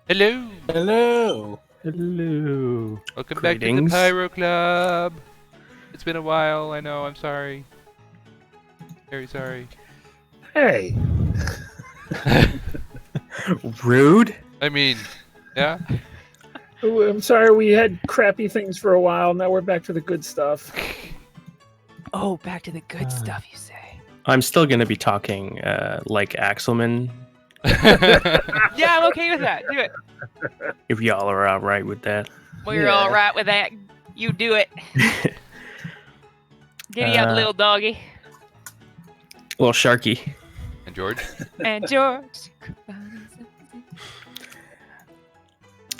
Hello. Hello. Hello. Welcome back to the Pyro Club. It's been a while. I know. I'm sorry. Very sorry. Hey. Rude. I mean, yeah. Oh, I'm sorry we had crappy things for a while. Now we're back to the good stuff. Oh, back to the good stuff, you say? I'm still going to be talking like Axelman. Yeah, I'm okay with that. Do it. If y'all are all right with that. We're all right with that. You do it. Giddy up, little doggy. Little Sharky. And George. And George.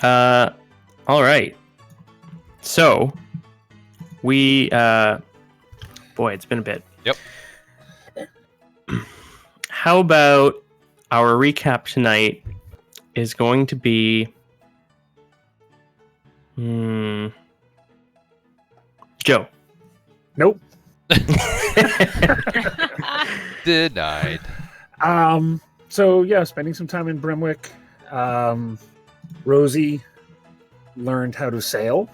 All right. So, we... boy, it's been a bit. Yep. How about our recap tonight is going to be... Joe. Nope. Denied. So yeah, spending some time in Bremwick. Rosie learned how to sail.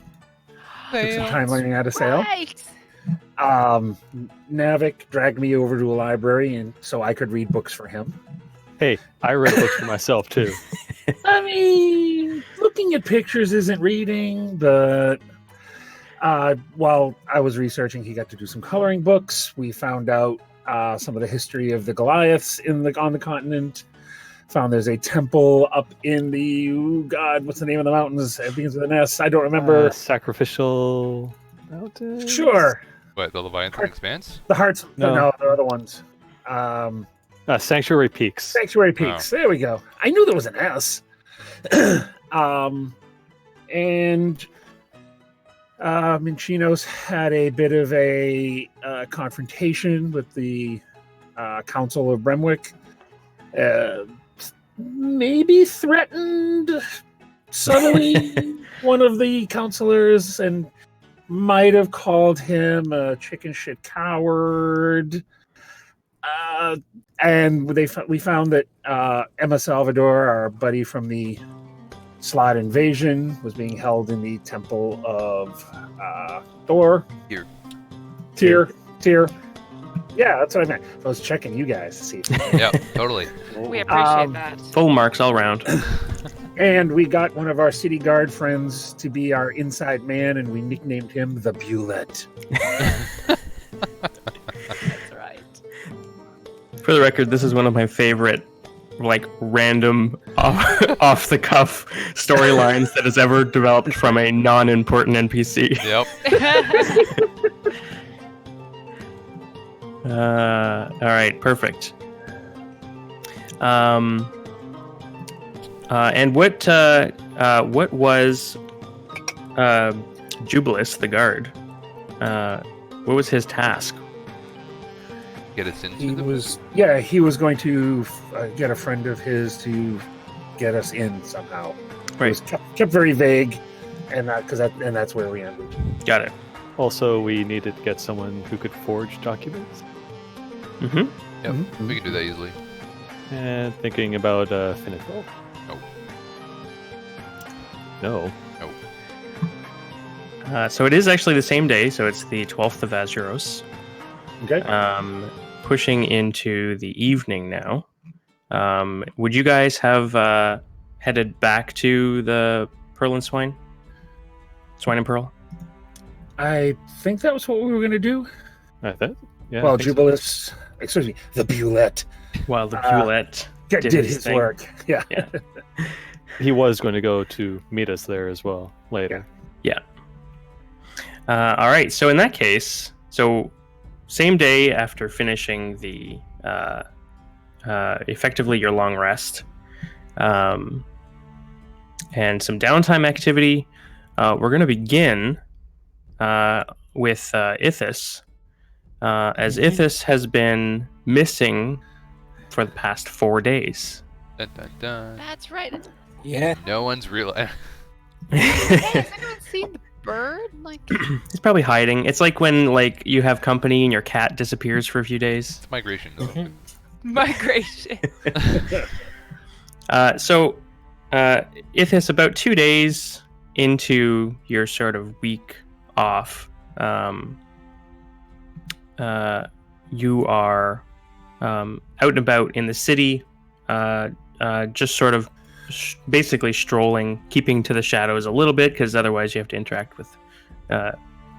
Took some time learning how to sail. Right. Navik dragged me over to a library and so I could read books for him. Hey, I read books for myself too. I mean, looking at pictures isn't reading, but while I was researching, he got to do some coloring books. We found out some of the history of the Goliaths on the continent. Found there's a temple up in the what's the name of the mountains? It begins with an S. I don't remember. Sacrificial mountain. Sure. What, the Leviathan Expanse? The hearts. No. No, the other ones. Sanctuary Peaks. Sanctuary Peaks. There we go. I knew there was an S. And Minchinos had a bit of a confrontation with the Council of Bremwick. Maybe threatened subtly one of the counselors and might have called him a chicken shit coward. And we found that Emma Salvador, our buddy from the Slot invasion, was being held in the Temple of Thor. Tyr. Yeah, that's what I meant. I was checking you guys to see. Yeah, totally. We appreciate that. Full marks all round. And we got one of our city guard friends to be our inside man, and we nicknamed him the Bulette. That's right. For the record, this is one of my favorite, like, random, off the cuff storylines that has ever developed from a non-important NPC. Yep. All right, perfect. And what was Jubilus, the guard? What was his task? Get us into He the was going to get a friend of his to get us in somehow. It was kept very vague, and that's where we ended. Got it. Also, we needed to get someone who could forge documents. Yep, we can do that easily. And thinking about Finnetville. No. So it is actually the same day, so it's the 12th of Azuros. Okay. Pushing into the evening now. Would you guys have headed back to the Pearl and Swine? Swine and Pearl? I think that was what we were going to do. I thought. Yeah. Well, I think so. Jubilus, excuse me, the Bulette While the Bulette did his thing. work. Yeah. He was going to go to meet us there as well later. Yeah. All right. So in that case, same day after finishing the effectively your long rest, and some downtime activity, we're going to begin with Ithis, as Ithis has been missing for the past 4 days. Dun, dun, dun. That's right. Yeah. No one's real. Hey, has anyone seen the bird? Like, It's probably hiding. It's like when you have company and your cat disappears for a few days. It's migration. migration. So Ithis, about 2 days into your sort of week off, you are out and about in the city, just sort of basically strolling, keeping to the shadows a little bit, because otherwise you have to interact with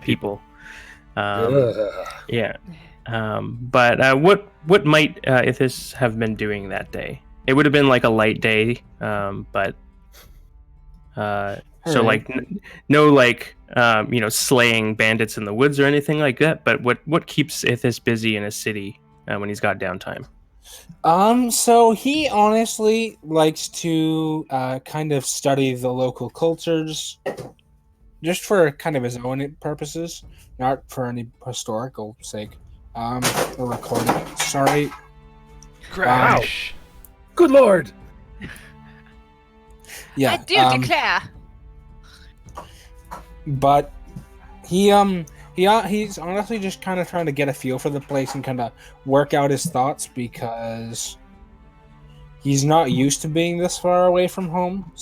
people. Yeah. But what might Ithis have been doing that day? It would have been like a light day, but so right. like no like slaying bandits in the woods or anything like that. But what keeps Ithis busy in a city when he's got downtime? So he honestly likes to kind of study the local cultures, just for kind of his own purposes, not for any historical sake. We're recording. Sorry. Crash. Good lord. Yeah. I do declare. But he's honestly just kind of trying to get a feel for the place and kind of work out his thoughts, because he's not used to being this far away from home.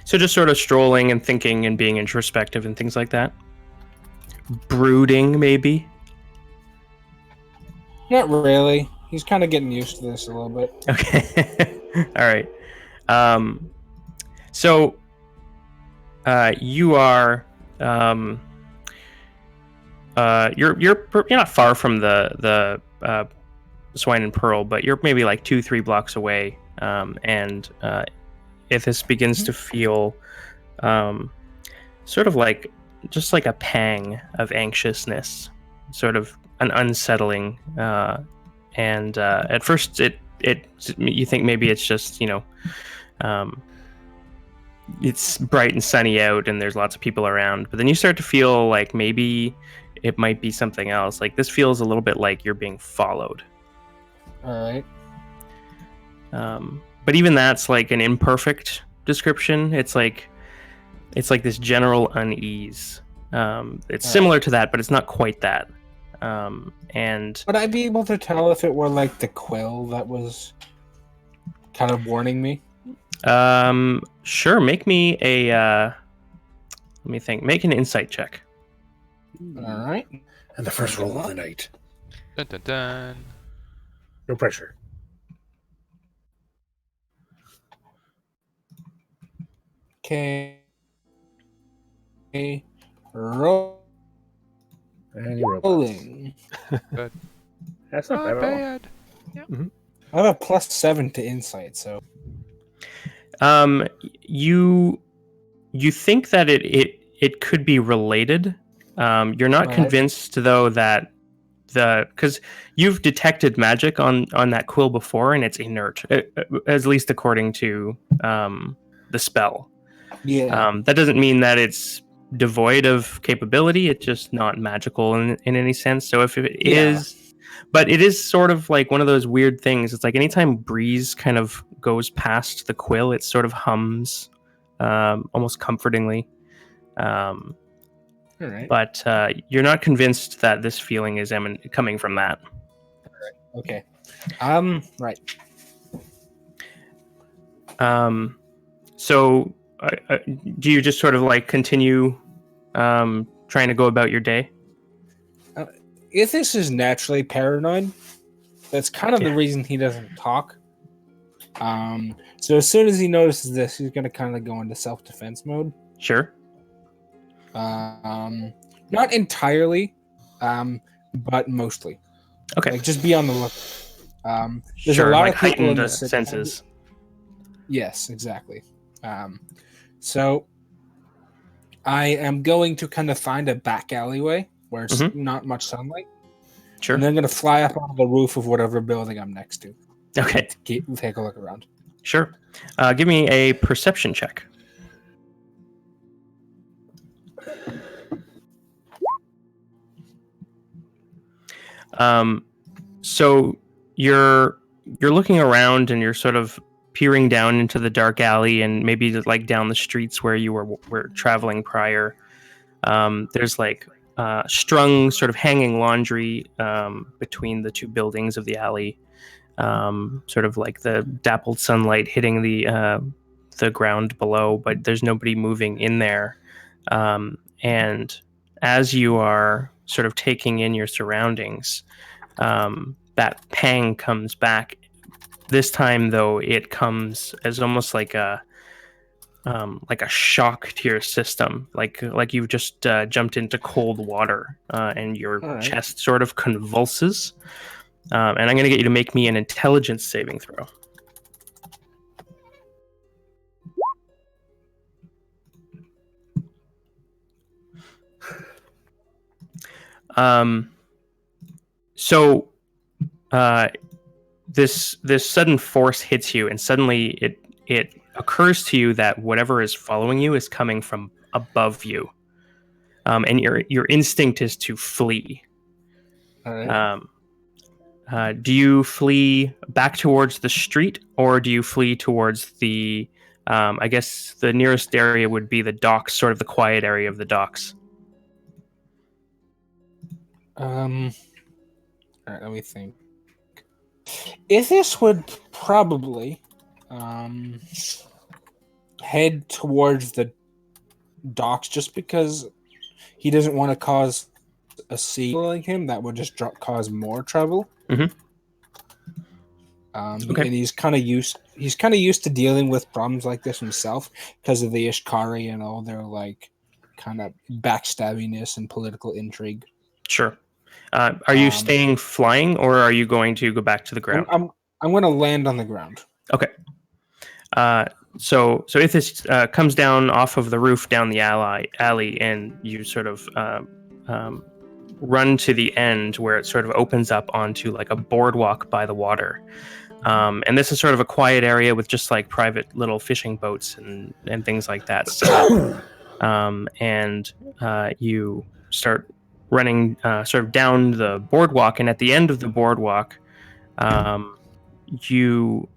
So just sort of strolling and thinking and being introspective and things like that. Brooding, maybe. Not really. He's kind of getting used to this a little bit. Okay. All right. So you are you're not far from the Swine and Pearl, but you're maybe like 2-3 blocks away. And Ithis begins to feel sort of like just like a pang of anxiousness, sort of an unsettling. And at first, you think maybe it's just it's bright and sunny out and there's lots of people around, but then you start to feel like maybe it might be something else. Like this feels a little bit like you're being followed. All right. But even that's like an imperfect description. It's like this general unease. It's similar to that, but it's not quite that. And Would I be able to tell if it were like the quill that was kind of warning me? sure. Make me a. Let me think. Make an insight check. All right. And the first roll of the night. Dun, dun, dun. No pressure. Okay. Rolling. And you roll. That's not Not bad at all. bad. I have a +7 to insight, so You think that it could be related. You're not Right. convinced though that because you've detected magic on that quill before and it's inert, at least according to the spell. yeah. That doesn't mean that it's devoid of capability. It's just not magical in any sense. So if it is, but it is sort of like one of those weird things. It's like anytime breeze kind of goes past the quill, it sort of hums almost comfortingly. All right. But you're not convinced that this feeling is coming from that. Okay. Right. So do you just sort of like continue trying to go about your day? Ithis is naturally paranoid. That's kind of the reason he doesn't talk. So as soon as he notices this, he's gonna kind of go into self-defense mode. Sure. Not entirely, but mostly. Okay. Like just be on the look. There's Sure, a lot like of people in heightened the city. senses. Yes, exactly. So I am going to kind of find a back alleyway where it's not much sunlight. Sure. And then I'm going to fly up on the roof of whatever building I'm next to. Okay. Take a look around. Sure. Give me a perception check. So you're looking around and you're sort of peering down into the dark alley and maybe like down the streets where you were traveling prior. There's like strung sort of hanging laundry between the two buildings of the alley. sort of like the dappled sunlight hitting the ground below, but there's nobody moving in there. And as you are sort of taking in your surroundings, that pang comes back. This time, though, it comes as almost like a shock to your system, like you've just jumped into cold water, and your All right. chest sort of convulses. And I'm going to get you to make me an intelligence saving throw. So this sudden force hits you, and suddenly it occurs to you that whatever is following you is coming from above you, and your instinct is to flee. All right. Do you flee back towards the street, or do you flee towards the? I guess the nearest area would be the docks, sort of the quiet area of the docks. All right, let me think. Ithis would probably head towards the docks just because he doesn't want to cause a sea like him. That would just cause more trouble. Mhm. Okay. And he's kind of used to dealing with problems like this himself because of the Ishkari and all their like kind of backstabbiness and political intrigue. Sure. Are you staying flying, or are you going to go back to the ground? I'm going to land on the ground. Okay. So Ithis comes down off of the roof down the alley, and you sort of run to the end where it sort of opens up onto like a boardwalk by the water. And this is sort of a quiet area with just like private little fishing boats and things like that. So, and you start running sort of down the boardwalk, and at the end of the boardwalk, you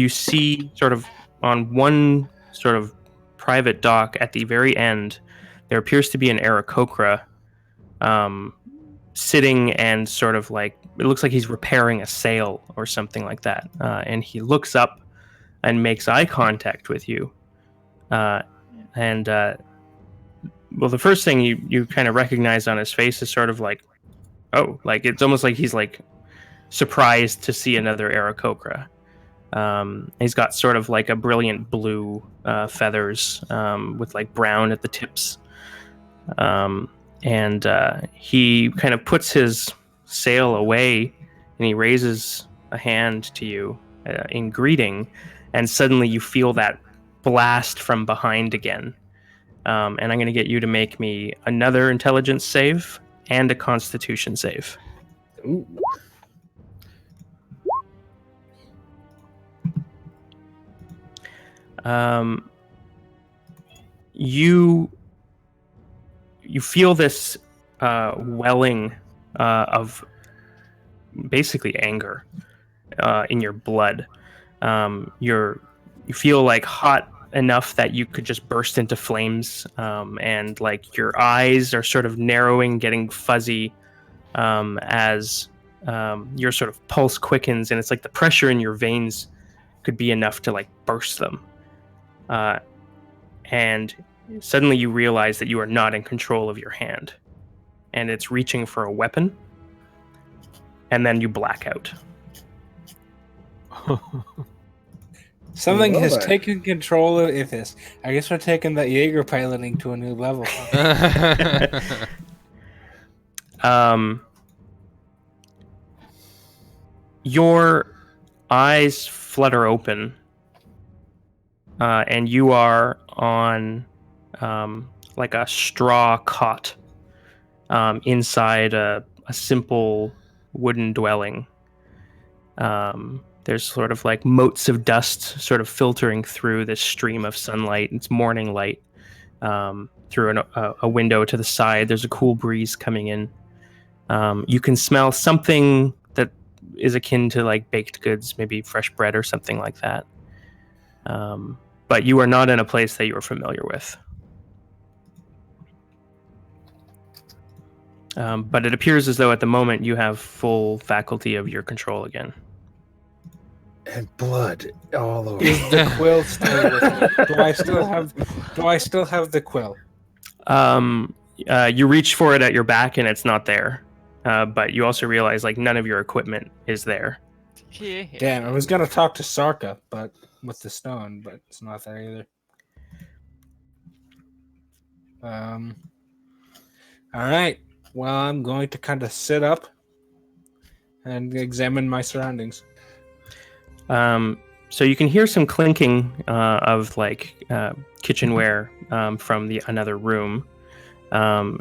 see sort of on one sort of private dock at the very end, there appears to be an Aarakocra sitting and sort of like, it looks like he's repairing a sail or something like that. And he looks up and makes eye contact with you. Well, the first thing you kind of recognize on his face is sort of like, oh, like it's almost like he's like surprised to see another Aarakocra. He's got sort of like a brilliant blue feathers with like brown at the tips. And he kind of puts his sail away, and he raises a hand to you in greeting, and suddenly you feel that blast from behind again. And I'm going to get you to make me another intelligence save and a constitution save. Ooh. You feel this welling of basically anger in your blood. You feel like hot enough that you could just burst into flames, and like your eyes are sort of narrowing, getting fuzzy, as your sort of pulse quickens, and it's like the pressure in your veins could be enough to like burst them. And suddenly you realize that you are not in control of your hand, and it's reaching for a weapon, and then you black out. Something Love has it. taken control of Ithis. I guess we're taking that Jaeger piloting to a new level. Your eyes flutter open, and you are on like a straw cot inside a simple wooden dwelling. There's sort of like motes of dust sort of filtering through this stream of sunlight. It's morning light through a window to the side. There's a cool breeze coming in. You can smell something that is akin to like baked goods, maybe fresh bread or something like that. But you are not in a place that you are familiar with. But it appears as though at the moment you have full faculty of your control again. and blood all over. Is the quill still with me? Do I still have the quill? You reach for it at your back and it's not there. But you also realize like none of your equipment is there. Yeah. Damn, I was gonna talk to Sarka, but with the stone, but it's not there either. All right. Well, I'm going to kind of sit up and examine my surroundings. So you can hear some clinking of like kitchenware from another room. As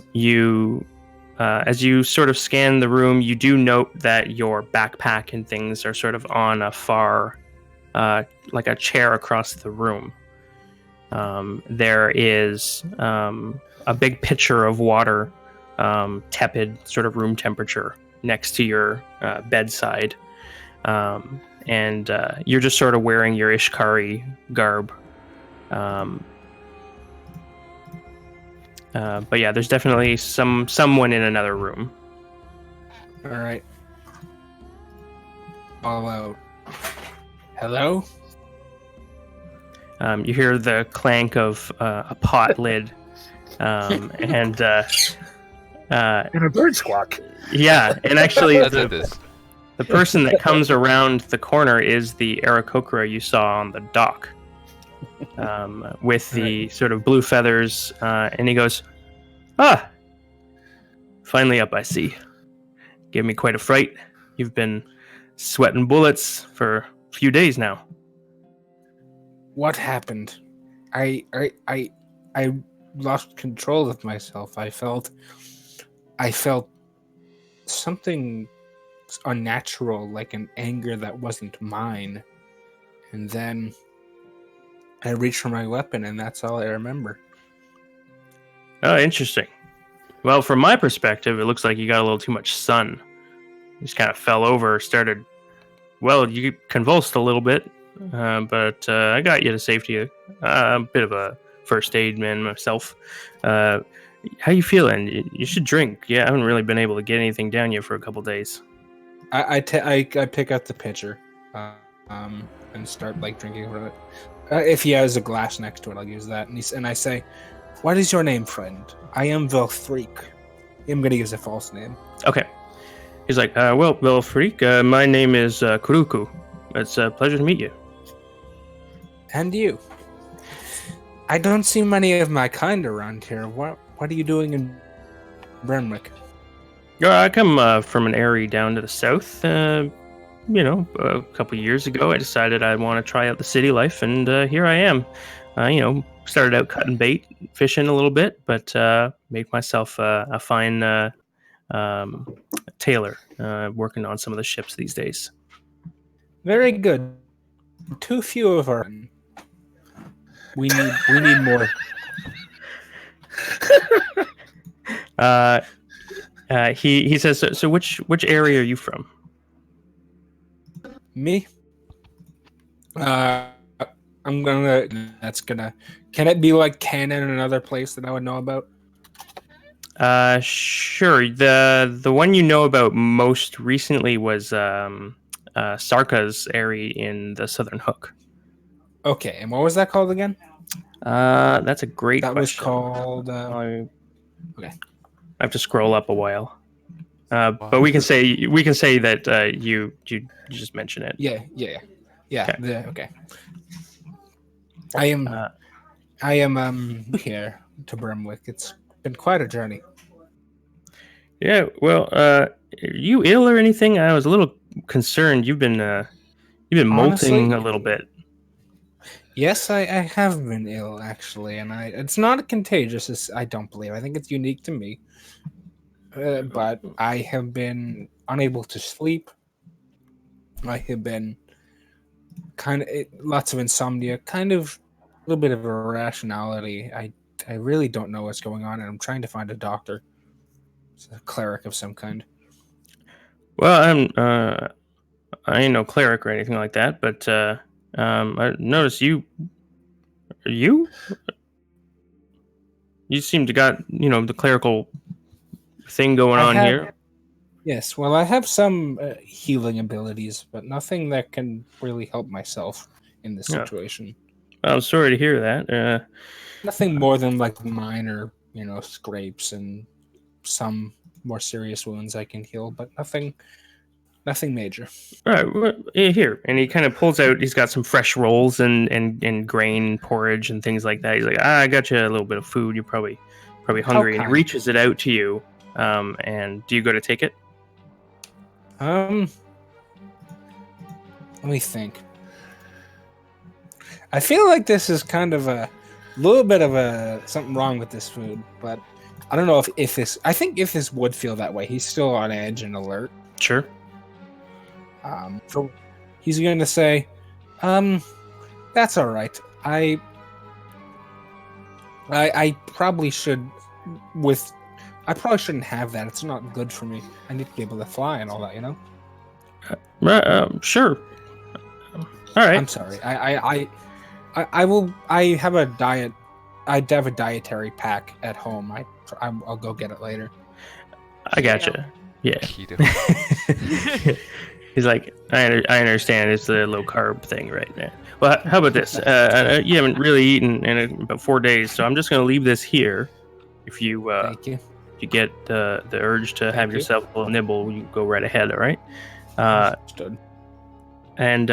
you sort of scan the room, you do note that your backpack and things are sort of on a far, like a chair across the room. There is a big pitcher of water, tepid, sort of room temperature, next to your bedside. And you're just sort of wearing your Ishkari garb. But yeah, there's definitely someone in another room. All right. All out. Hello? You hear the clank of a pot lid, and And a bird squawk. yeah, and actually That's what this. the person that comes around the corner is the Aarakocra you saw on the dock, with the sort of blue feathers, and he goes, "Ah, finally up, I see. Gave me quite a fright. You've been sweating bullets for a few days now." What happened? I lost control of myself. I felt something unnatural, like an anger that wasn't mine. And then I reached for my weapon, and that's all I remember. Oh, interesting. Well, from my perspective, it looks like you got a little too much sun. You just kind of fell over, well, you convulsed a little bit, but I got you to safety. A bit of a first aid man myself. How you feeling? You should drink. Yeah, I haven't really been able to get anything down you for a couple days. I pick up the pitcher, and start like drinking from it. If he has a glass next to it, I'll use that. And I say, "What is your name, friend? I am Velfreak." I'm gonna use a false name. Okay. He's like, well, Velfreak, my name is Kuruku. It's a pleasure to meet you. And you. I don't see many of my kind around here. What are you doing in Bremwick? I come from an area down to the south. A couple years ago, I decided I want to try out the city life, and here I am. Started out cutting bait, fishing a little bit, but made myself a fine tailor, working on some of the ships these days. Very good. Too few of our. We need more. He says, so which area are you from? Me? I'm gonna. That's gonna. Can it be like canon in another place that I would know about? Sure. The one you know about most recently was Sarka's area in the Southern Hook. Okay, and what was that called again? That's a great That was question. called. I Okay. have to scroll up a while. But we can say that you just mention it. Yeah. Okay. Okay. I am here to Bremwick. It's been quite a journey. Yeah. Well, are you ill or anything? I was a little concerned. You've been molting Honestly, a little bit. Yes, I have been ill actually, and it's not contagious. I don't believe. I think it's unique to me. But I have been unable to sleep. I have been lots of insomnia, kind of a little bit of irrationality. I really don't know what's going on, and I'm trying to find a doctor. It's a cleric of some kind. Well, I ain't no cleric or anything like that, but I noticed you seem to got the clerical thing going on here. Yes, well, I have some healing abilities, but nothing that can really help myself in this Yeah. situation. I'm sorry to hear that. Nothing more than like minor, scrapes and some more serious wounds I can heal, but nothing major. All right, well, here, and he kind of pulls out. He's got some fresh rolls and grain porridge and things like that. He's like, I got you a little bit of food. You're probably hungry, and he kind. reaches it out to you. And do you go to take it? Let me think. I feel like this is kind of a little bit of something wrong with this food, but I don't know if this. I think if this would feel that way, he's still on edge and alert. Sure. So he's going to say, that's all right. I probably should I probably shouldn't have that. It's not good for me. I need to be able to fly and all that, Sure. All right. I'm sorry. I will. I have a diet. I have a dietary pack at home. I'll go get it later. I gotcha. Yeah. Keto. He's like, I understand. It's the low carb thing right there. Well, how about this? You haven't really eaten in about 4 days, so I'm just going to leave this here. If you Thank you. if you get the urge to have you. yourself a nibble, you go right ahead. All right. Understood. And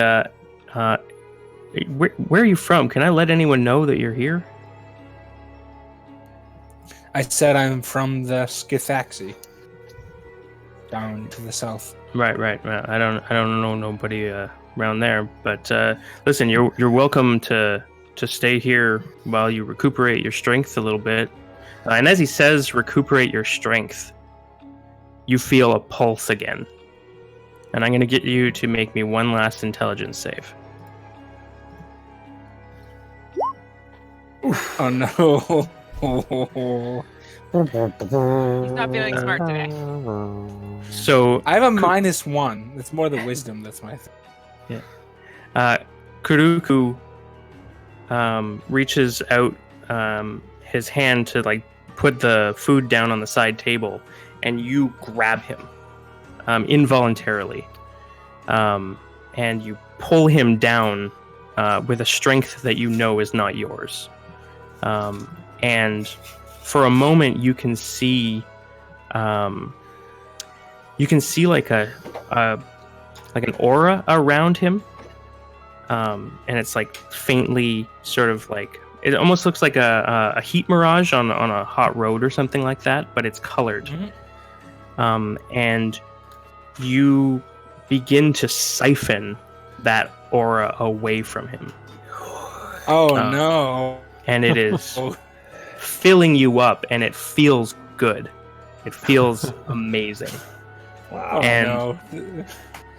where are you from? Can I let anyone know that you're here? I said I'm from the Skithaxi, down to the south. Right. Well, I don't know nobody around there. But listen, you're welcome to stay here while you recuperate your strength a little bit. And as he says, recuperate your strength, you feel a pulse again. And I'm going to get you to make me one last intelligence save. Oh no. He's not feeling smart today. So I have a -1. It's more the wisdom that's my thing. Kuruku reaches out his hand to like put the food down on the side table, and you grab him involuntarily, and you pull him down with a strength that you know is not yours. And for a moment, you can see like an aura around him, and it's like faintly sort of like it almost looks like a heat mirage on a hot road or something like that, but it's colored. Mm-hmm. And you begin to siphon that aura away from him. Oh no. And it is filling you up, and it feels good. It feels amazing. Wow. And no.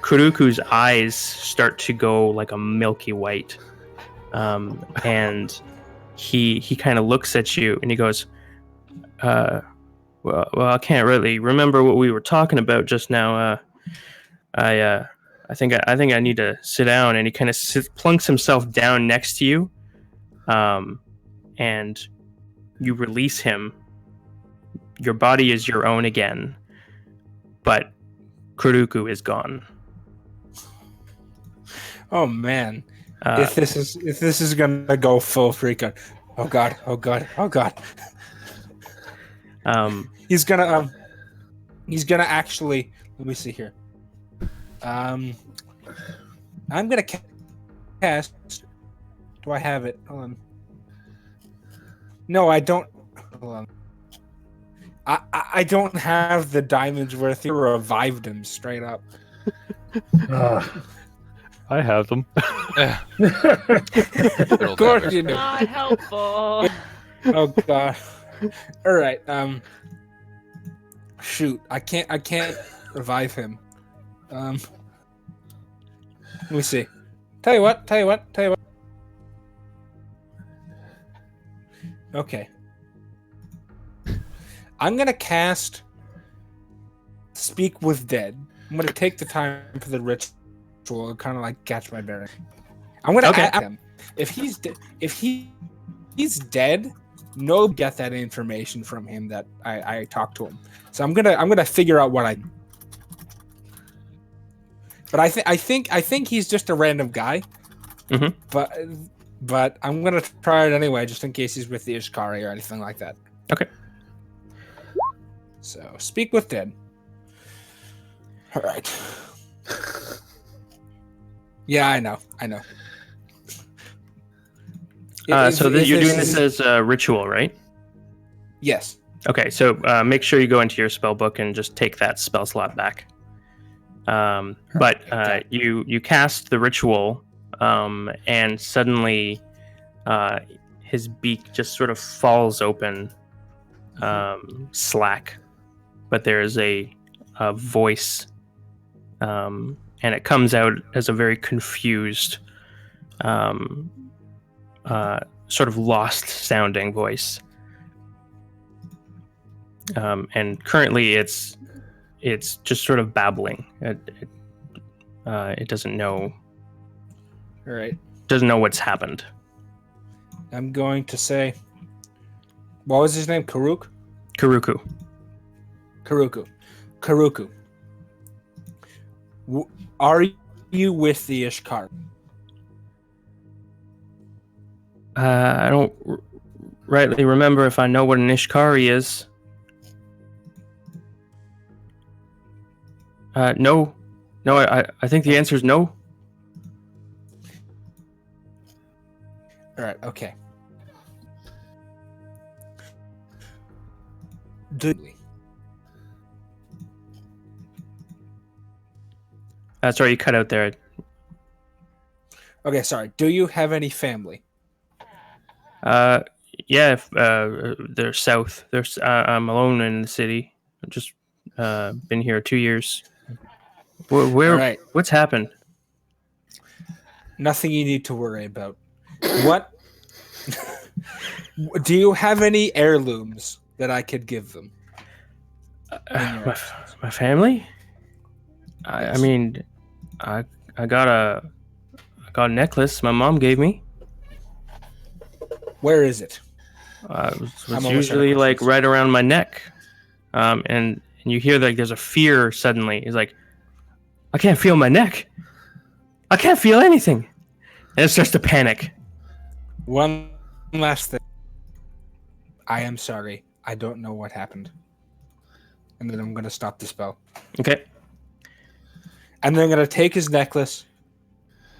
Kuruku's eyes start to go like a milky white. And he kind of looks at you and he goes, well, I can't really remember what we were talking about just now. I think I need to sit down. And he kind of plunks himself down next to you. And you release him. Your body is your own again, but Kuruku is gone. Oh man. If this is gonna go full freak out. Oh god. He's gonna actually, let me see here. I'm gonna cast. Do I have it? Hold on. No, I don't. Hold on. I don't have the diamonds worth. You revived him straight up. I have them. Of course you do. Not helpful. Oh god. All right. Shoot. I can't revive him. Let me see. Tell you what. Okay. I'm gonna cast Speak with Dead. I'm gonna take the time for the ritual and kind of like catch my bearing. I'm gonna ask him if he's dead. No, get that information from him that I talked to him. So I'm gonna figure out what I. But I think he's just a random guy. Mhm. But I'm gonna try it anyway, just in case he's with the Ishkari or anything like that. Okay. So speak with dead. All right. Yeah, I know. So you're doing this as a ritual, right? Yes. Okay, so make sure you go into your spell book and just take that spell slot back. But you cast the ritual, and suddenly his beak just sort of falls open, slack. But there is a voice, and it comes out as a very confused, sort of lost-sounding voice. And currently, it's just sort of babbling. It doesn't know. All right. Doesn't know what's happened. I'm going to say, what was his name? Karuku. Are you with the Ishkar? I don't rightly remember if I know what an Ishkari is. No. I think the answer is no. All right. Okay. Sorry, you cut out there. Okay, sorry. Do you have any family? Yeah. They're south. I'm alone in the city. I've just been here 2 years. Where? All right. What's happened? Nothing you need to worry about. What? Do you have any heirlooms that I could give them? My family? I mean, I got a necklace my mom gave me. Where is it? It was usually like right around my neck. And you hear like there's a fear suddenly. It's like, I can't feel my neck. I can't feel anything. And it starts to panic. One last thing. I am sorry. I don't know what happened. And then I'm going to stop the spell. Okay. And then I'm going to take his necklace.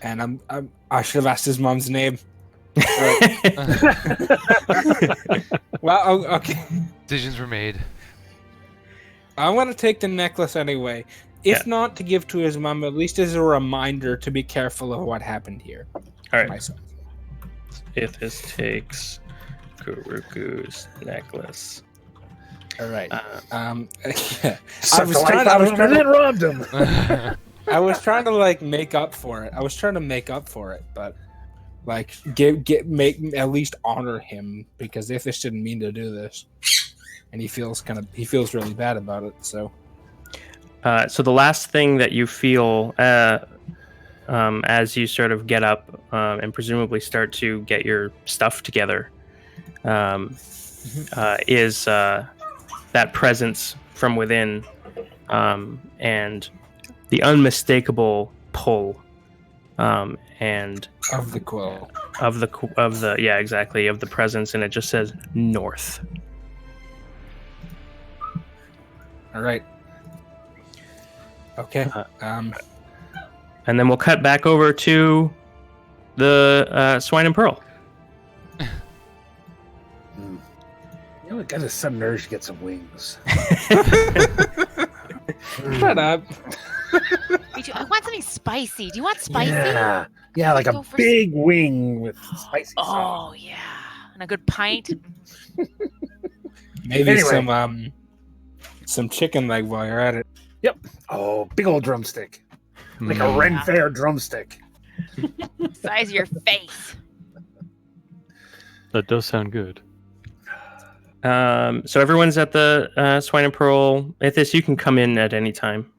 And I should have asked his mom's name. Well, okay. Decisions were made. I'm going to take the necklace anyway. If not to give to his mom, at least as a reminder to be careful of what happened here. All right. My son. If this takes Kuruku's necklace. All right. Yeah. I was trying to robbed him. I was trying to make up for it. But make at least honor him, because if this didn't mean to do this, and he feels really bad about it. So the last thing that you feel as you sort of get up and presumably start to get your stuff together is that presence from within, and the unmistakable pull, and of the quill. of the presence, and it just says north. All right. Okay. And then we'll cut back over to the Swine and Pearl. You know, it got a sudden urge to get some wings. Shut up. I want something spicy. Do you want spicy? Yeah, like Go a for big wing with spicy sauce. Oh yeah, and a good pint. Maybe Anyway. some chicken leg while you're at it. Oh, big old drumstick. Like a Ren Fair drumstick. Size of your face. That does sound good. So everyone's at the Swine and Pearl. Ithis, you can come in at any time.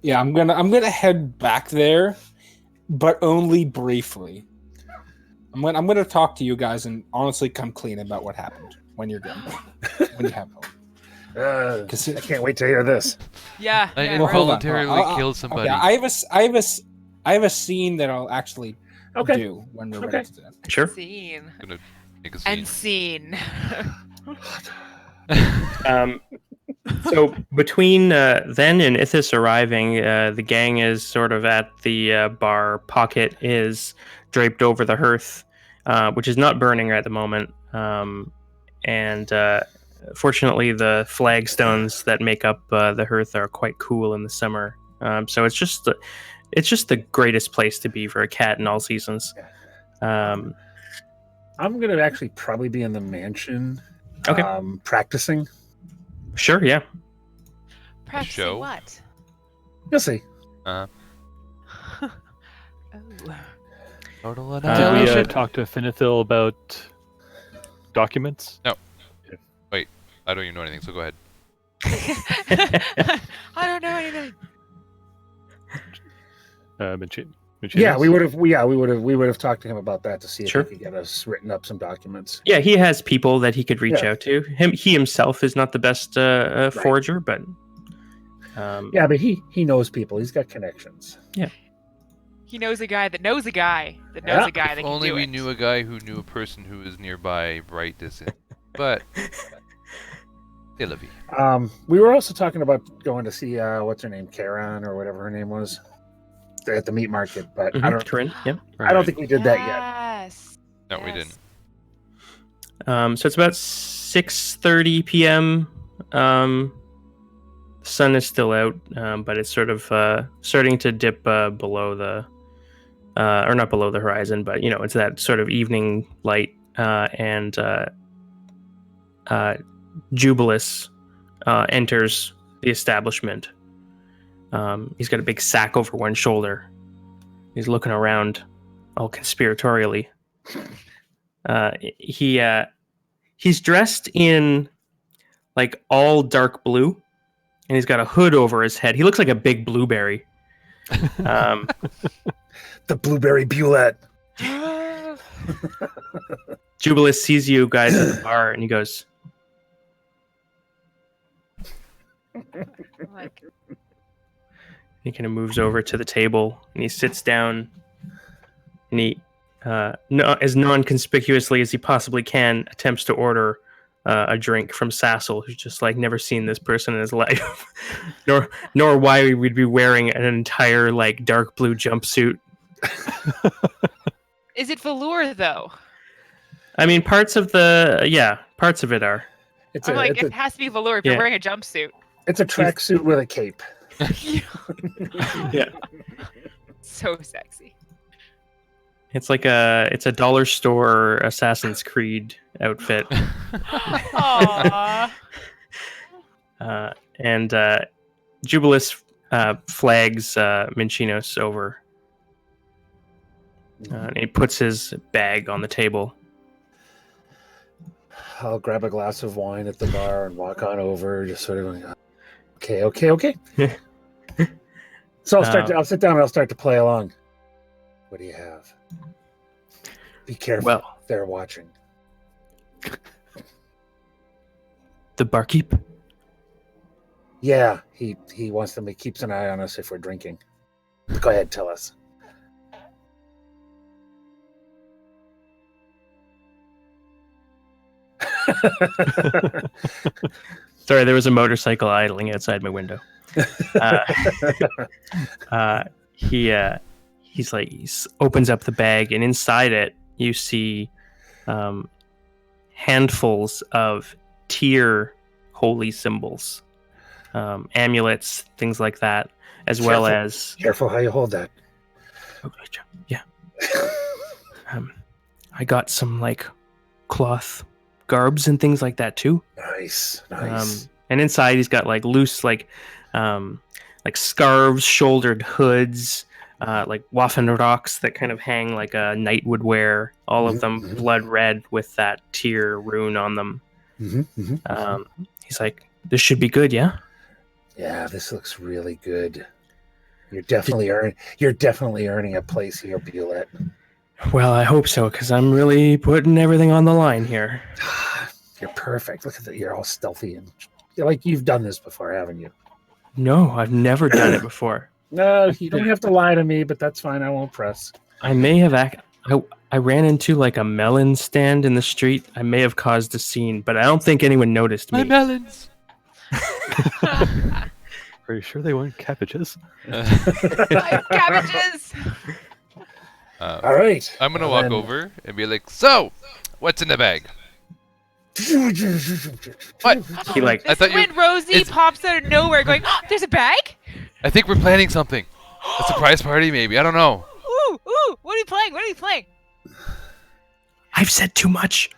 Yeah, I'm gonna head back there, but only briefly. I'm gonna talk to you guys and honestly come clean about what happened when you're done. When you have home. I can't wait to hear this. Yeah. I yeah, Well, hold on. involuntarily I'll- killed somebody. Okay, I have a scene that I'll actually Okay. do when we're Okay. ready to do that. Sure. Scene. Gonna make a scene. And scene. So between then and Ithis arriving, the gang is sort of at the bar. Pocket is draped over the hearth, which is not burning at the moment. And fortunately, the flagstones that make up the hearth are quite cool in the summer. So it's just the greatest place to be for a cat in all seasons. I'm gonna actually probably be in the mansion. Okay. Practicing. Sure, yeah. Practicing show? what? You'll see. Oh. Total Did we we should- talk to Finithil about documents? I don't even know anything, so go ahead. I don't know anything. Yeah, we would have talked to him about that to see if Sure. he could get us written up some documents. Yeah, he has people that he could reach Yeah. out to. He himself is not the best forger, but Yeah, but he knows people. He's got connections. He knows a guy that knows a guy that knows Yeah. a guy that If can only do we it. knew a guy who knew a person who was nearby right distance. But Ilavi. We were also talking about going to see what's her name, Karen or whatever her name was, at the meat market. But I don't. Corinne, yeah. I don't think we did that yet. Yes. No, we Yes. didn't. So it's about 6:30 p.m. The sun is still out, but it's sort of starting to dip below the, or not below the horizon, but it's that sort of evening light. And Jubilis enters the establishment. He's got a big sack over one shoulder. He's looking around, all conspiratorially. He's dressed in like all dark blue, and he's got a hood over his head. He looks like a big blueberry. The blueberry bulette. Jubilis sees you guys at the bar, and he goes, Like, he kind of moves over to the table, and he sits down, and he, as non-conspicuously as he possibly can, attempts to order a drink from Sassel, who's just like never seen this person in his life, nor why we'd be wearing an entire like dark blue jumpsuit. is it velour though? I mean, parts of it are. It's I'm a, like, it's, it a has to be velour if Yeah. you're wearing a jumpsuit. it's a tracksuit with a cape. Yeah. So sexy. It's like it's a dollar store Assassin's Creed outfit. Aww. And Jubilis flags Minchinos over. And he puts his bag on the table. I'll grab a glass of wine at the bar and walk on over, just sort of going, okay. So I'll sit down and I'll start to play along. What do you have? Be careful. Well, They're watching. the barkeep. Yeah, he wants them. He keeps an eye on us if we're drinking. Go ahead, tell us. Sorry, there was a motorcycle idling outside my window. He opens up the bag, and inside it you see handfuls of Tyr holy symbols, amulets, things like that, as well Careful. as. Careful how you hold that. Yeah. I got some like cloth garbs and things like that too. Nice. And inside he's got like loose like scarves, shouldered hoods, like waffenrocks that kind of hang like a knight would wear, all of them Mhm. blood red with that Tyr rune on them. He's like, this should be good, yeah? Yeah, this looks really good. You're definitely earning a place here, Bulette. Well, I hope so, because I'm really putting everything on the line here. You're perfect. Look at that. You're all stealthy and Like you've done this before, haven't you? No, I've never done it before. No, you don't have to lie to me, but that's fine. I won't press. I may have I ran into like a melon stand in the street. I may have caused a scene, but I don't think anyone noticed My me. melons. Are you sure they weren't cabbages? My cabbages. All right. I'm gonna walk over and be like, "So, what's in the bag?" What? He like I thought you- When Rosie it's- pops out of nowhere going, oh, there's a bag? I think we're planning something. A surprise party, maybe. I don't know. Ooh, ooh, what are you playing? What are you playing? I've said too much.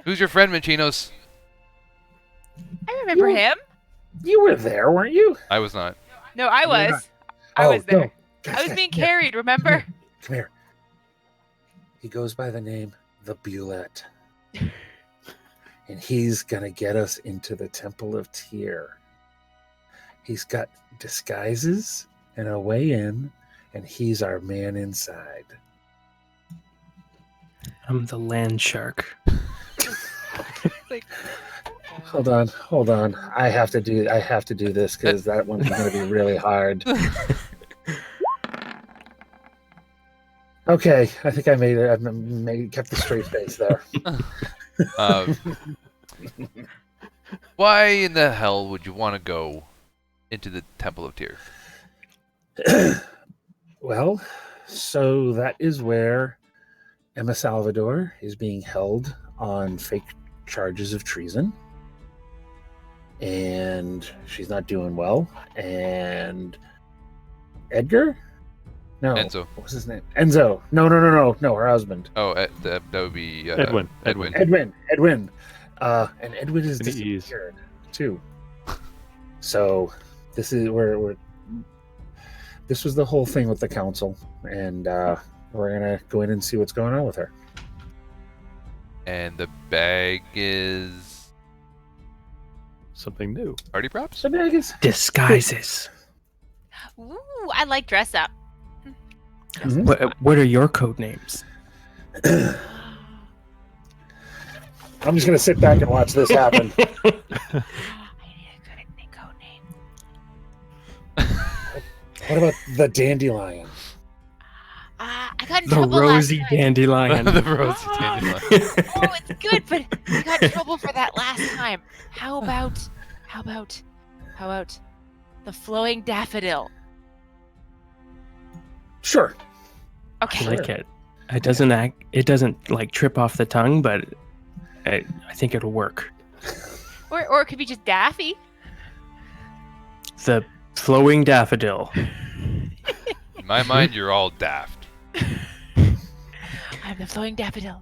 Who's your friend, Manchinos? I remember You- him. You were there, weren't you? I was not. No, I You're was. not. I was there. No. I was being Come here. carried, remember? Come here. He goes by the name the Bulette. And he's gonna get us into the Temple of Tyr. He's got disguises and a way in, and he's our man inside. I'm the land shark. Like, Hold on. I have to do this because that one's gonna be really hard. Okay, I think I made it. I kept the straight face there. Why in the hell would you want to go into the Temple of Tyr? Well, so that is where Emma Salvador is being held on fake charges of treason. And she's not doing well. And Edgar? No. Enzo. What was his name? Enzo. No, her husband. Oh, that would be Edwin. Edwin. Edwin. And Edwin is With an E. disappeared too. So this is where this was the whole thing with the council, and we're gonna go in and see what's going on with her. And the bag is Something new. party props. So bag is Disguises. ooh, I like dress up. What are your code names? I'm just gonna sit back and watch this happen. I need a good code name. What about the dandelion? I got in The trouble rosy last night. dandelion. The rosy dandelion. Oh, it's good, but I got in trouble for that last time. How about the flowing daffodil? Sure. I Okay. like it. It doesn't like trip off the tongue, but I think it'll work. Or it could be just Daffy. The flowing daffodil. In my mind, you're all daft. I'm the flowing daffodil.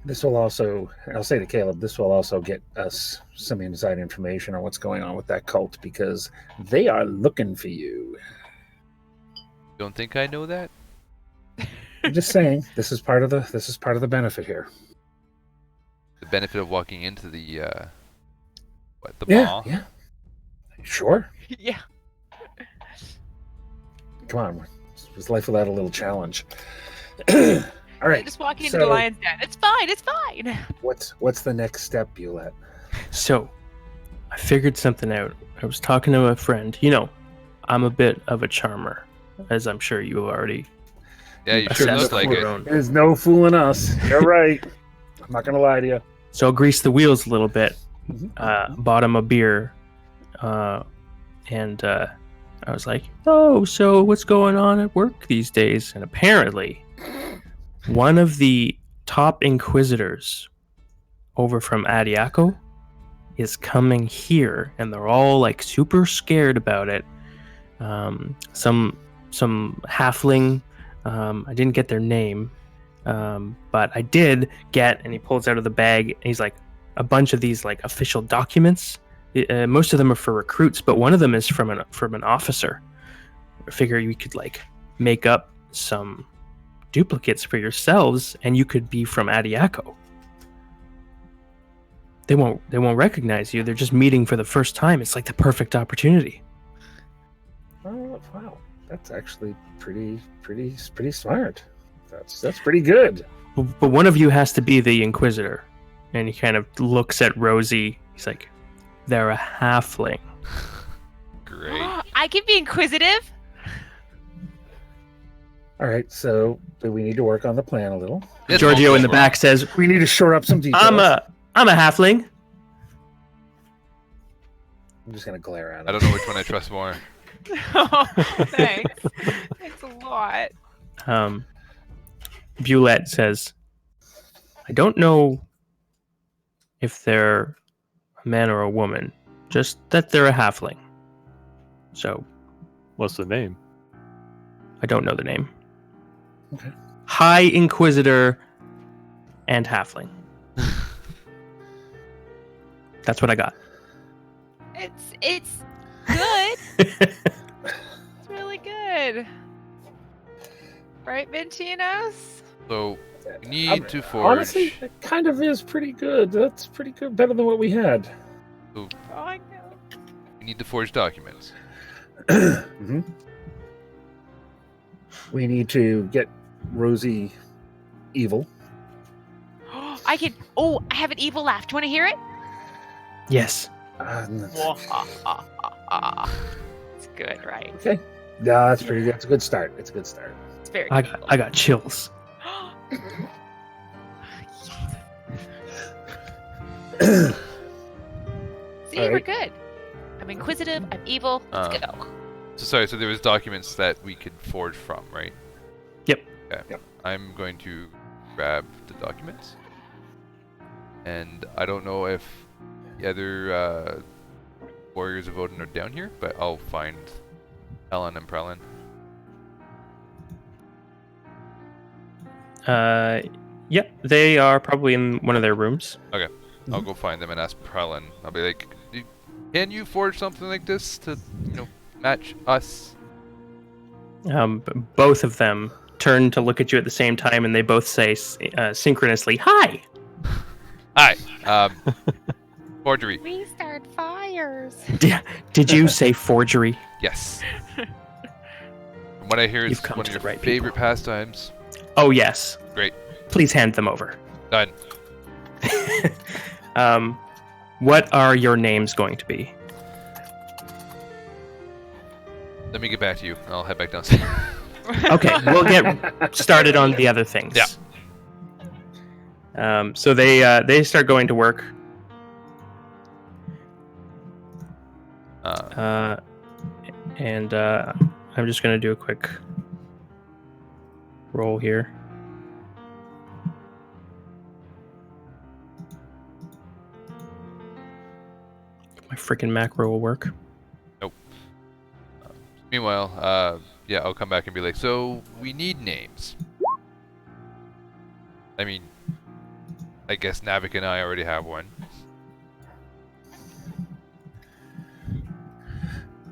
This will also, I'll say to Caleb, this will also get us some inside information on what's going on with that cult because they are looking for you. Don't think I know that? I'm just saying, this is part of the benefit here. The benefit of walking into the the Yeah, mall. yeah. Sure. Yeah. Come on. It's life without a little challenge. All right. Just walking into so- the lion's den. It's fine. It's fine. What's the next step, Bulette? So, I figured something out. I was talking to a friend. You know, I'm a bit of a charmer, as I'm sure you already Yeah, you sure assessed look like for it. your own. There's no fooling us. You're right. I'm not gonna lie to you. So I'll grease the wheels a little bit. Mhm. Bought him a beer, and I was like, "Oh, so what's going on at work these days?" And apparently, one of the top inquisitors over from Adiaco is coming here, and they're all like super scared about it. Some halfling. I didn't get their name, but I did get. And he pulls out of the bag, and he's like, a bunch of these like official documents. Most of them are for recruits, but one of them is from an officer. I figure you could like make up some duplicates for yourselves, and you could be from Adiaco. They won't recognize you. They're just meeting for the first time. It's like the perfect opportunity. Oh, wow. That's actually pretty smart. That's pretty good. But one of you has to be the Inquisitor. And he kind of looks at Rosie. He's like, they're a halfling. Great. I can be inquisitive. All right, so do we need to work on the plan a little? Yes, Giorgio in the Volkswagen. back says, We need to shore up some details. I'm a halfling. I'm just gonna glare at him. I don't know which one I trust more. Oh, thanks. Thanks a lot. Bulette says, I don't know if they're a man or a woman, just that they're a halfling. So, What's the name? I don't know the name. Okay. High Inquisitor and halfling. That's what I got. It's good. It's really good. Right, Ventinos? So we need to forge. Honestly, it kind of is pretty good. That's pretty good. Better than what we had. Oh, I know. We need to forge documents. Mhm. We need to get Rosie evil. I can. Oh, I have an evil laugh. Do you want to hear it? Yes. It's good, right? Okay. No, that's pretty good. It's a good start. It's a good start. It's very I good. got chills. See, All we're right. good. I'm inquisitive. I'm evil. Let's go. So sorry. So there was documents that we could forge from, right? Yep. Okay. Yep. I'm going to grab the documents, and I don't know if the other warriors of Odin are down here, but I'll find Ellen and Prelin. Yep, they are probably in one of their rooms. I'll go find them and ask Prelin. I'll be like, "Can you forge something like this to, match us?" Both of them turn to look at you at the same time, and they both say synchronously, "Hi." Hi. Forgery. We start fires. Did you say forgery? Yes. From what I hear, You've it's come one to of the your right favorite people. pastimes. Oh yes. Great. Please hand them over. Done. What are your names going to be? Let me get back to you. I'll head back downstairs. Okay, we'll get started on the other things. Yeah. So they start going to work. And I'm just gonna do a quick roll here. My freaking macro will work. Meanwhile, yeah, I'll come back and be like, so we need names. I mean, I guess Navik and I already have one.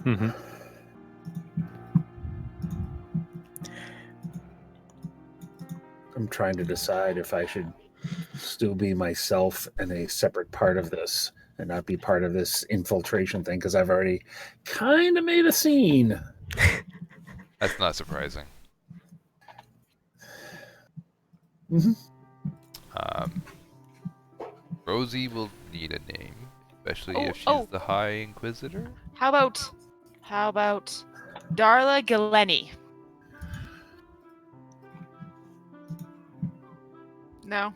Mm-hmm. I'm trying to decide if I should still be myself and a separate part of this and not be part of this infiltration thing because I've already kind of made a scene. That's not surprising. Mm-hmm. Rosie will need a name, especially Oh, if she's oh. the High Inquisitor. How about Darla Galeni? No.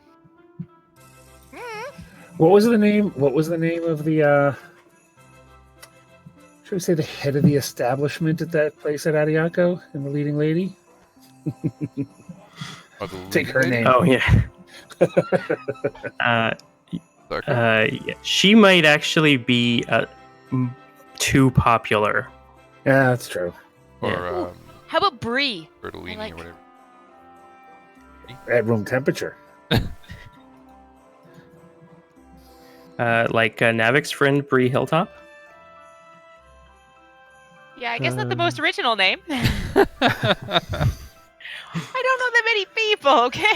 What was the name? What was the name of the? Should we say the head of the establishment at that place at Adiaco and the leading lady? Or the Take leading her lady? name. Oh yeah. Zarka? Yeah, she might actually be too popular. Yeah, that's true. Or Yeah. How about Bree? Bertolini I like- or whatever. At room temperature. Like Navik's friend Bree Hilltop. Yeah, I guess not the most original name. I don't know that many people, okay?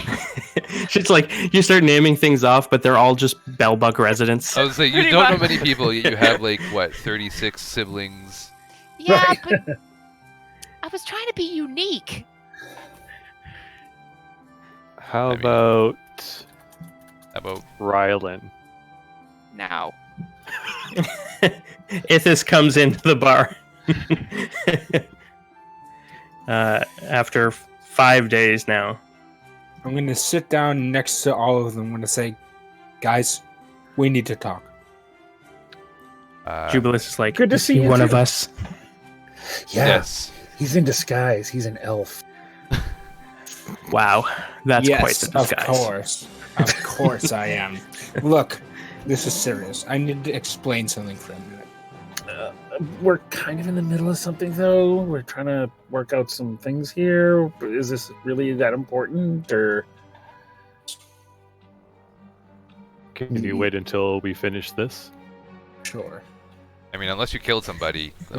It's like you start naming things off, but they're all just Bellbuck residents. I was saying, you Pretty don't know much. many people, yet you have, like, what, 36 siblings? Yeah, Right. but I was trying to be unique. How I mean- about How about Rylan. No. Ithis comes into the bar. After 5 days now. I'm going to sit down next to all of them. I'm going to say, guys, we need to talk. Jubilus is like, good to "Is see he you one too." of us?" Yeah, yes. he's in disguise. He's an elf. Wow, that's yes, quite the disguise. of course. Of course I am. Look, this is serious. I need to explain something for a minute. We're kind of in the middle of something, though. We're trying to work out some things here. Is this really that important, or? Can you wait until we finish this? Sure. I mean, unless you killed somebody. Not I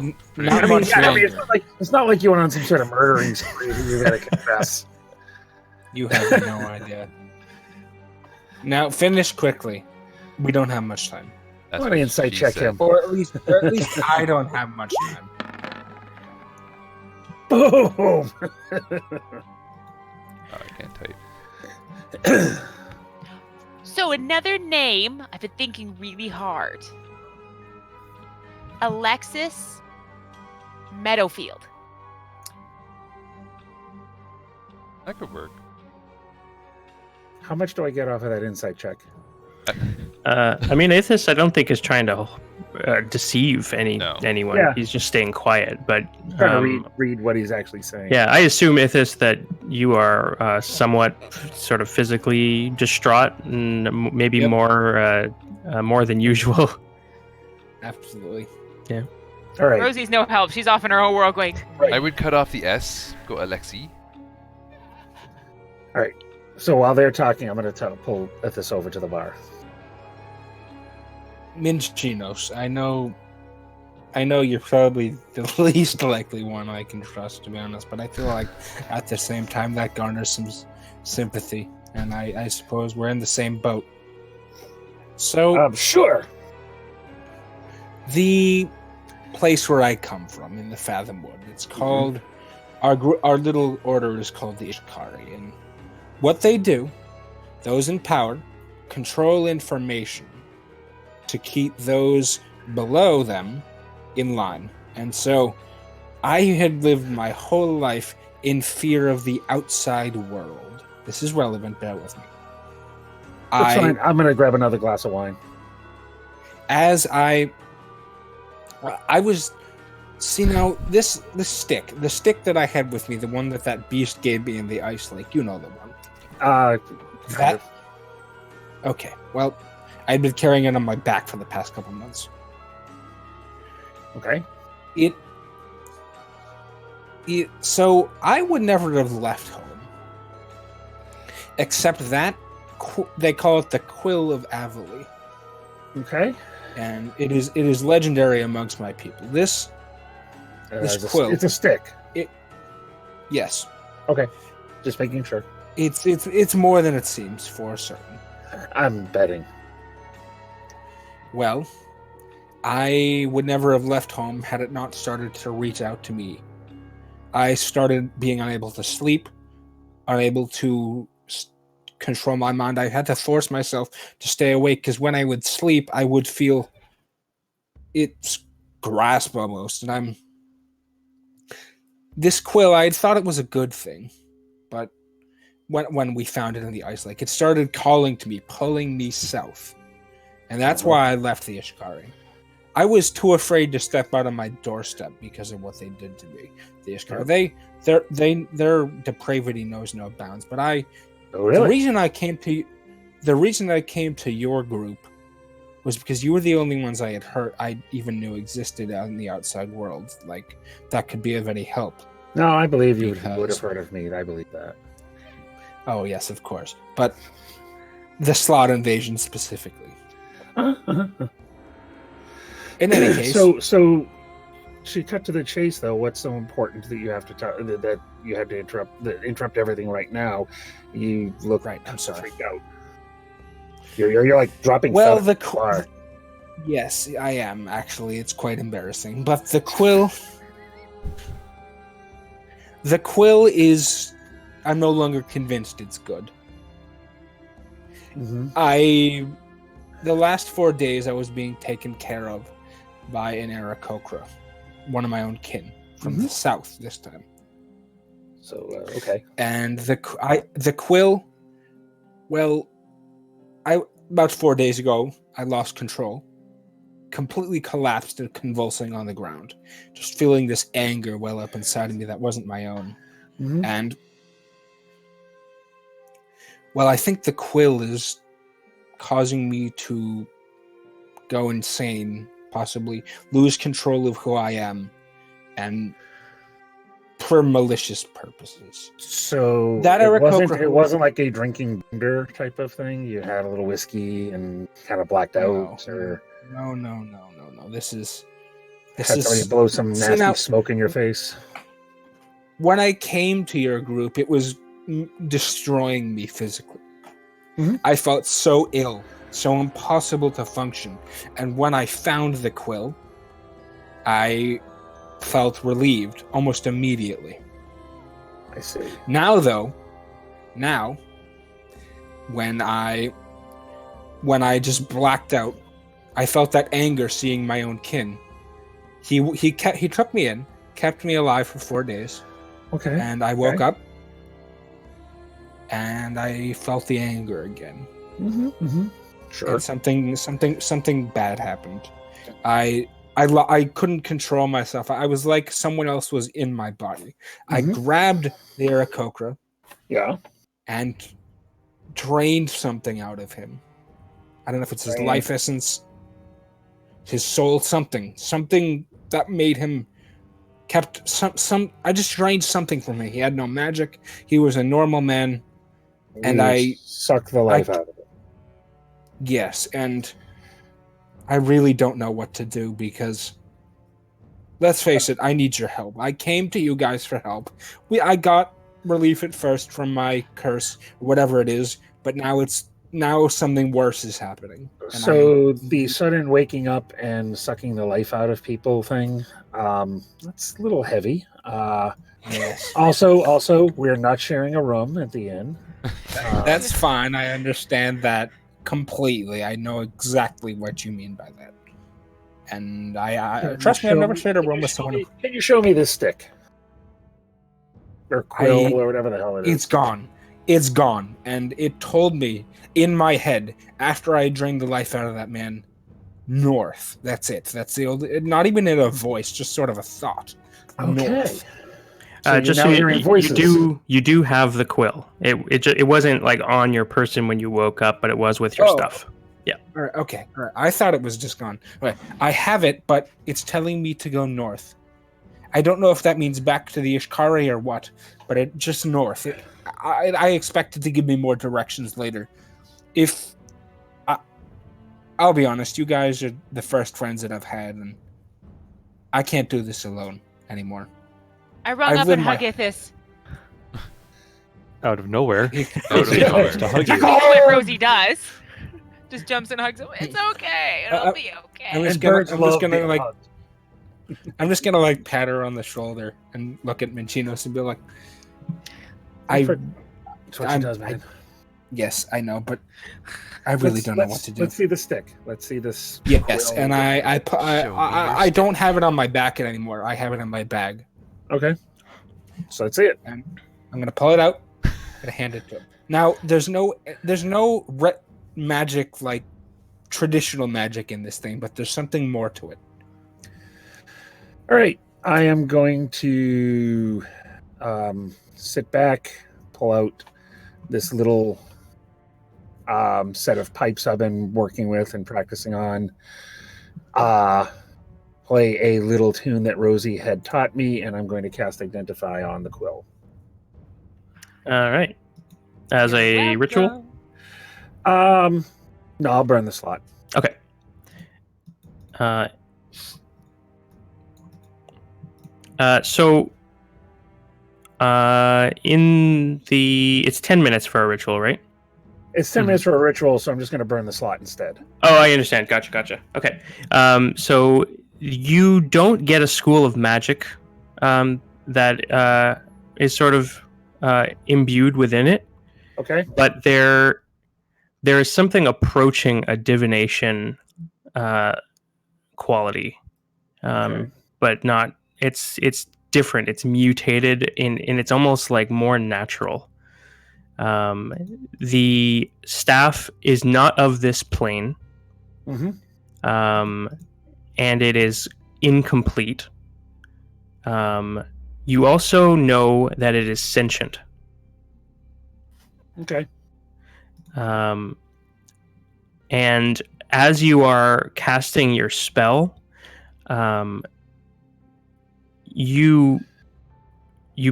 mean, much yeah, I mean, longer. it's not like you went on some sort of murdering spree that you gotta confess. You have no idea. Now, finish quickly. We don't have much time. That's Let me what insight she check said. him. Or at least I don't have much time. Boom! Oh, I can't type. So another name, I've been thinking really hard. Alexis Meadowfield. That could work. How much do I get off of that insight check? I mean, Ithis, I don't think is trying to deceive anyone. Yeah. He's just staying quiet. But Trying to read what he's actually saying. yeah, I assume Ithis that you are somewhat sort of physically distraught and maybe Yep. more than usual. Absolutely. All right. Rosie's no help. She's off in her own world going, I would cut off the S, go Alexi. So while they're talking, I'm going to pull this over to the bar. Minchinos, I know you're probably the least likely one I can trust, to be honest, but I feel like at the same time that garners some sympathy, and I suppose we're in the same boat. So, Sure. the place where I come from, in the Fathom Wood, it's called, our little order is called the Ishkari, and what they do, those in power, control information to keep those below them in line. And so I had lived my whole life in fear of the outside world. This is relevant, bear with me. That's fine. I'm going to grab another glass of wine. As I was, see now, this stick, the stick that I had with me, the one that beast gave me in the ice lake, you know the one. Kind That, of. okay, well, I've been carrying it on my back for the past couple months. Okay. So I would never have left home, except that they call it the Quill of Avali, Okay. and it is legendary amongst my people. This quill, It's a stick. yes, Okay. Just making sure. it's more than it seems, for certain. I'm betting. Well, I would never have left home had it not started to reach out to me. I started being unable to sleep, unable to control my mind. I had to force myself to stay awake because when I would sleep, I would feel its grasp almost. And this quill, I had thought it was a good thing, but when we found it in the ice lake, it started calling to me, pulling me south. And that's why I left the Ishkari. I was too afraid to step out of my doorstep because of what they did to me. The Ishkari, their depravity knows no bounds. But Oh, the really? reason I came to your group was because you were the only ones I had heard, I even knew existed out in the outside world, like that could be of any help. No, I believe you Because- would have heard of me. I believe that. Oh yes, of course, but the Slot invasion specifically. In any case, So, she cut to the chase. Though, what's so important that you have to that you had to interrupt everything right now? You look Right, I'm sorry. freaked out. You're like dropping. well, stuff the in bar. yes, I am actually. It's quite embarrassing, but the quill is. I'm no longer convinced it's good. Mm-hmm. The last 4 days I was being taken care of by an Aarakocra, one of my own kin from the south this time. So okay. And the quill, well, about 4 days ago I lost control, completely collapsed and convulsing on the ground, just feeling this anger well up inside of me that wasn't my own. Mm-hmm. And well, I think the quill is causing me to go insane, possibly lose control of who I am, and for malicious purposes. So That it wasn't like a drinking bender type of thing. You had a little whiskey and kind of blacked out, or No. This had somebody is blow some nasty now, smoke in your face. when I came to your group, it was destroying me physically. Mhm. I felt so ill, so impossible to function. And when I found the quill, I felt relieved almost immediately. I see. Now, though, when I just blacked out, I felt that anger seeing my own kin. He took me in, kept me alive for 4 days, Okay. and I woke up, and I felt the anger again. Mm-hmm. Mm-hmm. Sure. And something bad happened. I couldn't control myself. I was like someone else was in my body. I grabbed the Aarakocra, and drained something out of him. I don't know if it's his life essence, his soul, something that made him kept some. I just drained something from him. He had no magic. He was a normal man, and I sucked the life out of it. Yes, and I really don't know what to do because, let's face it, I need your help. I came to you guys for help. I got relief at first from my curse, whatever it is, but now something worse is happening. So the sudden waking up and sucking the life out of people thing, that's a little heavy. Yes. Also, we're not sharing a room at the inn. That's fine. I understand that completely. I know exactly what you mean by that. And I trust me, I've never shared a room with someone. Can you show me this stick? Or quill, or whatever the hell it is. It's gone. It's gone. And it told me in my head, after I drained the life out of that man, north. That's it. That's the old, not even in a voice, just sort of a thought. Okay. North. So just so you do have the quill. It wasn't like on your person when you woke up, but it was with your stuff. Yeah. All right, okay. All right. I thought it was just gone. All right. I have it, but it's telling me to go north. I don't know if that means back to the Ishkari or what, but it just north. I expect it to give me more directions later. I'll be honest, you guys are the first friends that I've had, and I can't do this alone anymore. I rung up and hug Ithis. Out of nowhere. Out of nowhere. To hug That's you. what Rosie does. Just jumps and hugs him. It's okay. It'll be okay. I'm just gonna like pat her on the shoulder and look at Minchinos and be like, That's what she does, man. Yes, I know, but I really don't know what to do. Let's see the stick. Let's see this. Yes, quill. and I don't have it on my back anymore. I have it in my bag. Okay. So let's see it. And I'm gonna pull it out and hand it to him. Now, there's no magic, like traditional magic in this thing, but there's something more to it. All right. I am going to sit back, pull out this little set of pipes I've been working with and practicing on, play a little tune that Rosie had taught me, and I'm going to cast Identify on the quill. All right. As a ritual? No, I'll burn the slot. Okay. It's 10 minutes for a ritual, right? It's 10 minutes for a ritual, so I'm just going to burn the slot instead. Oh, I understand. Gotcha. Okay. So you don't get a school of magic that is sort of imbued within it. Okay. But there there is something approaching a divination quality, Okay. but not. It's different. It's mutated, and it's almost like more natural. The staff is not of this plane, Mm-hmm. and it is incomplete. You also know that it is sentient. Okay. And as you are casting your spell, you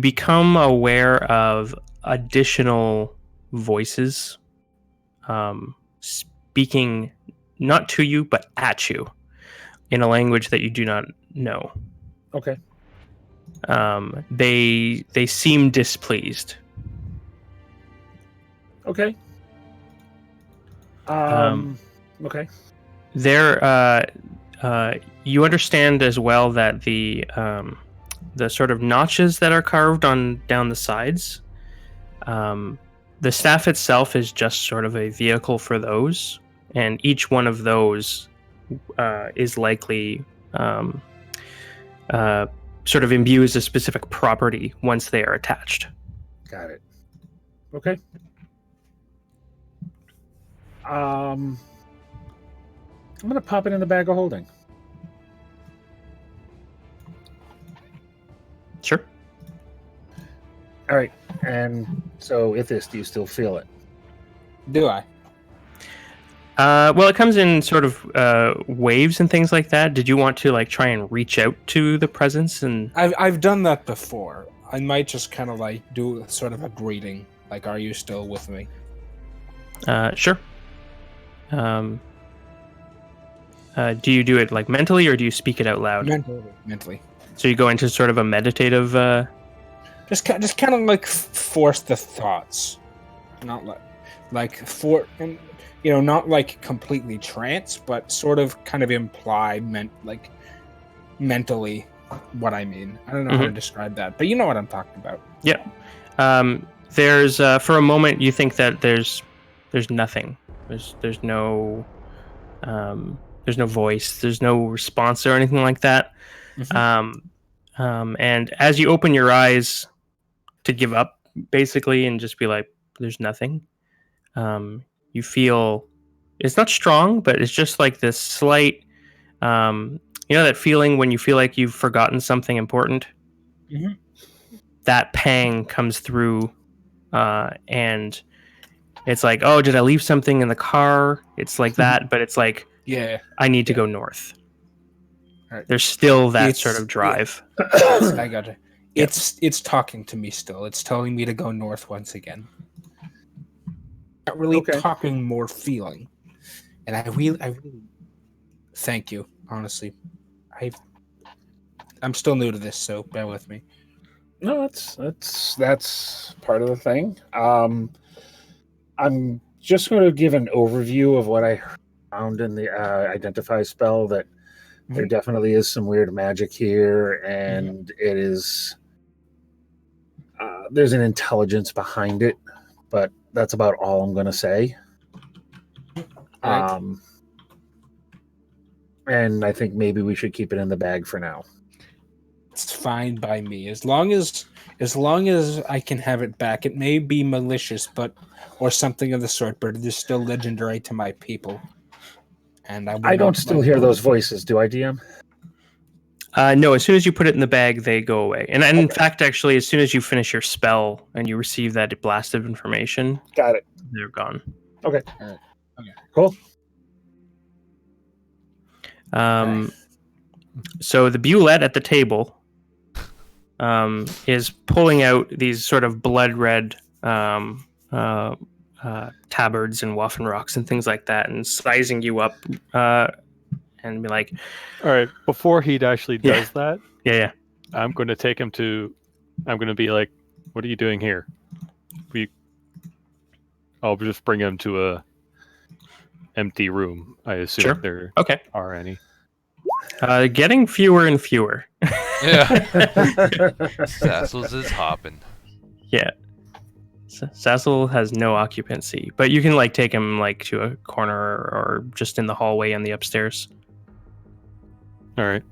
become aware of additional voices speaking not to you but at you in a language that you do not know. Okay. They seem displeased. Okay. Um, Okay. There, you understand as well that the sort of notches that are carved on down the sides, the staff itself is just sort of a vehicle for those, and each one of those is likely sort of imbues a specific property once they are attached. Got it. Okay. I'm gonna pop it in the bag of holding. Sure. All right. And so, Ithis, do you still feel it? Do I? Well, it comes in sort of waves and things like that. Did you want to like try and reach out to the presence? And I've done that before. I might just kind of like do sort of a greeting, like, "Are you still with me?" sure. Do you do it like mentally, or do you speak it out loud? Mentally. So you go into sort of a meditative. Just kind of like force the thoughts, not and not like completely trance, but sort of kind of imply mentally what I mean. I don't know how to describe that, but you know what I'm talking about. Yeah. There's for a moment you think that there's nothing. There's no voice. There's no response or anything like that. And as you open your eyes to give up, basically, and just be like, "There's nothing." You feel it's not strong, but it's just like this slight, that feeling when you feel like you've forgotten something important. Mhm. That pang comes through, and it's like, "Oh, did I leave something in the car?" It's like that, but it's like, Yeah, I need to go north. Right. There's still that It's- sort of drive. I got it. Yeah. It's talking to me still. It's telling me to go north once again. Not really Okay. talking, more feeling. And I really thank you. Honestly, I'm still new to this, so bear with me. No, that's part of the thing. I'm just going to give an overview of what I found in the identify spell. That there definitely is some weird magic here, and it is there's an intelligence behind it, but that's about all I'm going to say. Right. And I think maybe we should keep it in the bag for now. It's fine by me as long as I can have it back. It may be malicious, or something of the sort, but it is still legendary to my people. And I don't still hear those voices, do I, DM? No, as soon as you put it in the bag, they go away. And in fact, actually, as soon as you finish your spell and you receive that blast of information, Got it. they're gone. Okay. All right. Okay. Cool. So the Bulette at the table is pulling out these sort of blood red tabards and waffen rocks and things like that, and sizing you up and be like, All right, before he actually does that, yeah. I'm going to take him I'm going to be like, "What are you doing here?" I'll just bring him to a empty room. I assume Sure. there Okay. are any. Getting fewer and fewer. Yeah. Sassels is hopping. Yeah. Sassel has no occupancy, but you can like take him like to a corner or just in the hallway on the upstairs. All right.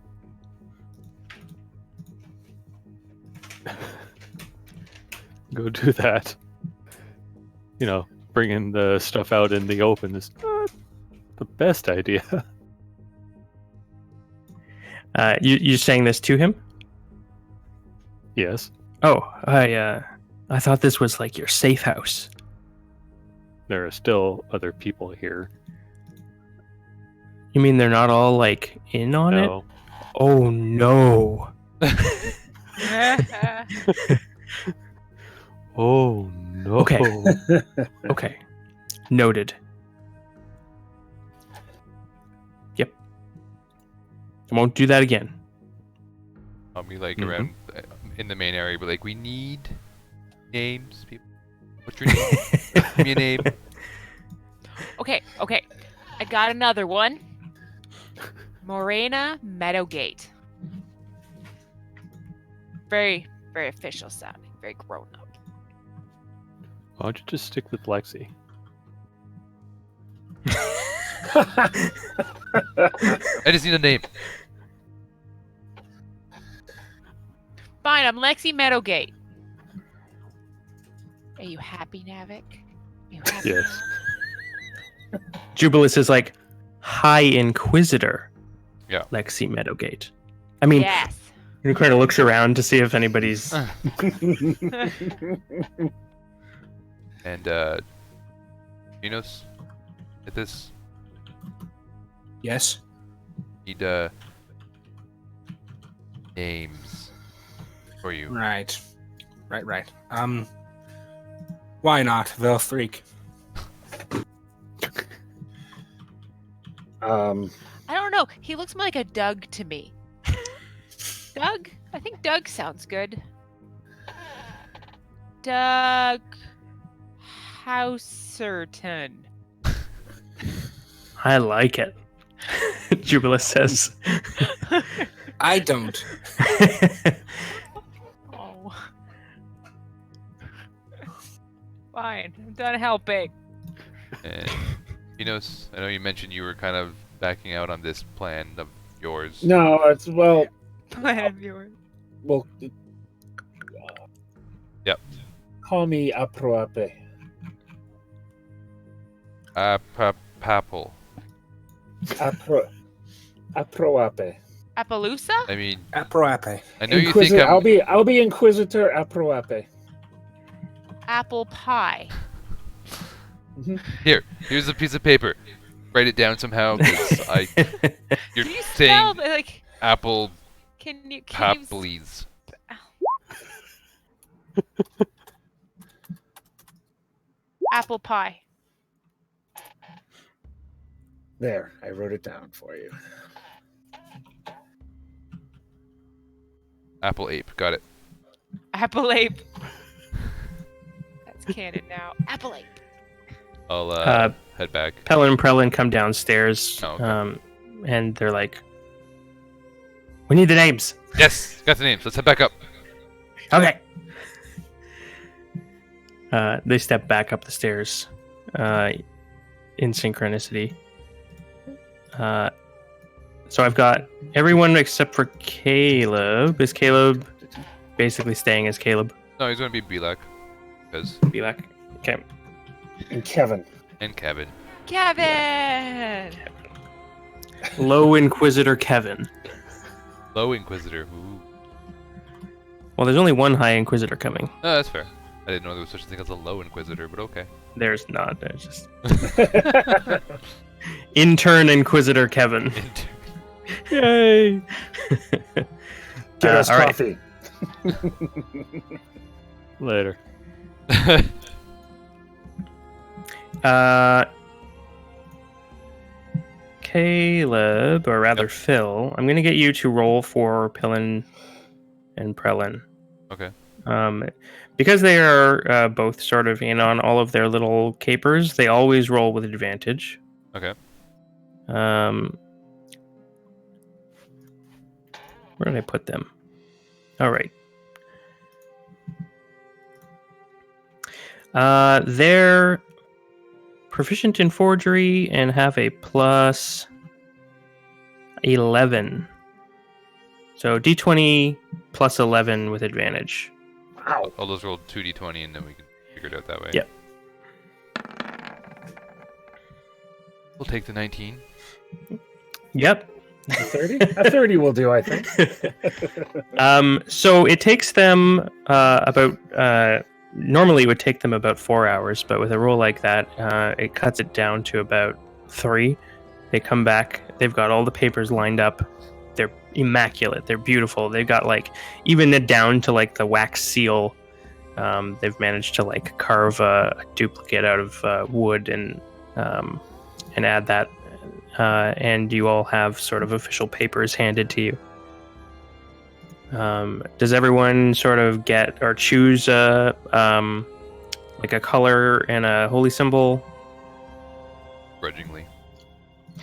Go do that. You know, bringing the stuff out in the open is not the best idea. You saying this to him? Yes. Oh, I thought this was like your safe house. There are still other people here. You mean they're not all like in on it? No. Oh no. Oh no. Okay. Okay. Noted. Yep. I won't do that again. I'll be like Mhm. around in the main area, but like we need names, people. What's your name? Give me a name. Okay. I got another one. Morena Meadowgate. Very, very official sounding. Very grown up. Why don't you just stick with Lexi? I just need a name. Fine, I'm Lexi Meadowgate. Are you happy, Navik? Are you happy? Yes. Jubilus is like High Inquisitor. Yeah. Lexi Meadowgate. I mean, Yes. he kind of looks around to see if anybody's. And Enos, at this Yes. need names for you. Right. Why not? Velfreak. I don't know. He looks more like a Doug to me. Doug? I think Doug sounds good. Doug Houserton. I like it. Jubilus says. I don't. Oh. Fine. I'm done helping. And Enos, I know you mentioned you were kind of backing out on this plan of yours. No, it's well. Plan of yours. Well. Yep. Call me Aproape. Papal. Aproape. Appaloosa? I mean, Aproape. I know you think I'm... I'll be Inquisitor Aproape. Apple pie. Here's a piece of paper. Write it down somehow, because you're Do you saying spell like? apple Can you? paplies. Apple pie. There, I wrote it down for you. Apple ape, got it. Apple ape. That's canon now. Apple ape. I'll head back. Pellin and Prellin come downstairs, Oh, okay. and they're like, "We need the names." Yes, got the names. Let's head back up. Okay. They step back up the stairs, in synchronicity. So I've got everyone except for Caleb. Is Caleb basically staying as Caleb? No, he's gonna be Belak, because Belak. Okay. And Kevin. and Kevin. Kevin. Low Inquisitor Kevin. Low Inquisitor. Ooh. Well, there's only one High Inquisitor coming. Oh, that's fair. I didn't know there was such a thing as a low Inquisitor, but okay. There's not. There's just Intern Inquisitor Kevin. Yay! Get us all right. coffee. Later. Caleb, or rather Phil, I'm going to get you to roll for Pillin and Prellin. Okay. Because they are both sort of in on all of their little capers, they always roll with advantage. Okay. Where did I put them? All right. They're proficient in forgery and have a plus 11. So D20 plus 11 with advantage. Wow. I'll just roll 2d20 and then we can figure it out that way. Yep. We'll take the 19. Yep. A 30? A 30 will do, I think. So it takes them normally it would take them about 4 hours, but with a roll like that, it cuts it down to about 3. They come back, they've got all the papers lined up. They're immaculate. They're beautiful. They've got even it down to the wax seal. They've managed to carve a duplicate out of wood and add that. And you all have sort of official papers handed to you. Does everyone sort of get or choose a color and a holy symbol? Grudgingly.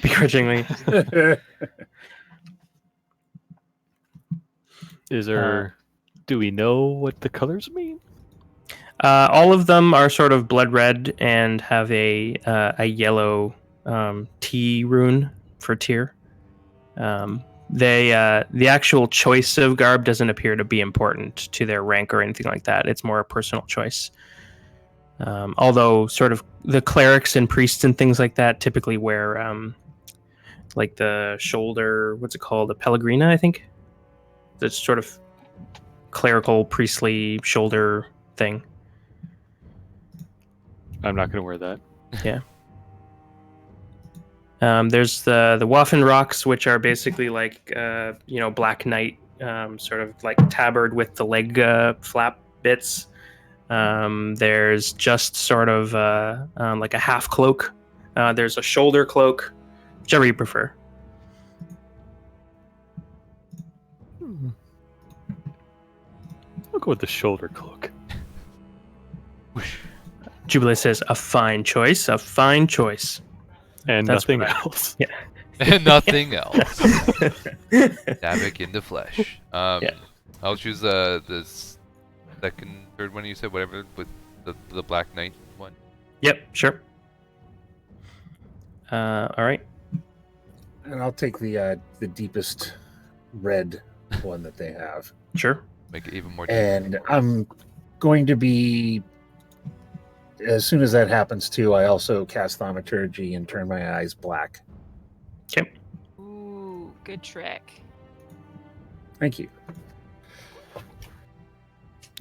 Begrudgingly. Is there? Do we know what the colors mean? All of them are sort of blood red and have a yellow T rune for Tyr. The actual choice of garb doesn't appear to be important to their rank or anything like that. It's more a personal choice. Although sort of the clerics and priests and things like that typically wear the shoulder, what's it called? A pellegrina, I think. That's sort of clerical priestly shoulder thing. I'm not going to wear that. Yeah. There's the Waffen rocks, which are basically Black Knight, sort of tabard with the leg flap bits. There's just sort of a half cloak. There's a shoulder cloak, whichever you prefer. I'll go with the shoulder cloak. Jubilee says, a fine choice, a fine choice. And That's nothing what else. Yeah. And nothing else. Davik in the flesh. Yeah. I'll choose the second, third one you said, whatever, with the Black Knight one. Yep, sure. All right. And I'll take the deepest red one that they have. Sure. Make it even more. And I'm going to be, as soon as that happens too, I also cast Thaumaturgy and turn my eyes black. Okay. Ooh, good trick. Thank you.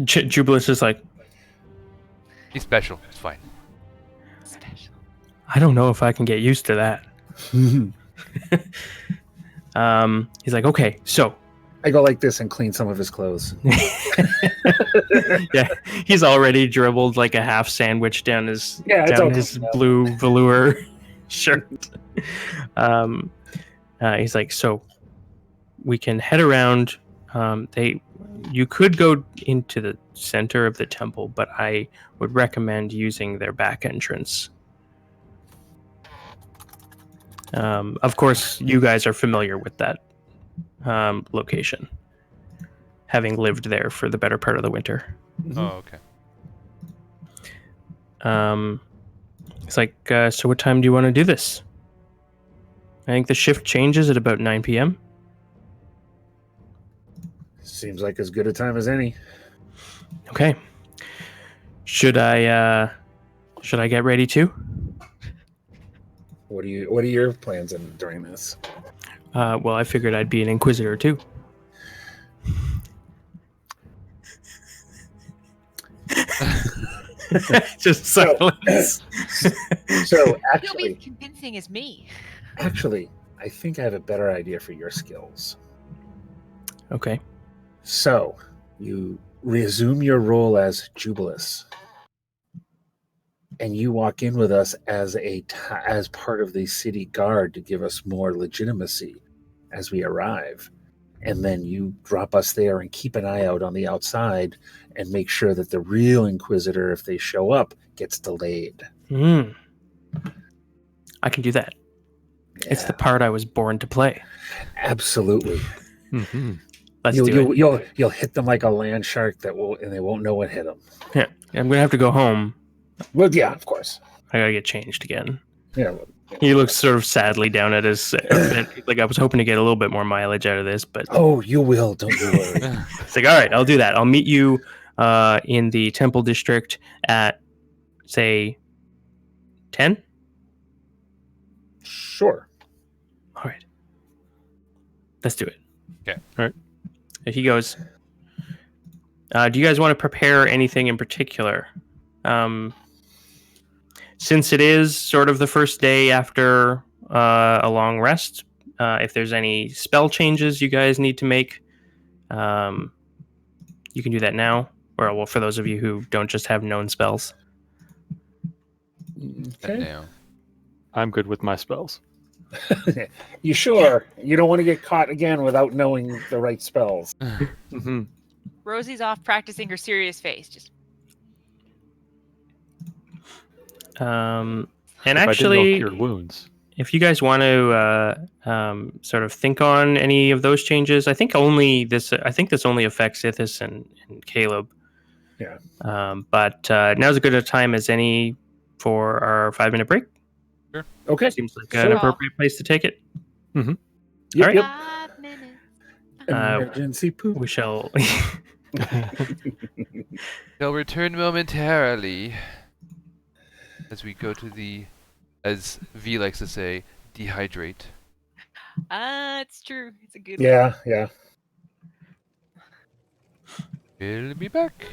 Jubilee is like, He's special. It's fine. Special. I don't know if I can get used to that. He's like, okay, so. I go like this and clean some of his clothes. Yeah, he's already dribbled a half sandwich down his his okay. blue velour shirt. He's like, so we can head around. You could go into the center of the temple, but I would recommend using their back entrance. Of course, you guys are familiar with that location, having lived there for the better part of the winter. Oh, okay. It's like, so what time do you want to do this? I think the shift changes at about 9 p.m. Seems like as good a time as any. Okay. Should I get ready too? What are your plans during this? Well, I figured I'd be an inquisitor too. Just silence. So You'll be actually, as convincing as me. I think I have a better idea for your skills. Okay. So you resume your role as Jubilee, and you walk in with us as as part of the city guard to give us more legitimacy as we arrive. And then you drop us there and keep an eye out on the outside and make sure that the real Inquisitor, if they show up, gets delayed. I can do that. Yeah, It's the part I was born to play. absolutely. Mm-hmm. Let's do it. You'll hit them like a land shark they won't know what hit them. Yeah, I'm gonna have to go home, Well, yeah, of course. I gotta get changed again. Yeah. Well, He looks sort of sadly down at his. Like I was hoping to get a little bit more mileage out of this, but oh, you will. Don't you worry. it's like, all right, I'll do that. I'll meet you in the Temple District at say 10. Sure. All right, let's do it. Okay. All right. He goes. Do you guys want to prepare anything in particular? Since it is sort of the first day after a long rest, if there's any spell changes you guys need to make, you can do that now. Or, well, for those of you who don't just have known spells. Okay. Now. I'm good with my spells. You sure? You don't want to get caught again without knowing the right spells. Mm-hmm. Rosie's off practicing her serious face. Just And If I actually, didn't know cure wounds. if you guys want to sort of think on any of those changes, I think this only affects Ithis and Caleb. Yeah. But now's as good a time as any for our 5-minute break. Okay. Seems like Sure. an appropriate place to take it. Yep, Alright. yep. 5 minutes. Emergency poop. We shall. They'll return momentarily as we go to the, as V likes to say, dehydrate. It's true. It's a good one. Yeah. We'll be back.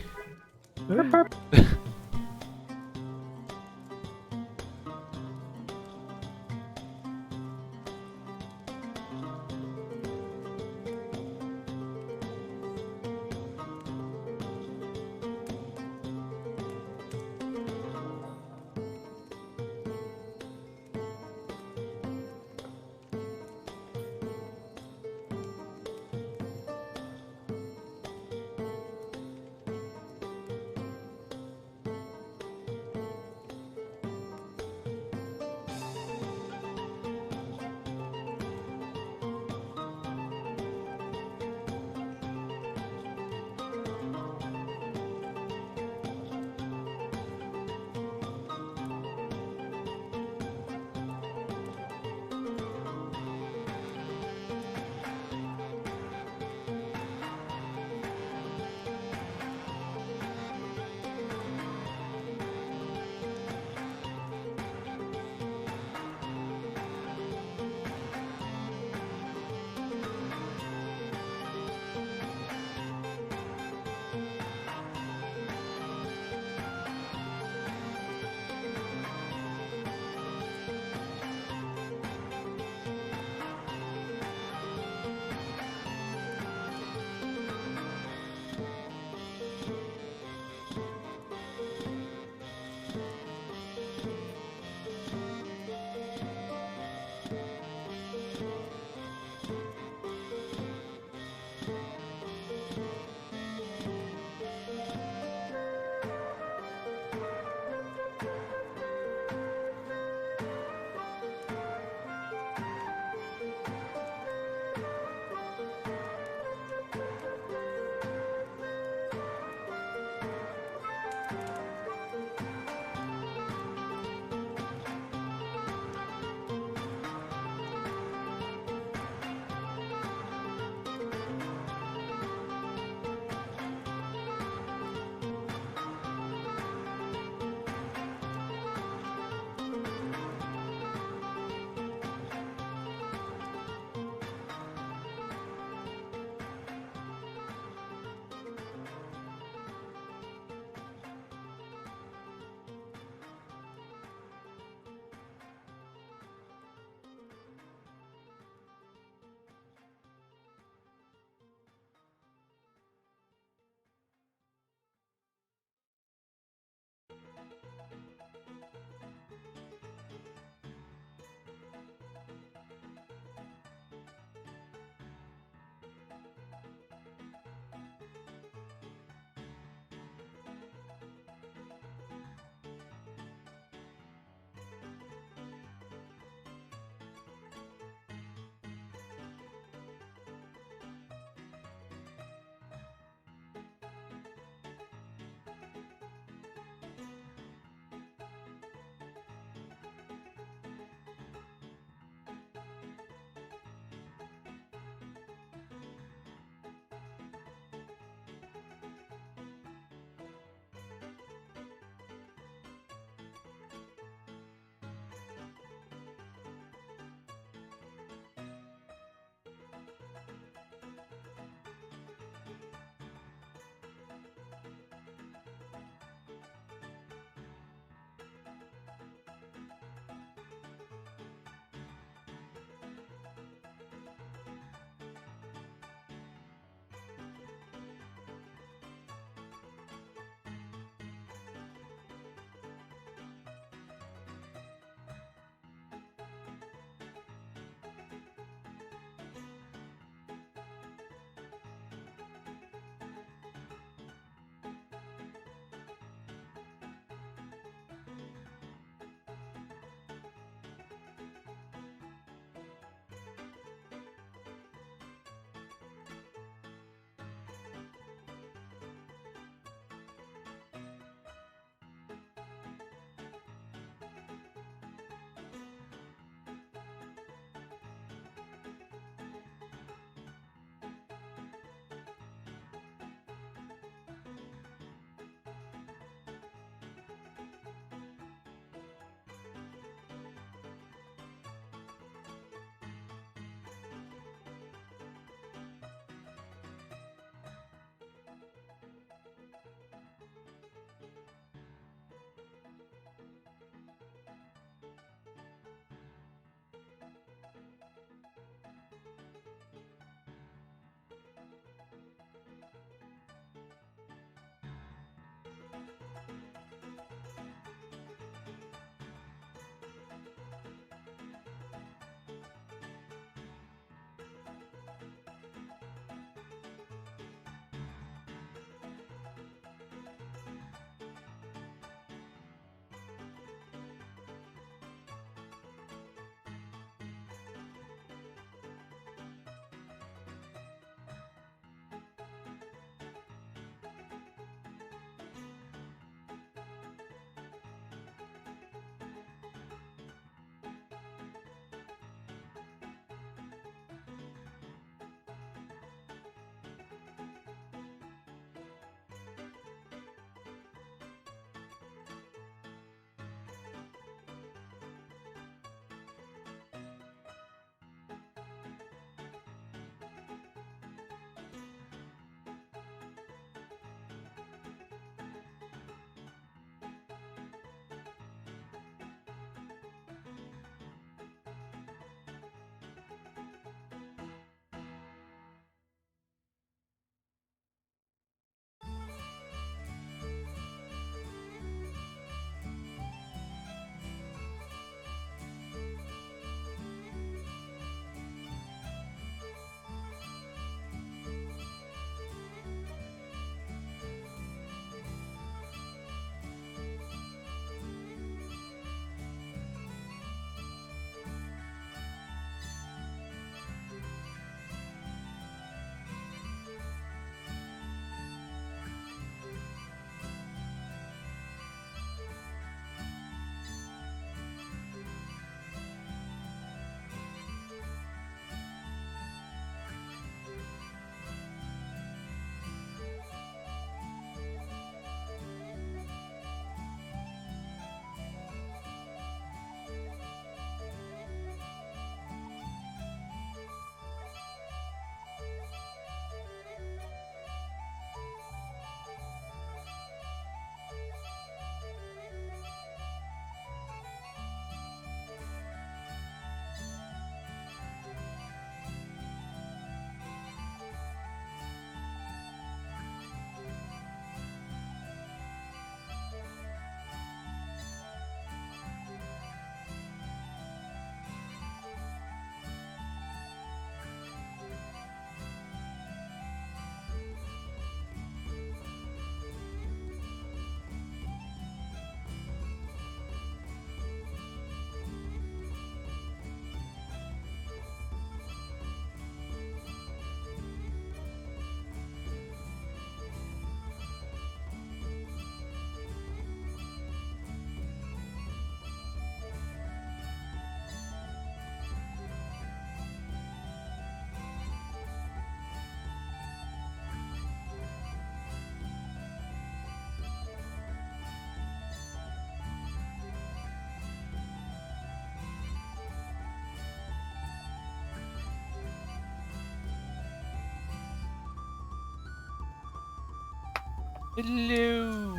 Hello.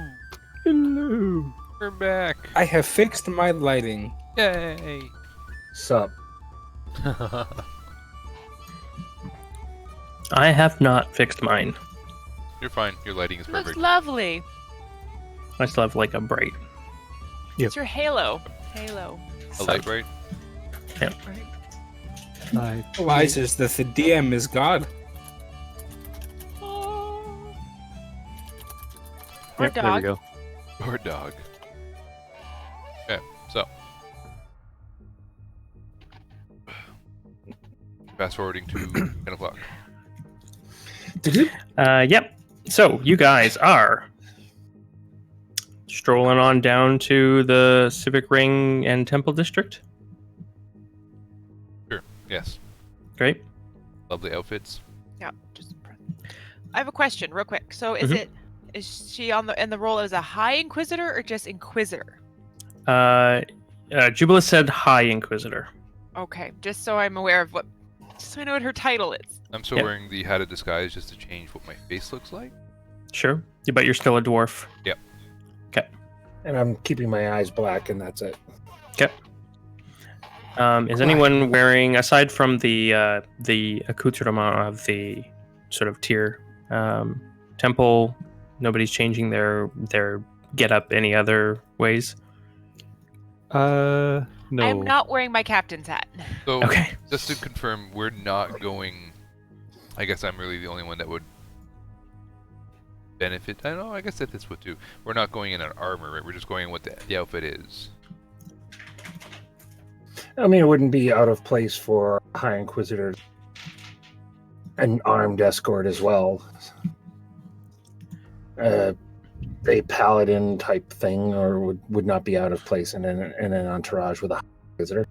Hello. We're back. I have fixed my lighting. Yay. Sup? I have not fixed mine. You're fine. Your lighting is Looks perfect. lovely. I still have like a bright. Yep. It's your halo. Halo. A light bright. Why says that the DM is God? Or Yep, there we dog. go. Or dog. Okay, so. Fast forwarding to 10 o'clock. Yep. So you guys are strolling on down to the Civic Ring and Temple District. Sure. Yes. Great. Lovely outfits. Yeah. I have a question, real quick. So, is she in the role as a High Inquisitor or just Inquisitor? Jubilee said High Inquisitor. Okay, just so I'm aware of just so I know what her title is. I'm still Yep. wearing the hat of disguise just to change what my face looks like. Sure. But you're still a dwarf. Yep. Okay. And I'm keeping my eyes black, and that's it. Okay. Is anyone wearing, aside from the accoutrement of the sort of tier temple, nobody's changing their get up any other ways? No. I'm not wearing my captain's hat. So, Okay. just to confirm, we're not going... I guess I'm really the only one that would benefit. I don't know, I guess that this would too. We're not going in an armor, right? We're just going in what the outfit is. I mean, it wouldn't be out of place for High Inquisitor, an armed escort as well. A paladin type thing, or would not be out of place in an entourage with a High Inquisitor.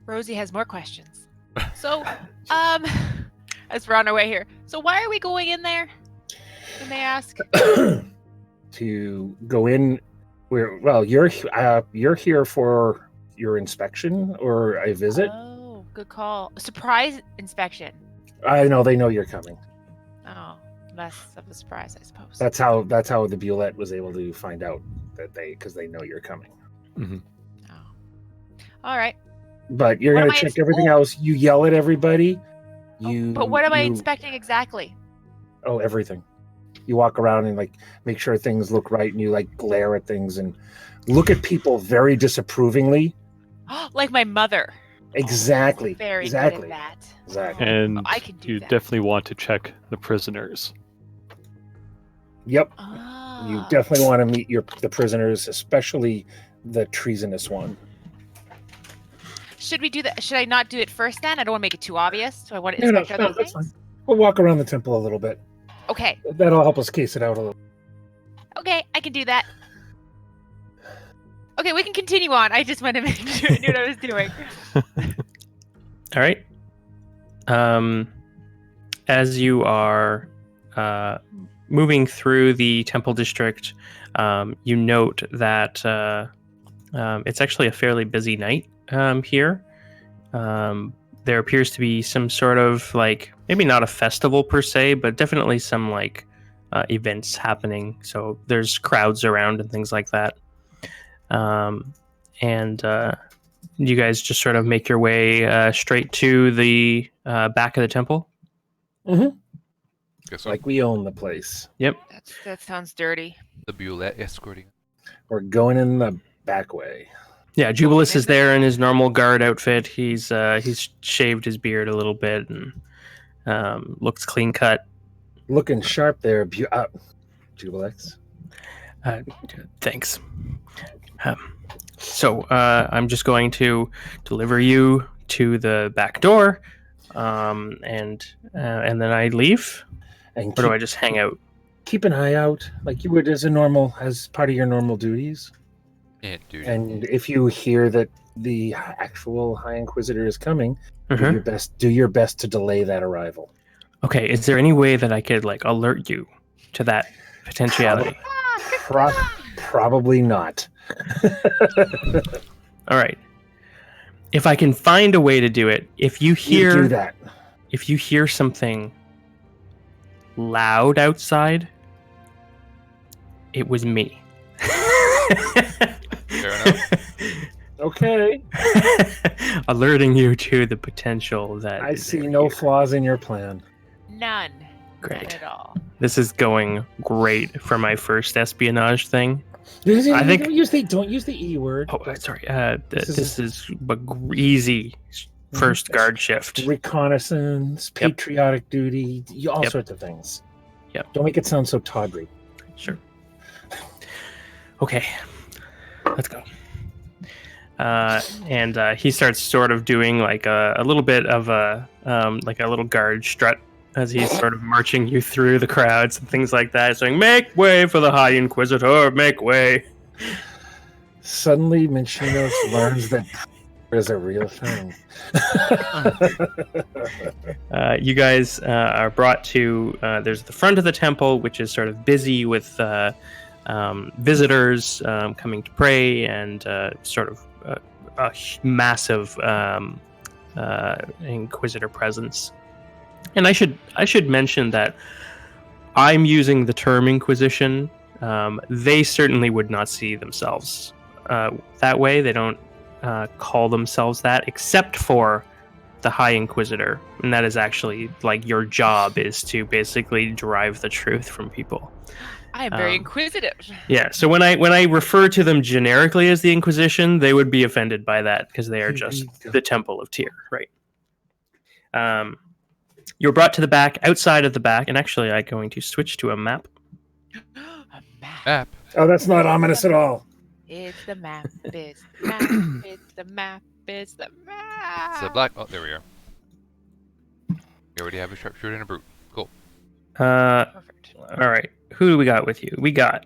Rosie has more questions. So, as we're on our way here, so why are we going in there? When they ask. To go in, you're here for your inspection or a visit. Oh, good call. Surprise inspection. I know they know you're coming. Oh, less of a surprise, I suppose. That's how the Bulette was able to find out that because they know you're coming. Mm-hmm. Oh. All right. But you're What gonna am I check everything else. You yell at everybody. But what am I inspecting exactly? Oh, everything. You walk around and make sure things look right, and you glare at things and look at people very disapprovingly. Like my mother. Exactly. Very exactly. good at that. Exactly. And I can do you that. definitely want to check the prisoners. Yep. Ah. You definitely want to meet the prisoners, especially the treasonous one. Should we do that? Should I not do it first then? I don't want to make it too obvious. So I want to No, inspect other that's things. fine. We'll walk around the temple a little bit. Okay. That'll help us case it out a little. Okay, I can do that. Okay, we can continue on. I just wanted to make sure I knew what I was doing. All right. As you are moving through the temple district, you note that it's actually a fairly busy night here. There appears to be some sort of maybe not a festival per se, but definitely some events happening. So there's crowds around and things like that. And you guys just sort of make your way straight to the back of the temple. Mm-hmm. Guess so. Like we own the place. Yep. That sounds dirty. The Bulette escorting. We're going in the back way. Yeah, Jubilee is there in his normal guard outfit. He's shaved his beard a little bit and looks clean cut. Looking sharp there, Jubilex. Thanks. So I'm just going to deliver you to the back door, and then I leave. And Or do I just hang out? keep an eye out, like you would as part of your normal duties. Yeah, dude. And if you hear that the actual High Inquisitor is coming, Mhm. do your best to delay that arrival. Okay, is there any way that I could alert you to that potentiality? Probably not. All right. If I can find a way to do it, if you You hear do that. if you hear something loud outside, It was me. Fair enough. Okay. Alerting you to the potential that I is see there no here. flaws in your plan. None. Great. None at all. This is going great for my first espionage thing. I think- don't use the E word. Oh, sorry. This This is a easy first guard shift. Reconnaissance, patriotic duty, all Yep. sorts of things. Yep. Don't make it sound so tawdry. Sure. Okay, let's go. And he starts sort of doing like a little bit of a like a little guard strut as he's sort of marching you through the crowds and things like that, saying, "Make way for the High Inquisitor! Make way!" Suddenly, Manchinos learns that is a real thing. You guys are brought to there's the front of the temple, which is sort of busy with visitors coming to pray and sort of a massive Inquisitor presence. And I should mention that I'm using the term Inquisition. They certainly would not see themselves that way. They don't call themselves that, except for the High Inquisitor, and that is actually like your job is to basically derive the truth from people. I am very inquisitive. Yeah, so when I refer to them generically as the Inquisition, they would be offended by that because they are just the Temple of Tyr, right? You're brought to the back, outside of the back, and actually I'm going to switch to a map. A map. App. Oh, that's not ominous at all. It's the map. It's the map. It's the map. It's the map. It's a black. Oh, there we are. We already have a sharpshooter and a brute. Cool. Perfect. All right, who do we got with you? We got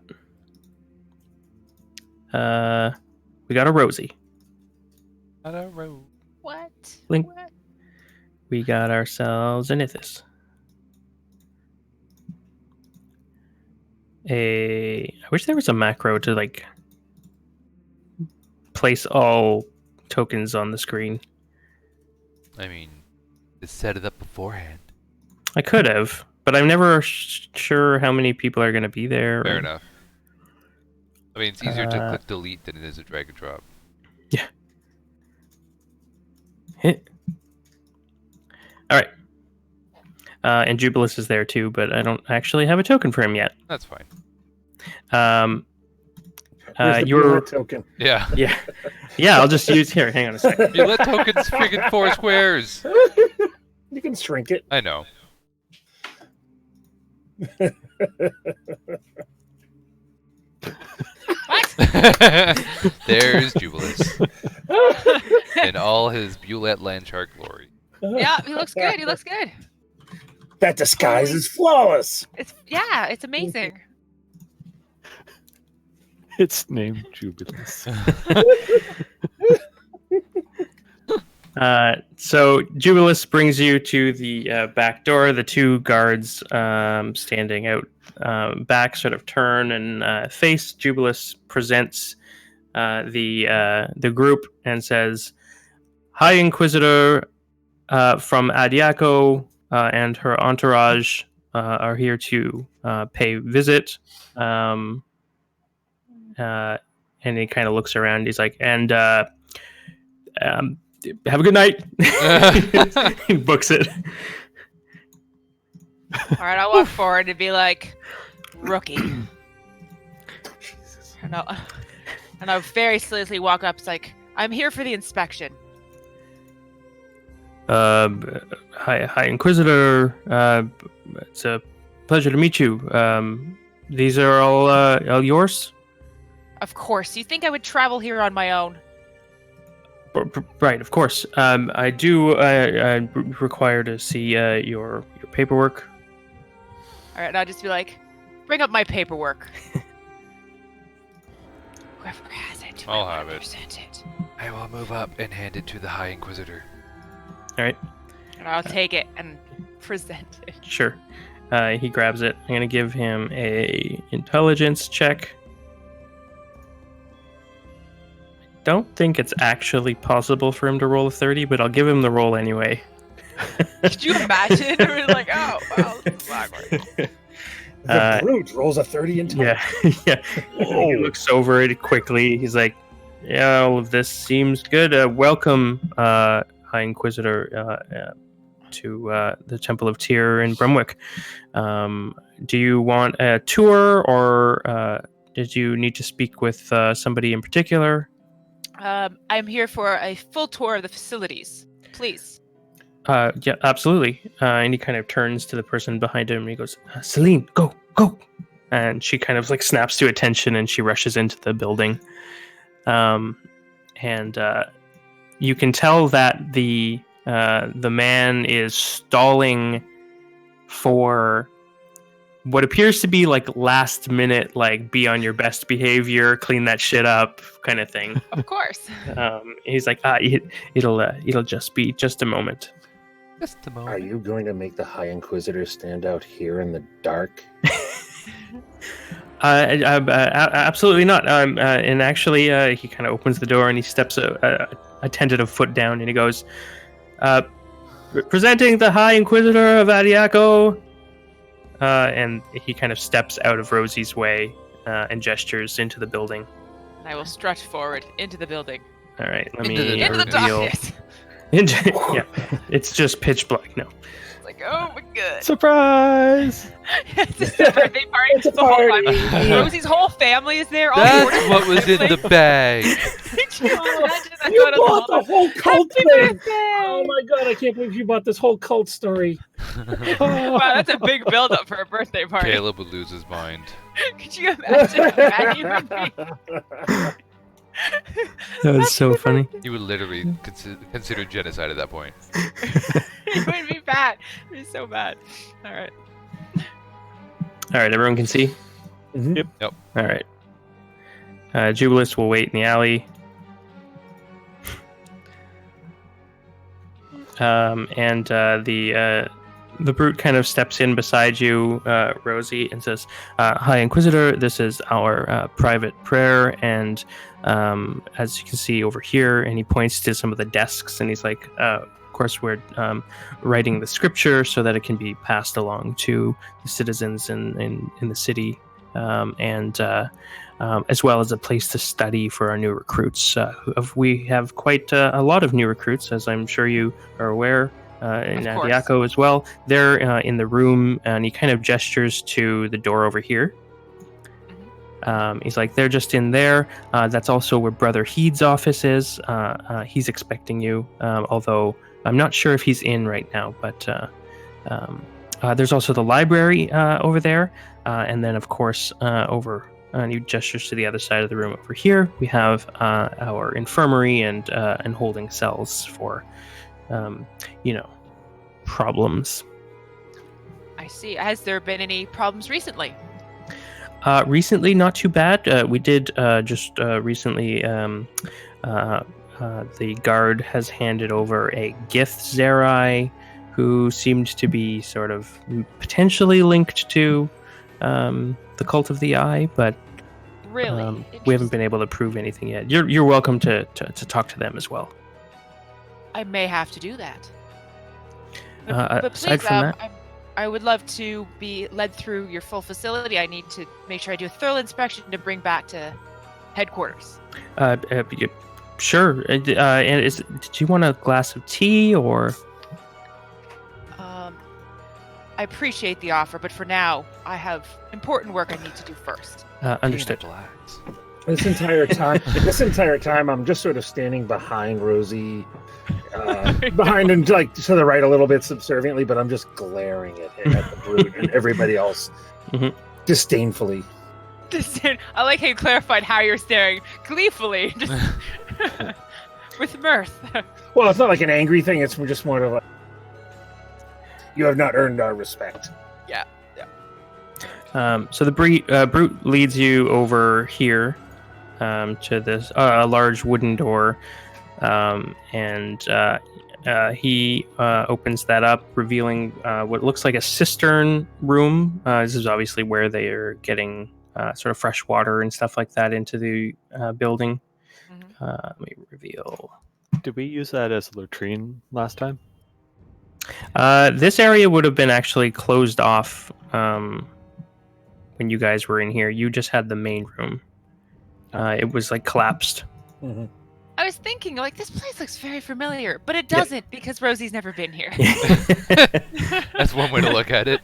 a Rosie. Not a road. What? Link. What? We got ourselves an Ithis. I wish there was a macro to like place all tokens on the screen. I mean, just set it up beforehand. I could have, but I'm never sure how many people are going to be there. Fair enough. I mean, it's easier to Uh, click delete than it is to drag and drop. Hit. All right. And Jubilus is there too, but I don't actually have a token for him yet. That's fine. Here's the You're bullet token. Yeah. yeah. I'll just use here. Hang on a second. You let tokens friggin' 4 squares. You can shrink it. I know. What? There's Jubilus in all his Bulette Landshark glory. Yeah, he looks good. He looks good. That disguise is flawless. It's amazing. It's named Jubilus. So Jubilus brings you to the back door. The two guards standing out back sort of turn and face. Jubilus presents the group and says, "High Inquisitor from Adiaco and her entourage are here to pay visit." And he kind of looks around. He's like, "And have a good night." He books it. All right, I'll walk forward and be like, "Rookie." And I'll very slowly walk up. It's like, "I'm here for the inspection." Hi, Inquisitor. It's a pleasure to meet you. These are all yours? Of course. You think I would travel here on my own? Right, of course. I do require to see your paperwork. All right, and I'll just be like, "Bring up my paperwork." Whoever has it, I'll have it. present it. I will move up and hand it to the High Inquisitor. All right, And I'll take it and present it. sure. He grabs it. I'm going to give him a intelligence check. Don't think it's actually possible for him to roll a 30, but I'll give him the roll anyway. Could you imagine? We're like, "Oh, wow, this is awkward." The brute rolls a 30 and Yeah, yeah. He looks over it quickly. He's like, "Yeah, well, this seems good. Welcome, High Inquisitor, to the Temple of Tyr in Bremwick. Do you want a tour, or did you need to speak with somebody in particular?" I'm here for a full tour of the facilities, please. Yeah, absolutely. And he kind of turns to the person behind him and he goes, "Celine, go, go!" And she kind of like snaps to attention and she rushes into the building. And you can tell that the man is stalling for what appears to be like last minute, like be on your best behavior, clean that shit up kind of thing. Of course. He's like, it'll just be just a moment. Just a moment. Are you going to make the High Inquisitor stand out here in the dark? Absolutely not. And actually, he kind of opens the door and he steps a tentative foot down and he goes, "Presenting the High Inquisitor of Adiaco." And he kind of steps out of Rosie's way and gestures into the building. And I will strut forward into the building. All right, let Into me Into the reveal. darkness. Yeah, it's just pitch black. No. It's like, oh my god. Surprise! It's just a birthday party. It's a The whole party. family- Rosie's whole family is there. All That's 40 what was in the Like, bag. could you imagine that You going on bought the whole cult Happy thing! birthday! Oh my god, I can't believe you bought this whole cult story. Wow, that's a big build-up for a birthday party. Caleb would lose his mind. Could you imagine how mad he would be? That's so funny. He would literally consider genocide at that point. It would be bad. It would be so bad. All right. All right, everyone can see. Mhm. Yep. Yep. All right. Jubilus will wait in the alley. And the brute kind of steps in beside you, Rosie, and says, "High Inquisitor, this is our private prayer, and as you can see over here," and he points to some of the desks, and he's like, "Of course, we're writing the scripture so that it can be passed along to the citizens in the city, and as well as a place to study for our new recruits. We have quite a lot of new recruits, as I'm sure you are aware." In Of course. Adiaco as well. They're in the room, and he kind of gestures to the door over here. He's like, "They're just in there. That's also where Brother Heed's office is. He's expecting you, although I'm not sure if he's in right now. But there's also the library over there. And then, of course, over, and he gestures to the other side of the room over here, we have our infirmary and holding cells for... problems." I see. Has there been any problems recently? Recently, not too bad. We did just recently. The guard has handed over a Gith Zerai, who seemed to be sort of potentially linked to the Cult of the Eye, but Really? we haven't been able to prove anything yet. You're welcome to talk to them as well. I may have to do that. Aside please, from that, I would love to be led through your full facility. I need to make sure I do a thorough inspection to bring back to headquarters. sure. And did you want a glass of tea or? I appreciate the offer, but for now, I have important work I need to do first. Understood. Relax. This entire time, I'm just sort of standing behind Rosie, behind and like to the right a little bit subserviently, but I'm just glaring at the brute and everybody else Mhm. disdainfully. I like how you clarified how you're staring gleefully, just with mirth. Well, it's not like an angry thing. It's just more of like, you have not earned our respect. So the brute leads you over here to this large wooden door, and he opens that up, revealing what looks like a cistern room. This is obviously where they are getting sort of fresh water and stuff like that into the building. Let me reveal. Did we use that as a latrine last time? This area would have been actually closed off when you guys were in here. You just had the main room. It was like collapsed. Mhm. I was thinking, like, this place looks very familiar, but it doesn't because Rosie's never been here. That's one way to look at it.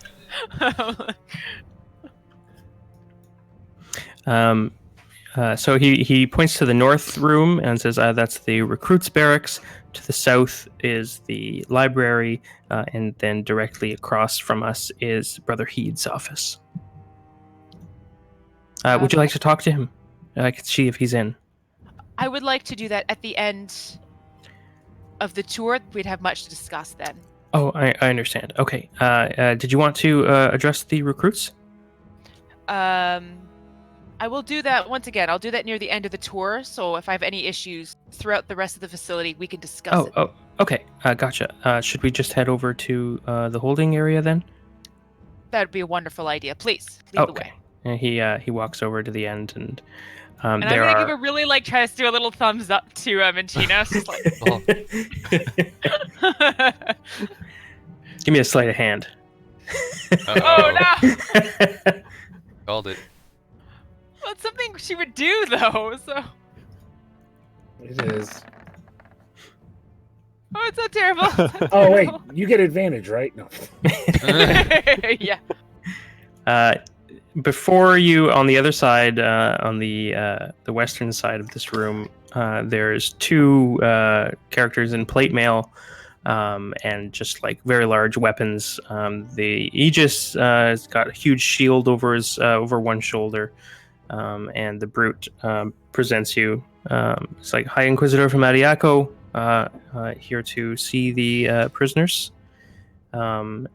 So he points to the north room and says, that's the recruits barracks. To the south is the library, and then directly across from us is Brother Heed's office. Would you like to talk to him? I can see if he's in. I would like to do that at the end of the tour. We'd have much to discuss then. Oh, I understand. Okay. Did you want to address the recruits? I will do that once again. I'll do that near the end of the tour. So if I have any issues throughout the rest of the facility, we can discuss it. Oh, okay. Gotcha. Should we just head over to the holding area then? That would be a wonderful idea. Please lead the way. And he walks over to the end, and And I'm gonna give a really try to do a little thumbs up to Minchina. Just like, Give me a sleight of hand. oh no! Called it. Well, it's something she would do though. So. It is. Oh, it's not terrible. It's not Oh wait, terrible. you get advantage, right? No. Yeah. Before you, on the other side, on the western side of this room, there's two characters in plate mail, and just like very large weapons. The Aegis has got a huge shield over his over one shoulder, and the brute presents you. It's like High Inquisitor from Adiaco, here to see the prisoners, and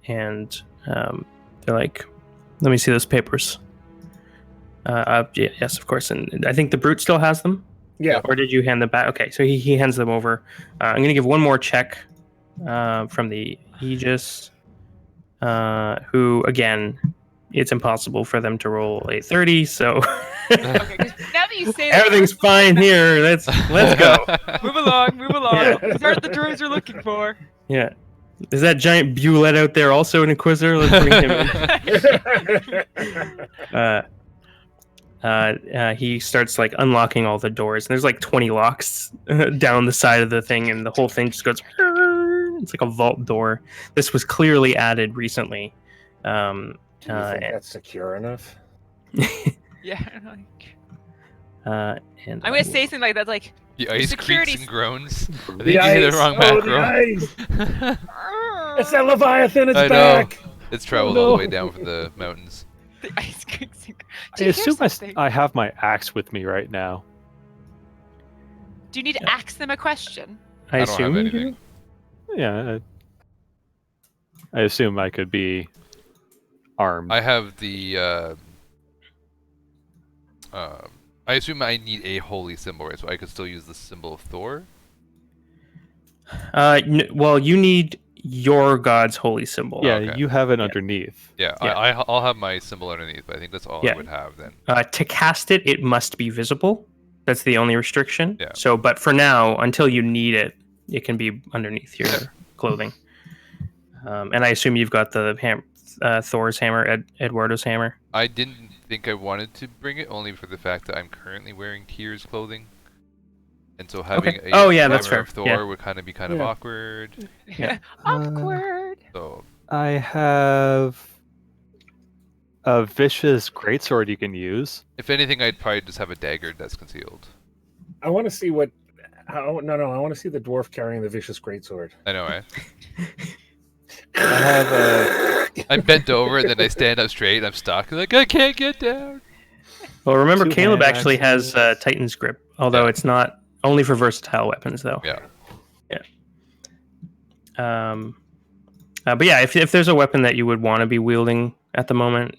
they're like, let me see those papers. Yes, of course. And I think the brute still has them. Yeah. Or did you hand them back? Okay, so he hands them over. I'm going to give one more check from the Aegis, who, again, it's impossible for them to roll a 30, so... Okay, 'cause now that you say that, everything's fine here. Let's go. move along. Yeah. These aren't the drones we're looking for. Yeah. Is that giant Bulette out there also an Inquisitor? Let's bring him in. He starts like unlocking all the doors, and there's like 20 locks down the side of the thing, and the whole thing just goes. It's like a vault door. This was clearly added recently. Do you think that's secure enough? Yeah. And I'm gonna say something like that, like The ice Security's- creaks and groans. I think The you hit ice! the wrong Oh, the macro. ice! It's that Leviathan! It's I know. back! It's traveled Oh, all no. the way down from the mountains. the ice creaks. Do I you assume hear something? I have my axe with me right now. Do you need to ask them a question? I I don't assume have you do? anything. Yeah, I assume I could be armed. I have the. I assume I need a holy symbol, right? So I could still use the symbol of Thor. Well, you need your god's holy symbol. yeah, okay. you have it underneath. Yeah, Yeah. I'll have my symbol underneath, but I think that's all Yeah. I would have then. To cast it, it must be visible. That's the only restriction. Yeah. So, but for now, until you need it, it can be underneath your clothing. And I assume you've got the Thor's hammer, Eduardo's hammer. I didn't think I wanted to bring it, only for the fact that I'm currently wearing Tyr's clothing. And so having Okay. a Oh, yeah, that's hammer of fair. Thor Yeah. would kind of be kind of Yeah. awkward. Yeah. Awkward. So I have a vicious greatsword you can use. if anything, I'd probably just have a dagger that's concealed. I want to see what. No, I want to see the dwarf carrying the vicious greatsword. I know, eh? I have a I'm bent over and then I stand up straight. I'm stuck. Like I can't get down. Well, remember, Two Caleb hand actually has axes. Titan's grip, although Yeah. it's not only for versatile weapons, though. Yeah. But yeah, if there's a weapon that you would want to be wielding at the moment,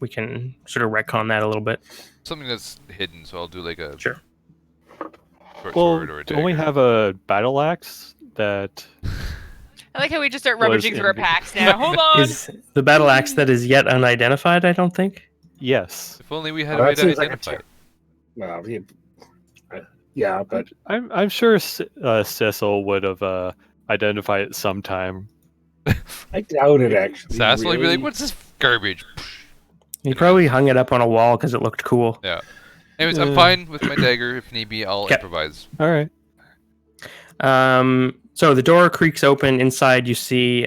we can sort of retcon that a little bit. Something that's hidden, so I'll do like a Sure. short well. sword or a Don't we dagger. have a battle axe that? I like how we just start Was rummaging through our in the- packs now. Hold on. Is the battle axe that is yet unidentified? I don't think. Yes, If only we had Oh, a way that to seems like a identify it. Well, yeah, but I'm sure Cecil would have identified it sometime. I doubt it actually. Sass will be really. like, "What's this garbage?" He probably hung it up on a wall because it looked cool. Yeah. Anyways, I'm fine with my dagger. If need be, I'll improvise. All right. So the door creaks open. Inside, you see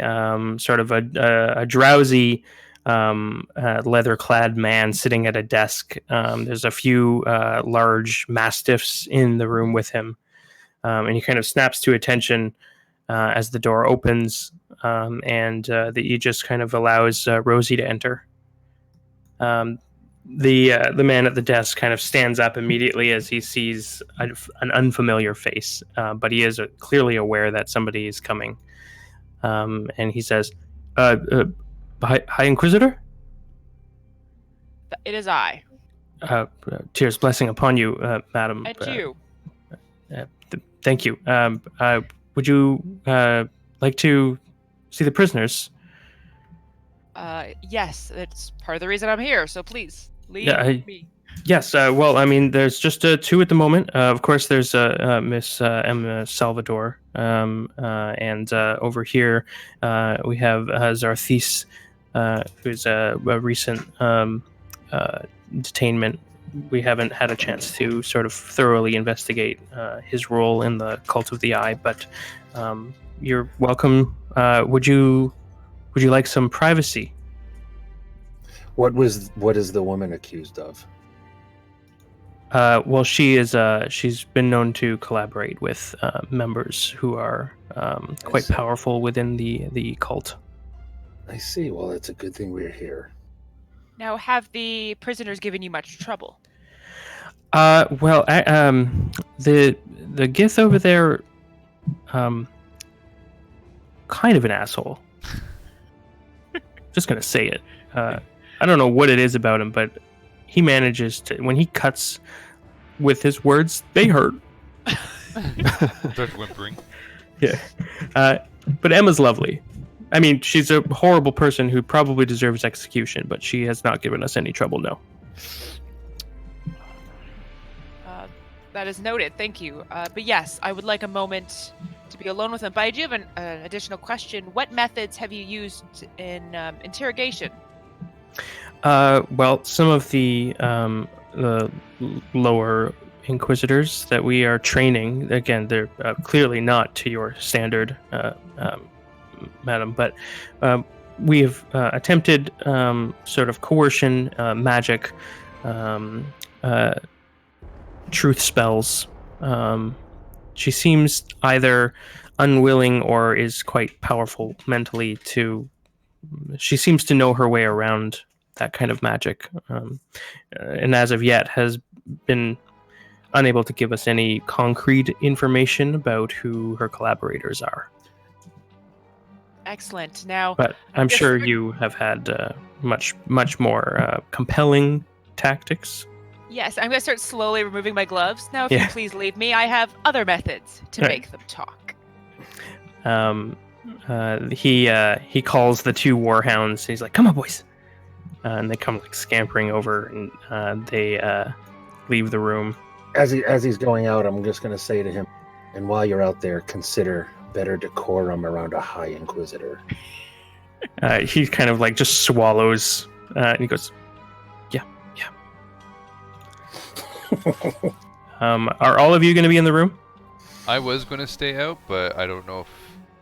sort of a drowsy, leather-clad man sitting at a desk. There's a few large mastiffs in the room with him, and he kind of snaps to attention as the door opens, and he just kind of allows Rosie to enter. The man at the desk kind of stands up immediately as he sees an unfamiliar face, but he is clearly aware that somebody is coming. And he says, High Inquisitor? It is I. Tyr's blessing upon you, madam. And you. Thank you. Would you like to see the prisoners? Yes, it's part of the reason I'm here, so please, leave me. Yes, well, I mean, there's just two at the moment. Of course, there's Miss Emma Salvador, and over here we have Zarthis, who's a recent detainment. We haven't had a chance to sort of thoroughly investigate his role in the Cult of the Eye, but you're welcome. Would you like some privacy? What is the woman accused of? Well, she's been known to collaborate with members who are quite powerful within the cult. I see. Well, it's a good thing we're here. Now, have the prisoners given you much trouble? Well, the Gith over there, kind of an asshole. Just gonna say it. I don't know what it is about him, but he manages to, when he cuts with his words, they hurt. Starts whimpering. Yeah. But Emma's lovely. I mean, she's a horrible person who probably deserves execution, but she has not given us any trouble, no. That is noted, thank you. But yes, I would like a moment to be alone with him. But I do have an additional question. What methods have you used in interrogation? Well, some of the lower inquisitors that we are training, again, they're clearly not to your standard, madam, but we have attempted sort of coercion, magic, truth spells. She seems either unwilling or is quite powerful mentally she seems to know her way around that kind of magic, and as of yet has been unable to give us any concrete information about who her collaborators are. Excellent. Now, but I'm sure you have had much more compelling tactics. Yes, I'm going to start slowly removing my gloves. Now, if you please leave me, I have other methods to make them talk. He calls the two warhounds. He's like, "Come on, boys!" And they come like scampering over, and they leave the room. As he's going out, I'm just going to say to him, "And while you're out there, consider better decorum around a High Inquisitor." He kind of like just swallows, and he goes, "Yeah." Are all of you going to be in the room? I was going to stay out, but I don't know if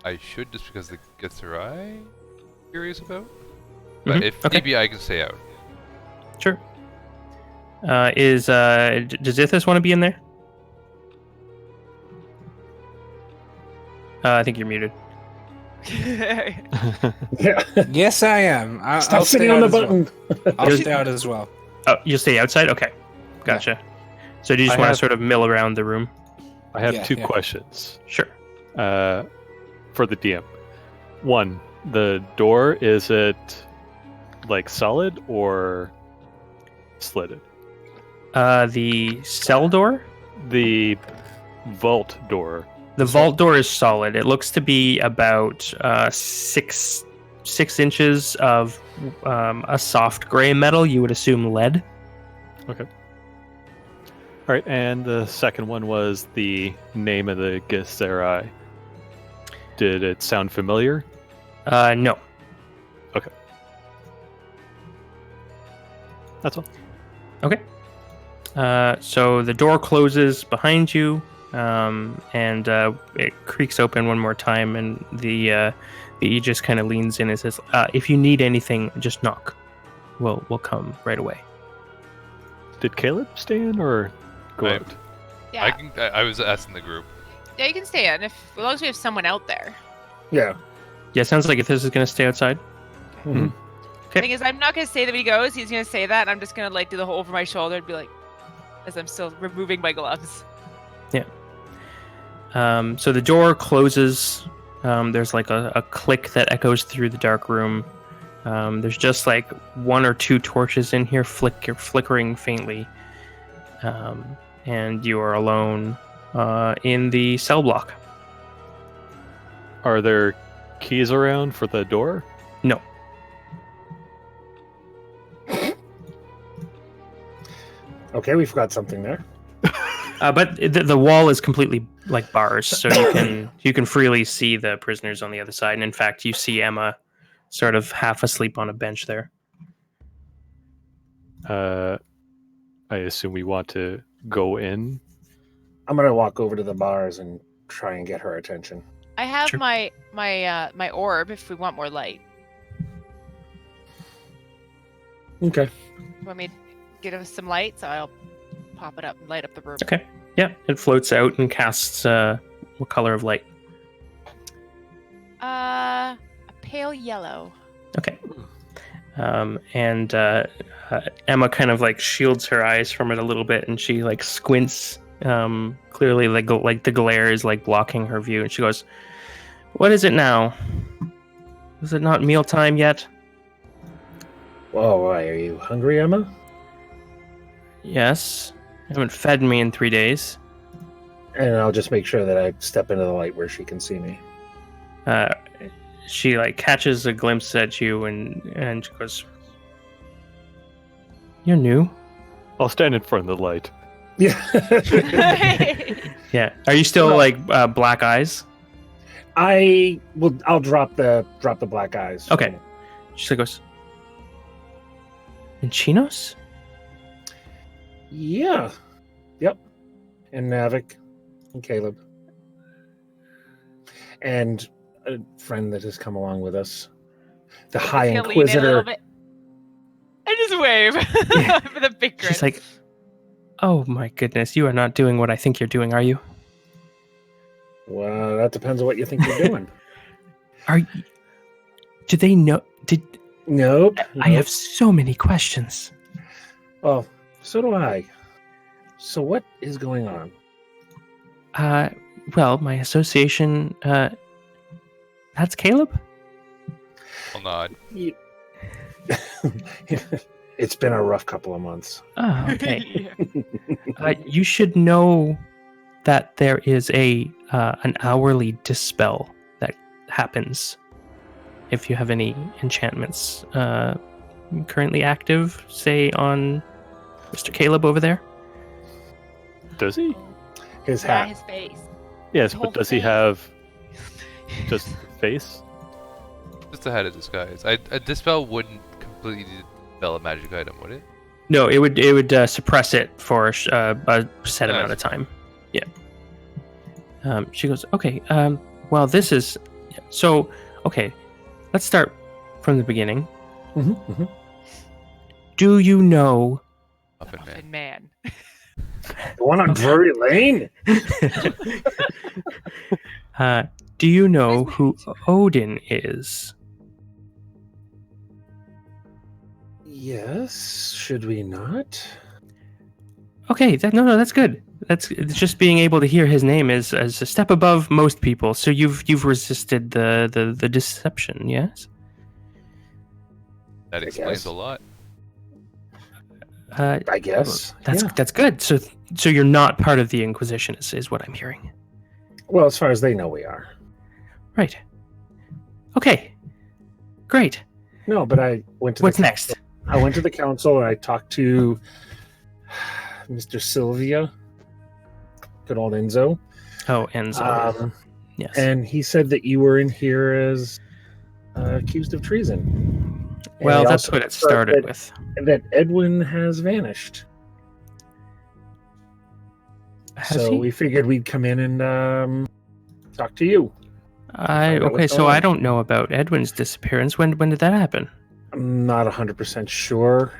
I should, just because the gets her eye curious about. But if maybe I can stay out. Sure. Does Ithis want to be in there? I think you're muted. Yeah. Yes, I am. Stop sitting on the button. I'll stay out as well. Oh, you'll stay outside? Okay. Gotcha. Yeah. So do you just want to sort of mill around the room? I have two questions. Sure. For the DM. One, the door, is it like solid or slitted? The cell door? The vault door. The vault door is solid. It looks to be about 6 inches of a soft gray metal. You would assume lead. Okay. All right, and the second one was the name of the Githzerai. Did it sound familiar? No. Okay. That's all. Okay. So the door closes behind you, and it creaks open one more time, and the Aegis kind of leans in and says, "If you need anything, just knock. We'll come right away." Did Caleb stay in or go I- out? Yeah. I was asking the group. Yeah, you can stay in as long as we have someone out there. Yeah. Yeah, sounds like if this is going to stay outside. Mhm. Okay. Thing is, I'm not gonna say that when he goes. He's gonna say that, and I'm just gonna like do the whole over my shoulder and be like, as I'm still removing my gloves. So the door closes. There's like a click that echoes through the dark room. There's just like 1 or 2 torches in here flickering faintly. And you are alone in the cell block. Are there keys around for the door? No. Okay, we've got something there. But the wall is completely like bars, so you can freely see the prisoners on the other side. And in fact, you see Emma sort of half asleep on a bench there. I assume we want to go in. I'm gonna walk over to the bars and try and get her attention. I have Sure. my orb if we want more light. Okay. You want me to get us some light? So I'll pop it up and light up the room. Okay. Yeah, it floats out and casts what color of light? A pale yellow. Okay. And Emma kind of like shields her eyes from it a little bit, and she like squints. Clearly, like the glare is like blocking her view, and she goes, "What is it now? Is it not mealtime yet?" Whoa, why, are you hungry, Emma? Yes. You haven't fed me in 3 days. And I'll just make sure that I step into the light where she can see me. She like catches a glimpse at you, and she goes, "You're new." I'll stand in front of the light. Yeah. Yeah. Are you still No. like black eyes? I'll drop the black eyes. Okay. She goes, "And Chinos?" Yeah. Yep. And Navik and Caleb. And a friend that has come along with us. The High Just gonna lean in a little Inquisitor. bit. I just wave Yeah. with a big grin. She's like, "Oh my goodness, you are not doing what I think you're doing, are you?" Well, that depends on what you think you're doing. Do they know? Nope. I have so many questions. Oh, so do I. So what is going on? Well, my association, that's Caleb? I'll nod. You- It's been a rough couple of months. Oh, okay. Yeah. You should know that there is an hourly dispel that happens if you have any enchantments currently active, say on Mr. Caleb over there. Does he? His Yeah, hat. his face. Yes, Whole but does he face. have just face? Just a head of disguise. A dispel wouldn't completely dispel a magic item, would it? No, it would suppress it for a set amount of time. Yeah. She goes, "Okay. Well, this is so. Okay, let's start from the beginning. Mm-hmm, Do you know?" Muffin Man. Muffin Man. The one on Drury Lane? Do you know who Odin is? Yes. Should we not? Okay, no, that's good. It's just being able to hear his name is a step above most people. So you've resisted the deception, yes? That I explains guess. a lot. I guess. That's Yeah. that's good. So you're not part of the Inquisition, is what I'm hearing. Well, as far as they know, we are. Right. Okay. Great. No, but I went to What's the next? I went to the council and I talked to Mr. Sylvia, good old Enzo. Oh, Enzo. Yes. And he said that you were in here as accused of treason. And Well, they that's also what it confirmed started with. that Edwin has vanished. Has So he? we figured we'd come in and talk to you. find out Okay, what's so going I on. don't know about Edwin's disappearance. When did that happen? I'm not 100% sure.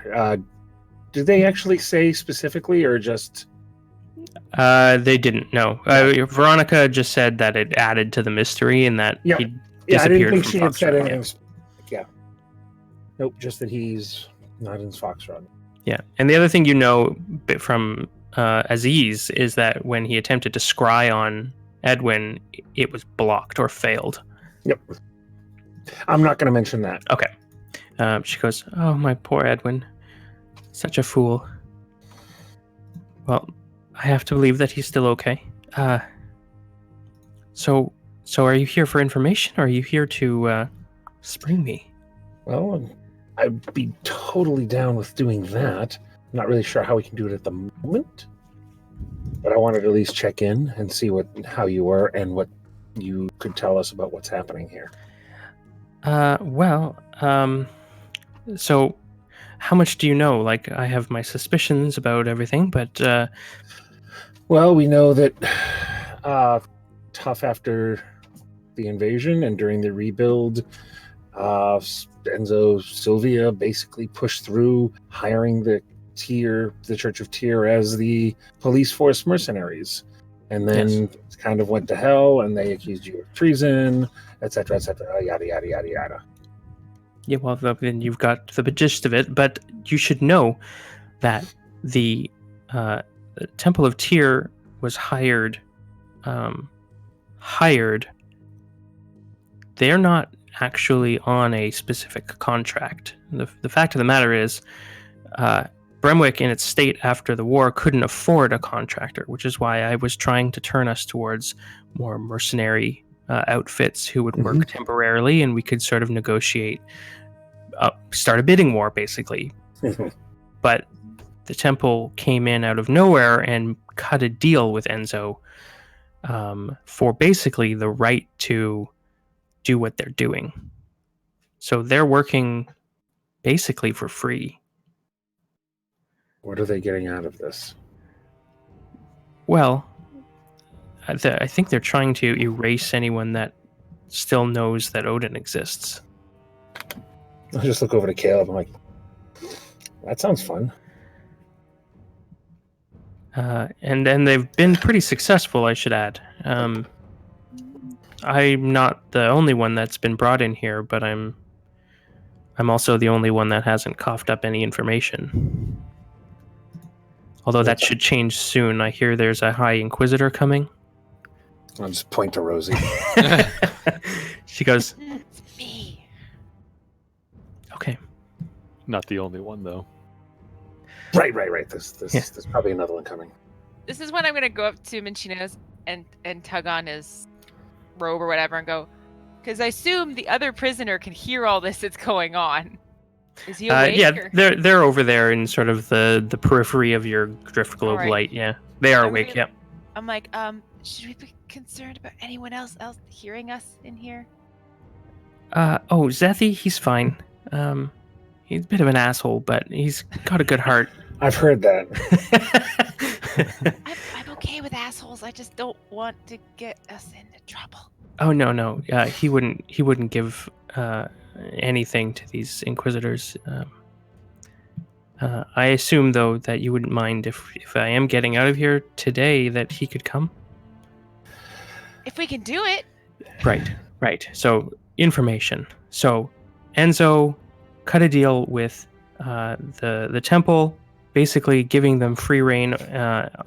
Did they actually say specifically, or just... They didn't know. Veronica just said that it added to the mystery and that Yeah. he Yeah, I didn't disappeared think from she had said Foxtrot, anything. Yeah. Nope, just that he's not in Foxtrot. Yeah, and the other thing from Aziz is that when he attempted to scry on Edwin, it was blocked or failed. Yep. I'm not going to mention that. Okay. She goes, "Oh, my poor Edwin. Such a fool. Well, I have to believe that he's still okay. So are you here for information, or are you here to spring me?" Well, I'd be totally down with doing that. I'm not really sure how we can do it at the moment, but I wanted to at least check in and see how you were and what you could tell us about what's happening here. So how much do you know? Like, I have my suspicions about everything, but Well, we know that tough after the invasion and during the rebuild, Enzo Sylvia basically pushed through hiring the Church of Tyr, as the police force mercenaries, and then it kind of went to hell, and they accused you of treason, etc., yada yada yada yada. yeah, well, then you've got the gist of it. But you should know that the Temple of Tyr was hired. They're not actually on a specific contract. The fact of the matter is, Bremwick, in its state after the war, couldn't afford a contractor, which is why I was trying to turn us towards more mercenary outfits who would work temporarily, and we could sort of negotiate, start a bidding war, basically. But the temple came in out of nowhere and cut a deal with Enzo for basically the right to do what they're doing. So they're working basically for free. What are they getting out of this? Well, I think they're trying to erase anyone that still knows that Odin exists. I'll just look over to Caleb. I'm like, that sounds fun. And they've been pretty successful, I should add. I'm not the only one that's been brought in here, but I'm also the only one that hasn't coughed up any information. Although that should change soon. I hear there's a High Inquisitor coming. I'll just point to Rosie. She goes, It's me. okay. Not the only one, though. Right. There's probably another one coming. This is when I'm gonna go up to Minchino's and tug on his robe or whatever and go, because I assume the other prisoner can hear all this that's going on. Is he awake? Yeah, or... they're over there in sort of the periphery of your drift globe Alright. light. Yeah, they are I'm awake. really- Yep. I'm like, should we be concerned about anyone else hearing us in here? Zethi, he's fine. He's a bit of an asshole, but he's got a good heart. I've heard that. I'm okay with assholes. I just don't want to get us into trouble. Oh no. He wouldn't give anything to these inquisitors. I assume though that you wouldn't mind if I am getting out of here today, that he could come. If we can do it. Right. So information. So Enzo cut a deal with the temple, basically giving them free reign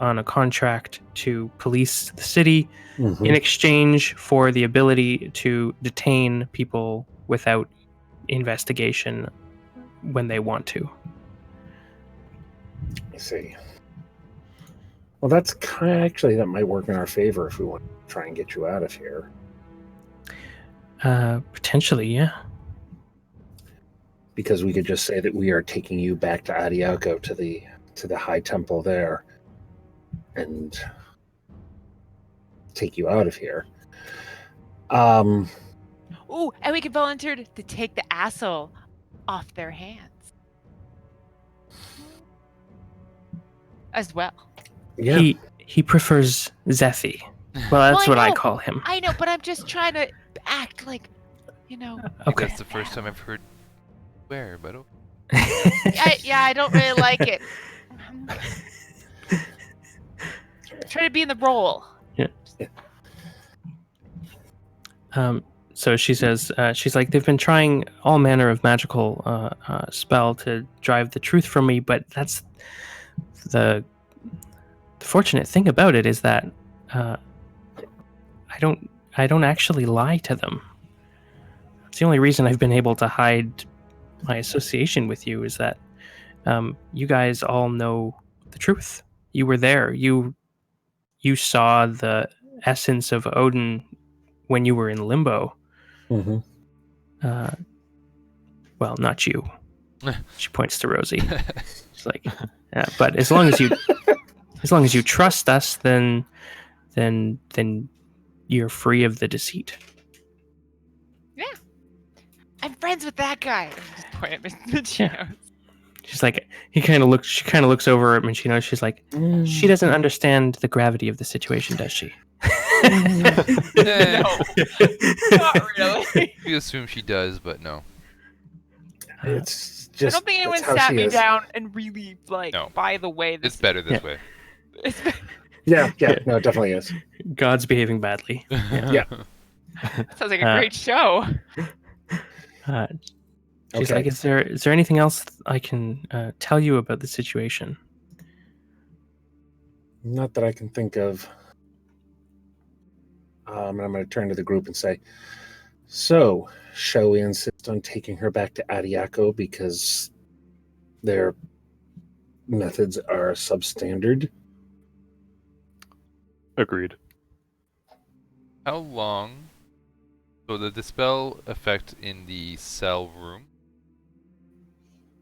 on a contract to police the city in exchange for the ability to detain people without investigation when they want to. I see. Well, that's actually, that might work in our favor if we want to try and get you out of here. Potentially, yeah. Because we could just say that we are taking you back to Adiago, to the High Temple there, and take you out of here. Ooh, and we can volunteer to take the asshole off their hands as well. Yeah. He prefers Zephy. Well, that's I what I know. call him. I know, but I'm just trying to act like, you know. Okay. That's the first time I've heard swear, but okay. I don't really like it. Try to be in the role. So she says, she's like, they've been trying all manner of magical spell to drive the truth from me, but that's the fortunate thing about it is that I don't actually lie to them. It's the only reason I've been able to hide my association with you is that you guys all know the truth. You were there. You saw the essence of Odin when you were in limbo. Mm-hmm. Well, not you. She points to Rosie. She's like, yeah, but as long as you trust us, then you're free of the deceit. I'm friends with that guy. Just point at Michino. She's like, she kind of looks over at Michino. She's like, she doesn't understand the gravity of the situation, does she? No, not really. We assume she does, but no. It's I just. don't think anyone that's how sat she me is. down and really like. No. By the way, It's better this way. Yeah, no, it definitely is. God's behaving badly. Yeah. Sounds like a great show. She's Okay. like, is there anything else I can tell you about the situation? Not that I can think of. And I'm going to turn to the group and say, so, shall we insist on taking her back to Adiaco because their methods are substandard? Agreed. How long? So the dispel effect in the cell room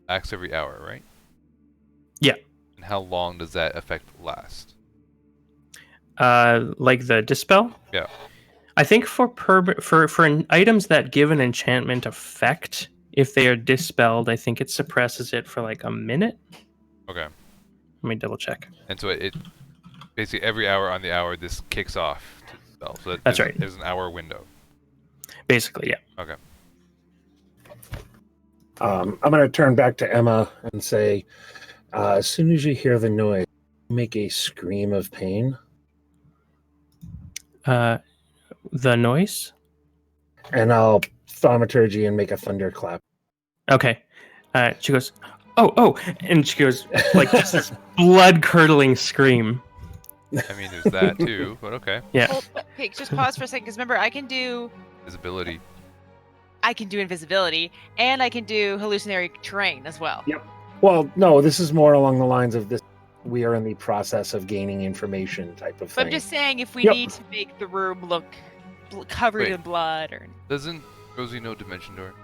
acts every hour, right? Yeah. And how long does that effect last? Like the dispel? Yeah. I think for items that give an enchantment effect, if they are dispelled, I think it suppresses it for like a minute. Okay. Let me double check. And so it basically every hour on the hour this kicks off to dispel. So That's there's- right. There's an hour window. Basically, yeah. Okay. I'm going to turn back to Emma and say, as soon as you hear the noise, make a scream of pain. The noise? And I'll thaumaturgy and make a thunderclap. Okay. She goes, oh, and she goes, like, just this blood-curdling scream. I mean, there's that too, but okay. Yeah. Well, okay, just pause for a second, because remember, I can do Visibility. invisibility, and I can do hallucinatory terrain as well. Yep. Well, no, this is more along the lines of this. We are in the process of gaining information type of But thing. I'm just saying, if we Yep. need to make the room look covered Wait. in blood, or Doesn't Rosie know Dimension Door?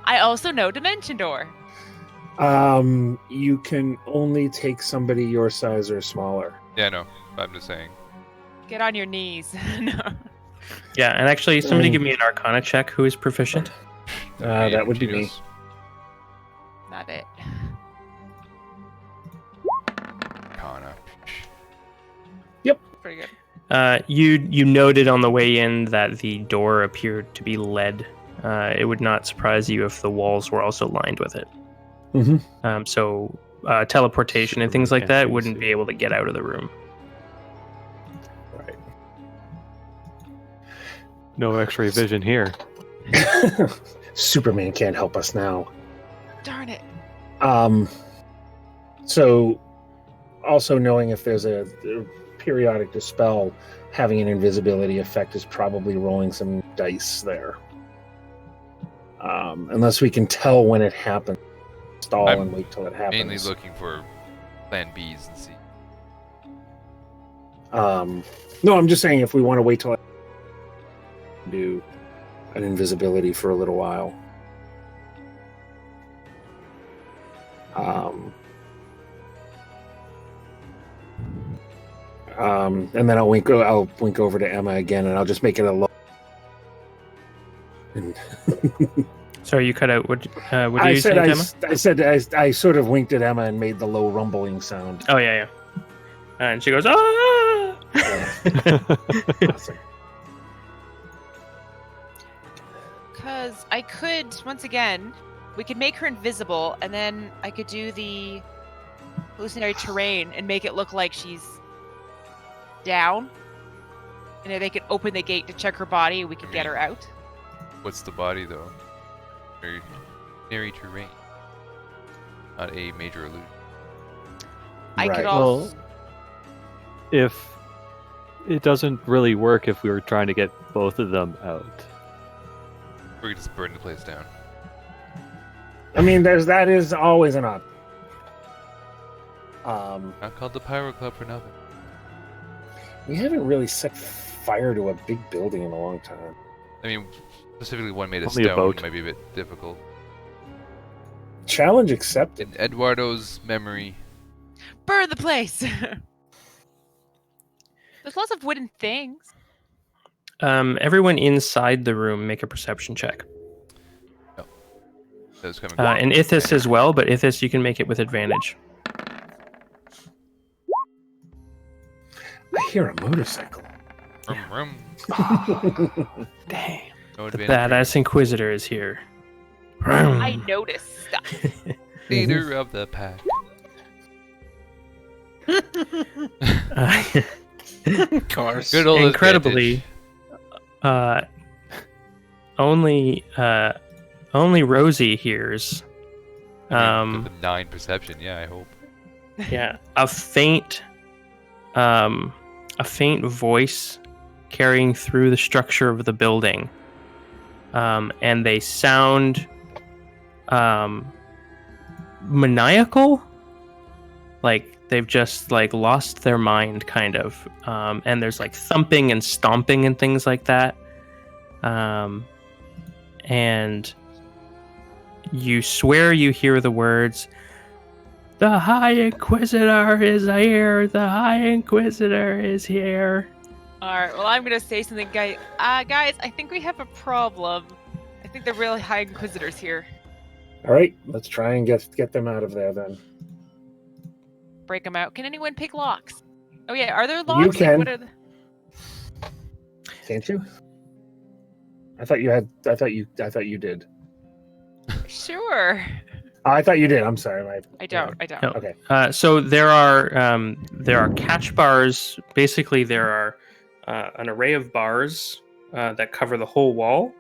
I also know Dimension Door. You can only take somebody your size or smaller. Yeah, no. I'm just saying. Get on your knees. No. Yeah, and actually, somebody give me an Arcana check who is proficient. That would be me. Genius. Not it. Kana. Pretty good. You noted on the way in that the door appeared to be lead. It would not surprise you if the walls were also lined with it. Mm-hmm. So teleportation and Super things like that fancy. wouldn't be able to get out of the room. Right. No X-ray vision here. Superman can't help us now. Darn it. So, also knowing if there's a periodic dispel, having an invisibility effect is probably rolling some dice there. Unless we can tell when it happens, stall I'm and wait till it happens. Mainly looking for plan Bs and C. No, I'm just saying if we want to wait till it do an invisibility for a little while. And then I'll wink over to Emma again, and I'll just make it a low. And Sorry, you cut out. What did I you say, said Emma? I sort of winked at Emma and made the low rumbling sound. Oh yeah. And she goes, ah! Awesome. Because I could, once again, we could make her invisible, and then I could do the hallucinatory terrain and make it look like she's down. And then they could open the gate to check her body, and we could get her out. What's the body though? Very terrain. Not a major illusion. I could Right. also. Well, if it doesn't really work if we were trying to get both of them out. We could just burn the place down. I mean, that is always an option. Not called the Pyro Club for nothing. We haven't really set fire to a big building in a long time. I mean, specifically one made of Only a stone boat. might be a bit difficult. Challenge accepted. In Eduardo's memory, Burn the place! There's lots of wooden things. Everyone inside the room make a perception check. that was coming. And Ithis as well, but Ithis, you can make it with advantage. I hear a motorcycle. Vroom, vroom. Dang. No The advantage. badass Inquisitor is here. I noticed stuff. Leader of the pack. Of course. Good old Incredibly, only Rosie hears With a 9 perception, yeah, I hope. yeah, a faint voice carrying through the structure of the building, and they sound maniacal, like they've just like lost their mind, kind of. And there's like thumping and stomping and things like that, and you swear you hear the words, "The High Inquisitor is here. The High Inquisitor is here." Alright, well, I'm gonna say something, guys. Guys, I think we have a problem. I think the real High Inquisitor's here. All right, let's try and get them out of there then. Break them out. Can anyone pick locks? Oh yeah, are there locks? Like, can. what are the... Can't you? I thought you did. Sure. Oh, I thought you did. I'm sorry. I don't. No. Okay. So there are catch bars. Basically, there are an array of bars that cover the whole wall.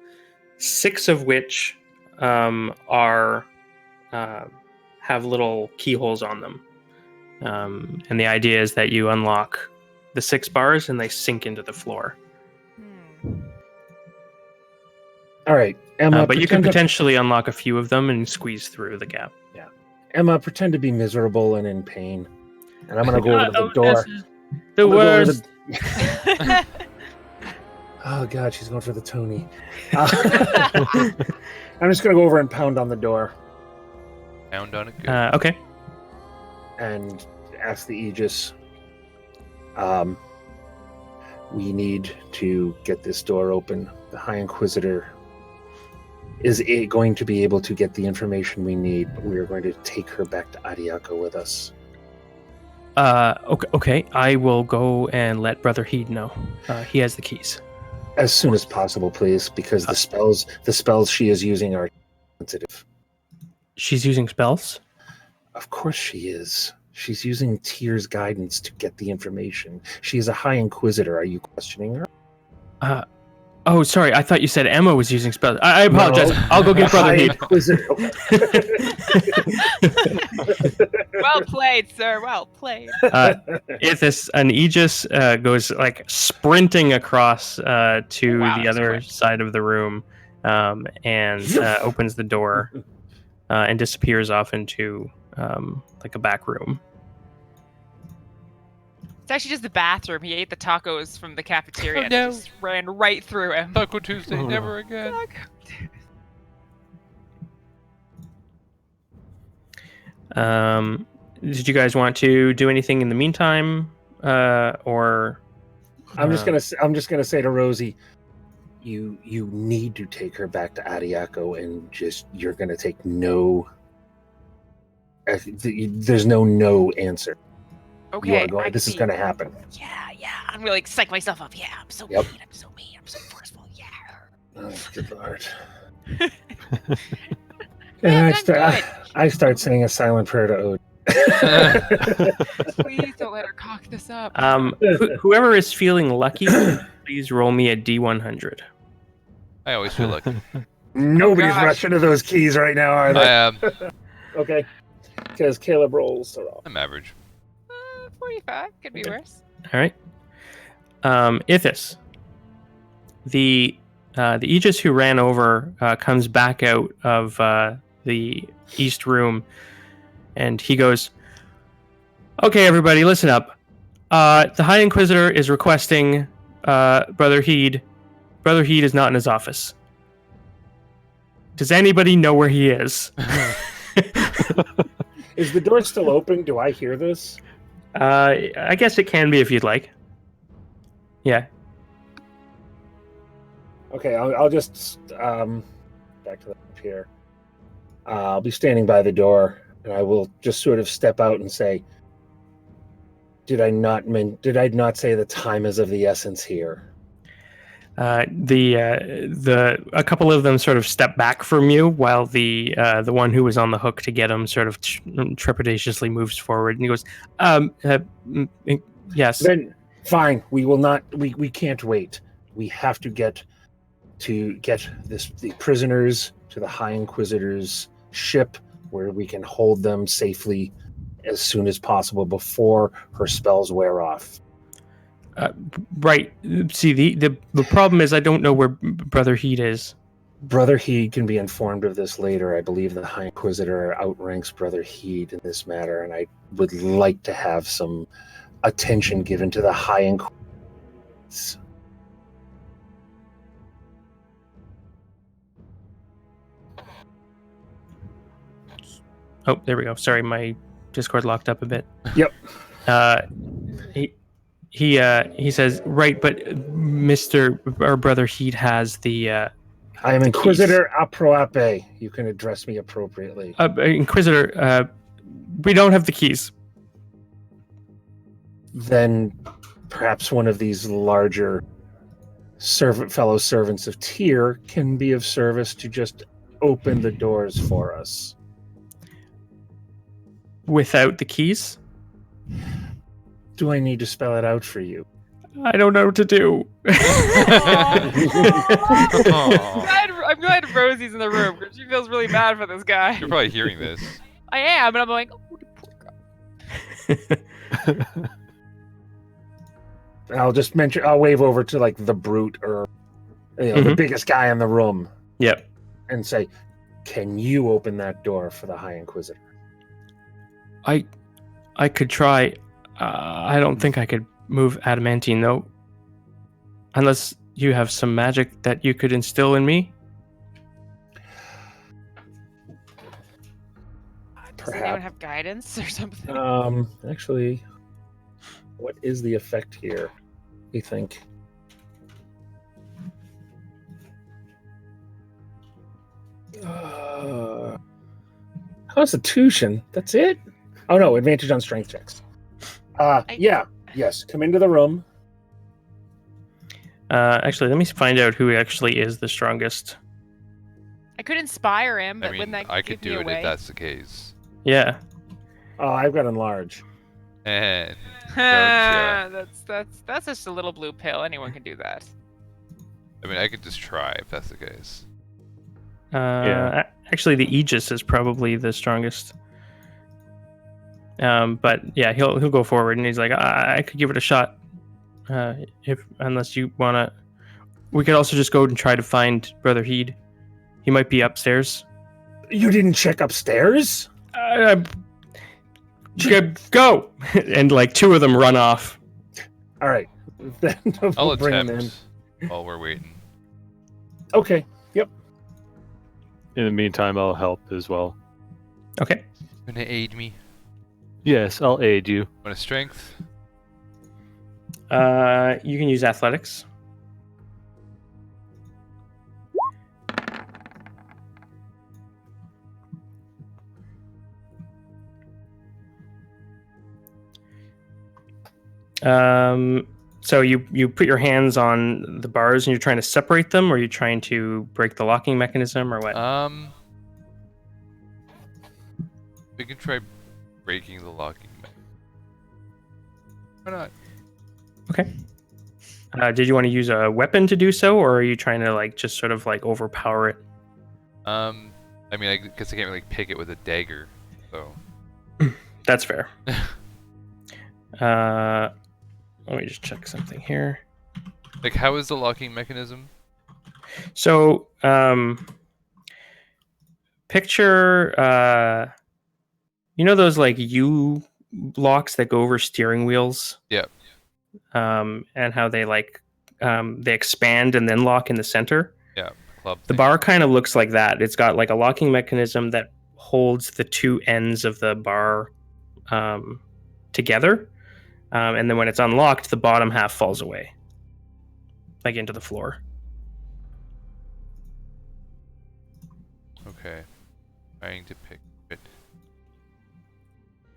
6 of which are have little keyholes on them. And the idea is that you unlock the 6 bars and they sink into the floor. All right, Emma. But you can pretend to- potentially unlock a few of them and squeeze through the gap. Emma, pretend to be miserable and in pain, and I'm gonna go over to the door. This is the I'm gonna go over worst. the- Oh God, she's going for the Tony. I'm just gonna go over and pound on the door Pound on it good. Okay. and ask the Aegis. We need to get this door open. The High Inquisitor is going to be able to get the information we need, but we are going to take her back to Adiaka with us. Okay. I will go and let Brother Heed know. He has the keys. As soon as possible, please, because the spells she is using are sensitive. She's using spells? Of course she is. She's using Tyr's guidance to get the information. She is a High Inquisitor. Are you questioning her? Oh, sorry. I thought you said Emma was using spells. I apologize. No. I'll go get Brother High Heed. Inquisitor. Well played, sir. Well played. An Aegis goes like sprinting across to Wow, the that's other quick. side of the room, and opens the door and disappears off into like a back room. It's actually just the bathroom. He ate the tacos from the cafeteria and no. it just ran right through him. Taco Tuesday, Oh, no. never again. Did you guys want to do anything in the meantime, or? I'm just gonna say to Rosie, you need to take her back to Adiaco, and you're going to take no. There's no answer. Okay. You are going. I This is see. going to happen. Yeah. I'm gonna like psych myself up. Yeah. I'm so Yep. mean. I'm so mean. I'm so forceful. Yeah. Oh, good lord. Yeah, And done good. I start saying a silent prayer to Odin. Please don't let her cock this up. Whoever is feeling lucky, please roll me a D100. I always feel like Nobody's gosh. rushing to those keys right now, are I they? am. Okay. Because Caleb rolls are off. I'm average. 45 could be Okay. worse. All right. Ithis, the Aegis who ran over comes back out of the east room, and he goes, "Okay, everybody, listen up. The High Inquisitor is requesting Brother Heed. Brother Heed is not in his office. Does anybody know where he is?" Is the door still open? Do I hear this? I guess it can be if you'd like. Yeah. Okay, I'll just back to the here. I'll be standing by the door, and I will just sort of step out and say, "Did I not say the time is of the essence here?" A couple of them sort of step back from you, while the one who was on the hook to get him sort of trepidatiously moves forward, and he goes, "Yes." Then fine, we will not. We can't wait. We have to get the prisoners to the High Inquisitor's ship, where we can hold them safely as soon as possible before her spells wear off. Right. See, the problem is I don't know where Brother Heed is. Brother Heed can be informed of this later. I believe the High Inquisitor outranks Brother Heed in this matter, and I would like to have some attention given to the High Inquisitor. Oh, there we go. Sorry, my Discord locked up a bit. Yep. He says, right, but our Brother Heed has the I am Inquisitor Aproape. You can address me appropriately. Inquisitor. We don't have the keys. Then perhaps one of these larger fellow servants of Tyr can be of service to just open the doors for us. Without the keys? Do I need to spell it out for you? I don't know what to do. I'm glad Rosie's in the room because she feels really bad for this guy. You're probably hearing this. I am, and I'm like, oh, the poor guy. I'll just mention. I'll wave over to like the brute or the biggest guy in the room. Yep. And say, "Can you open that door for the High Inquisitor?" I could try. I don't think I could move adamantine though, unless you have some magic that you could instill in me. Does anyone have guidance or something? Actually, what is the effect here? You think? Constitution. That's it. Oh no, advantage on strength checks. Yes. Come into the room. Actually, let me find out who actually is the strongest. I could inspire him, but I mean, wouldn't that I give could me do it away? if that's the case. Yeah. Oh, I've got enlarge. And That's just a little blue pill. Anyone can do that. I mean, I could just try if that's the case. Actually, the Aegis is probably the strongest. But yeah, he'll go forward, and he's like, I could give it a shot. Unless you wanna, we could also just go and try to find Brother Heed. He might be upstairs. You didn't check upstairs? Go! And like two of them run off. All right. Then I'll we'll bring him in. attempt while we're waiting. Okay. Yep. In the meantime, I'll help as well. Okay. Gonna aid me. Yes, I'll aid you. Want a strength? You can use athletics. So you put your hands on the bars and you're trying to separate them, or you're trying to break the locking mechanism, or what? We can try breaking the locking. Why not? Okay. Did you want to use a weapon to do so, or are you trying to like just sort of like overpower it? I mean, I guess I can't really pick it with a dagger, so. That's fair. Let me just check something here. Like, how is the locking mechanism? So, picture, you know those like U blocks that go over steering wheels? Yeah. And how they like, they expand and then lock in the center? Yeah, club The thing. bar kind of looks like that. It's got like a locking mechanism that holds the two ends of the bar together. And then when it's unlocked, the bottom half falls away, like into the floor. Okay. Trying to pick it.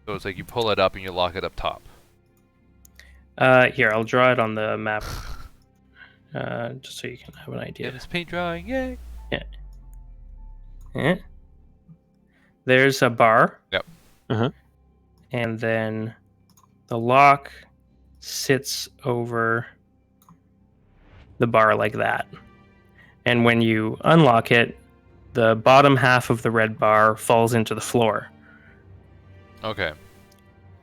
So it's like you pull it up and you lock it up top. Here, I'll draw it on the map, just so you can have an idea. Yeah, this paint drawing, yay! Yeah. There's a bar. Yep. And then the lock sits over the bar like that. And when you unlock it, the bottom half of the red bar falls into the floor. Okay.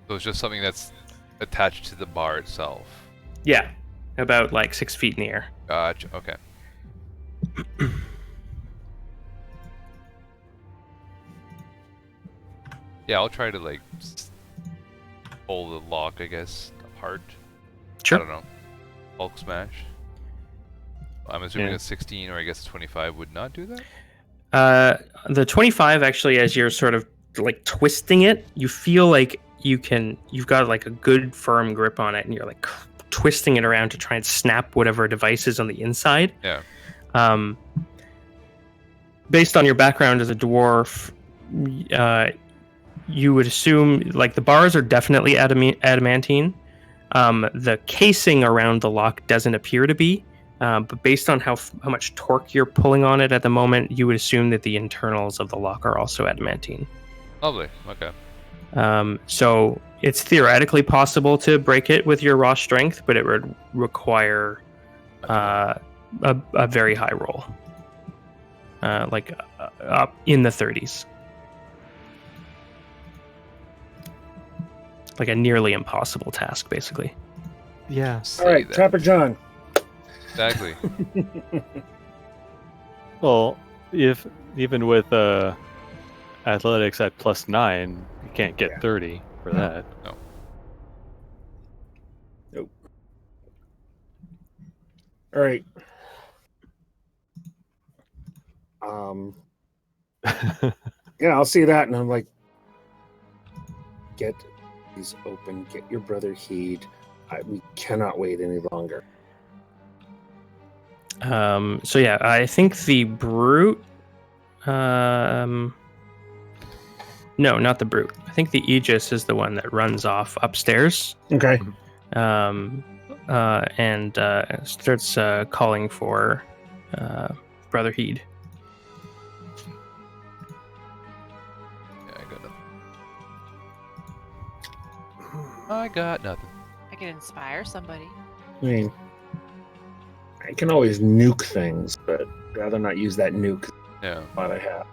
So it's just something that's attached to the bar itself. Yeah, about like 6 feet in the air. Gotcha, okay. Yeah, I'll try to like pull the lock, I guess, apart. Sure. I don't know. Bulk smash. I'm assuming Yeah. a 16 or I guess a 25 would not do that? The 25 actually, as you're sort of like twisting it, you feel like you've got like a good firm grip on it, and you're like twisting it around to try and snap whatever device is on the inside. Yeah. Based on your background as a dwarf, you would assume like the bars are definitely adamantine. The casing around the lock doesn't appear to be. But based on how much torque you're pulling on it at the moment, you would assume that the internals of the lock are also adamantine. Lovely, okay. So it's theoretically possible to break it with your raw strength, but it would require a very high roll, like up in the 30s, like a nearly impossible task, basically. Yeah. Say All right, that. Trapper John. Exactly. Well, if even with athletics at +9, you can't get 30 for that. No. Nope. All right. Yeah, I'll see that, and I'm like, get these open. Get your brother Heed. We cannot wait any longer. So yeah, I think the brute. No, not the brute. I think the Aegis is the one that runs off upstairs. Okay. And starts calling for Brother Heed. Yeah, I got nothing. I can inspire somebody. I mean, I can always nuke things, but I'd rather not use that nuke Yeah. what I have.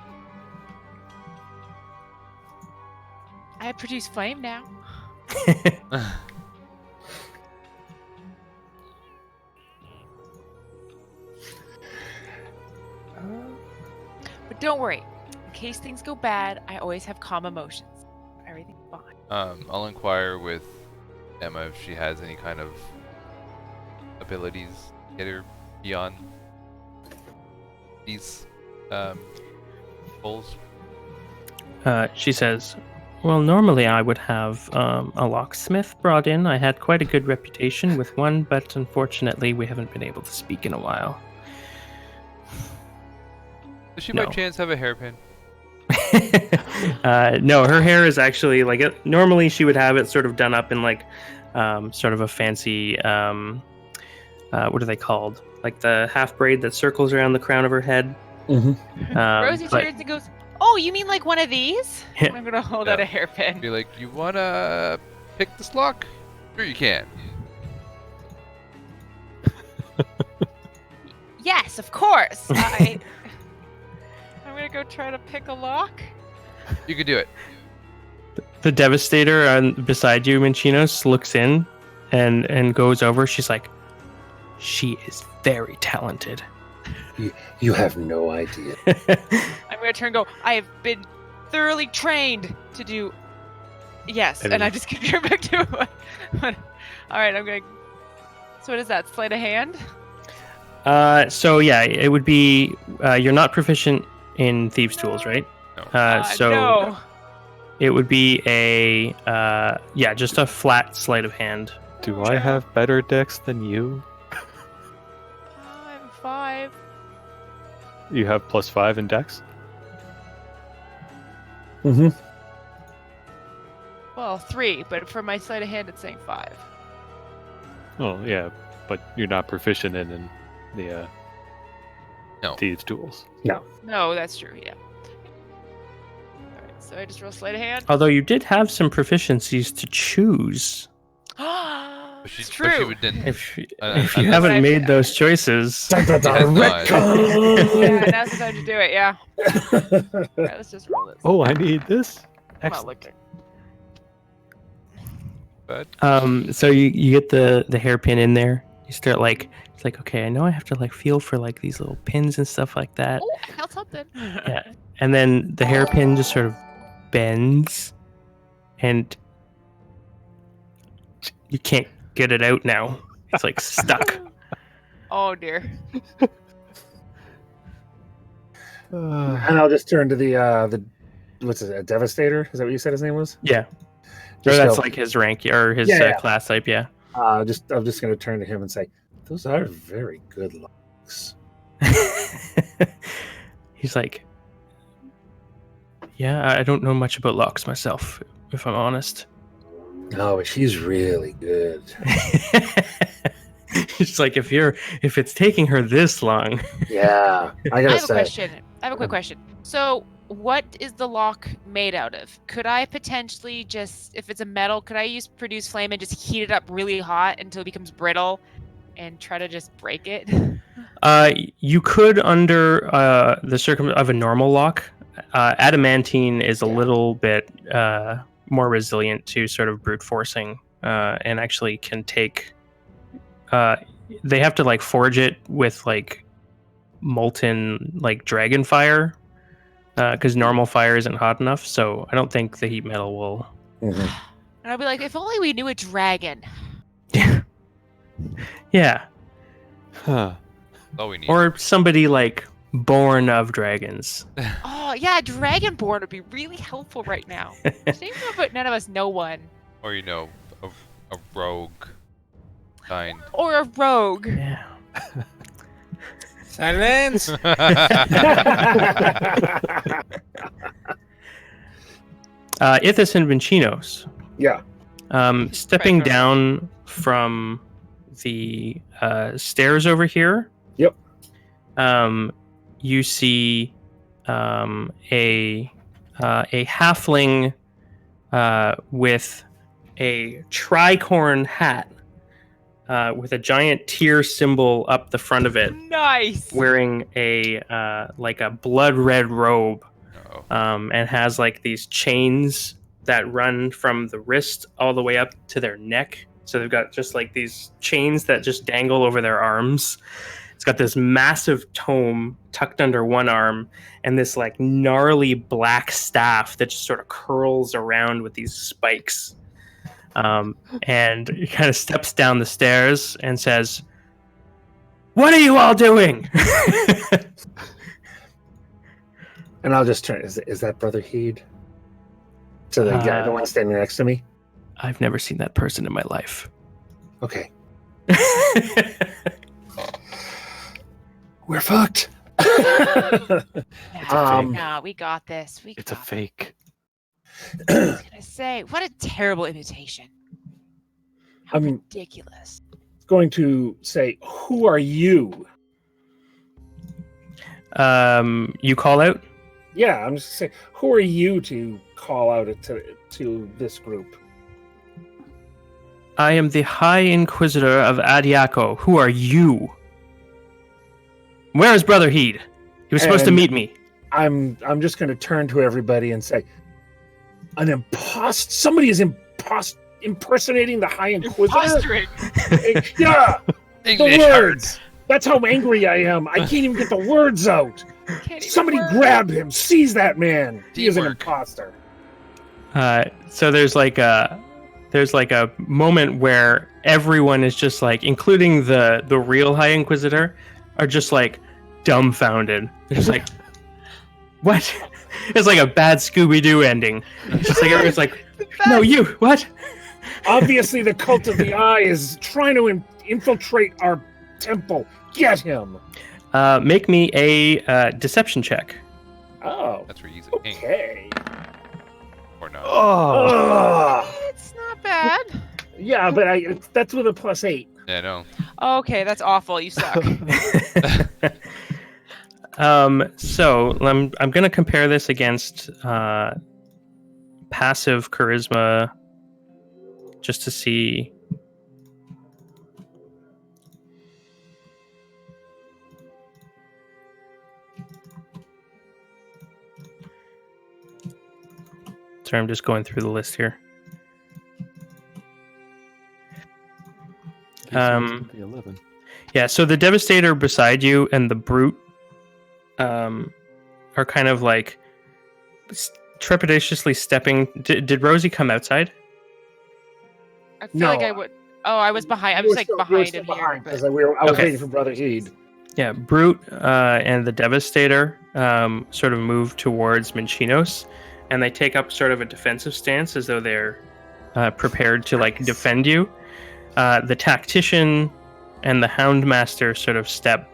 I produce flame now. But don't worry. In case things go bad, I always have calm emotions. Everything's fine. I'll inquire with Emma if she has any kind of abilities get her beyond these goals. She says, well, normally I would have a locksmith brought in. I had quite a good reputation with one, but unfortunately we haven't been able to speak in a while. Does she No. by chance have a hairpin? No, her hair is actually like normally she would have it sort of done up in like sort of a fancy, what are they called? Like the half braid that circles around the crown of her head. Rosie But turns and goes, "Oh, you mean like one of these?" Yeah. I'm gonna hold out a hairpin. Be like, you wanna pick this lock? Sure you can. Yes, of course. I'm gonna go try to pick a lock. You can do it. the Devastator beside you, Minchinos, looks in and goes over. She's like, she is very talented. You have no idea. I'm gonna turn and go, "I have been thoroughly trained to do." Yes, and I just get back to it. All right, I'm going. So what is that? Sleight of hand? So yeah, it would be. You're not proficient in thieves' tools, right? No. So No. it would be a just a flat sleight of hand. Do I have better dex than you? I have a 5. You have +5 in dex? Mm-hmm. Well, 3, but for my sleight of hand, it's saying 5. Oh, yeah, but you're not proficient in the No. thieves' tools. No, that's true. Yeah. All right, so I just roll sleight of hand. Although you did have some proficiencies to choose. But It's she true. didn't. If you Unless haven't I- made those choices, Yeah, now's the time to do it. Yeah. All right, let's just roll this. Oh, I need this? I'm not Excellent. looking. But so you get the hairpin in there. You start it's like, okay, I know I have to feel for these little pins and stuff like that. Oh, I felt something. Yeah. And then the hairpin just sort of bends and you can't get it out now. It's stuck. Oh dear. And I'll just turn to the what's it, a Devastator? Is that what you said his name was? Yeah. Or Just that's go, his rank or his Yeah. class type, yeah. I'm just going to turn to him and say, those are very good looks. He's like, yeah, I don't know much about locks myself, if I'm honest. No, but she's really good. He's like, if it's taking her this long. Yeah, I I gotta have a say. question. I have a quick question. So, what is the lock made out of? Could I potentially just, if it's a metal, could I produce flame and just heat it up really hot until it becomes brittle, and try to just break it? You could under the circumstance of a normal lock. Adamantine is a little bit more resilient to sort of brute forcing, and actually can take. They have to forge it with molten dragon fire, because normal fire isn't hot enough. So I don't think the heat metal will. Mhm. And I'll be like, if only we knew a dragon. Yeah, Huh. all we need. or somebody born of dragons. Oh yeah, dragonborn would be really helpful right now. Shame but none of us know one. Or a rogue kind. Or a rogue. Yeah. Silence. Ithis and Vincinos. Yeah. Stepping Right. down from the stairs over here. Yep. You see a halfling with a tricorn hat with a giant Tyr symbol up the front of it, Nice. wearing a blood red robe. Uh-oh. And has these chains that run from the wrist all the way up to their neck. So they've got just these chains that just dangle over their arms. It's got this massive tome tucked under one arm and this gnarly black staff that just sort of curls around with these spikes. And he kind of steps down the stairs and says, "What are you all doing?" And I'll just turn. Is that Brother Heed? To the guy, the one standing next to me? I've never seen that person in my life. Okay. We're fucked. No, we got this. It's a fake. I was gonna say, what a terrible imitation. How I'm ridiculous. going to say, "Who are you?" You call out. Yeah, I'm just saying, "Who are you?" to call out to this group. I am the High Inquisitor of Adiaco. Who are you? Where is Brother Heed? He was supposed to And meet me. I'm just going to turn to everybody and say, "An impost. Somebody is impersonating the High Inquisitor." Impostering. Yeah, English the hurts. words. That's how angry I am. I can't even get the words out. Can't even Somebody work. grab him. Seize that man. He is an Teamwork. imposter. So there's like a moment where everyone is just like, including the real High Inquisitor, are just like dumbfounded. They're just like, what? It's like a bad Scooby-Doo ending. It's just like everyone's like, no, you, what? Obviously, the cult of the eye is trying to infiltrate our temple. Get him. Make me a deception check. Oh, That's where he's a king. okay. Or not. Oh, Ugh. It's not bad. Yeah, but that's with a +8. Yeah, no. Okay, that's awful. You suck. So I'm gonna compare this against passive charisma, just to see. Sorry, I'm just going through the list here. the 11. Yeah, so the Devastator beside you and the Brute are kind of like trepidatiously stepping. Did Rosie come outside? I feel No. like I would. Oh, I was behind. I You was were like still- you were behind still him here. behind, But 'cause I was Okay. waiting for Brother Heed. Yeah, Brute and the Devastator sort of move towards Minchinos, and they take up sort of a defensive stance as though they're prepared to like defend you. The Tactician and the Houndmaster sort of step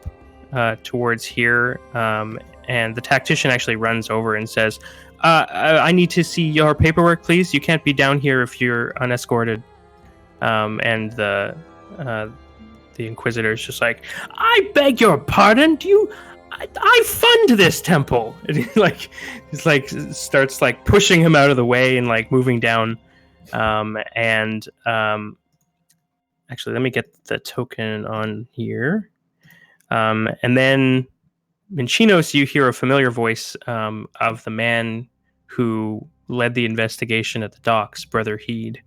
towards here, and the Tactician actually runs over and says, I need to see your paperwork, please. You can't be down here if you're unescorted. And the Inquisitor is just like, I beg your pardon. I fund this temple. And he's like starts like pushing him out of the way and like moving down. Actually, let me get the token on here. And then Minchinos, you hear a familiar voice of the man who led the investigation at the docks, Brother Heed.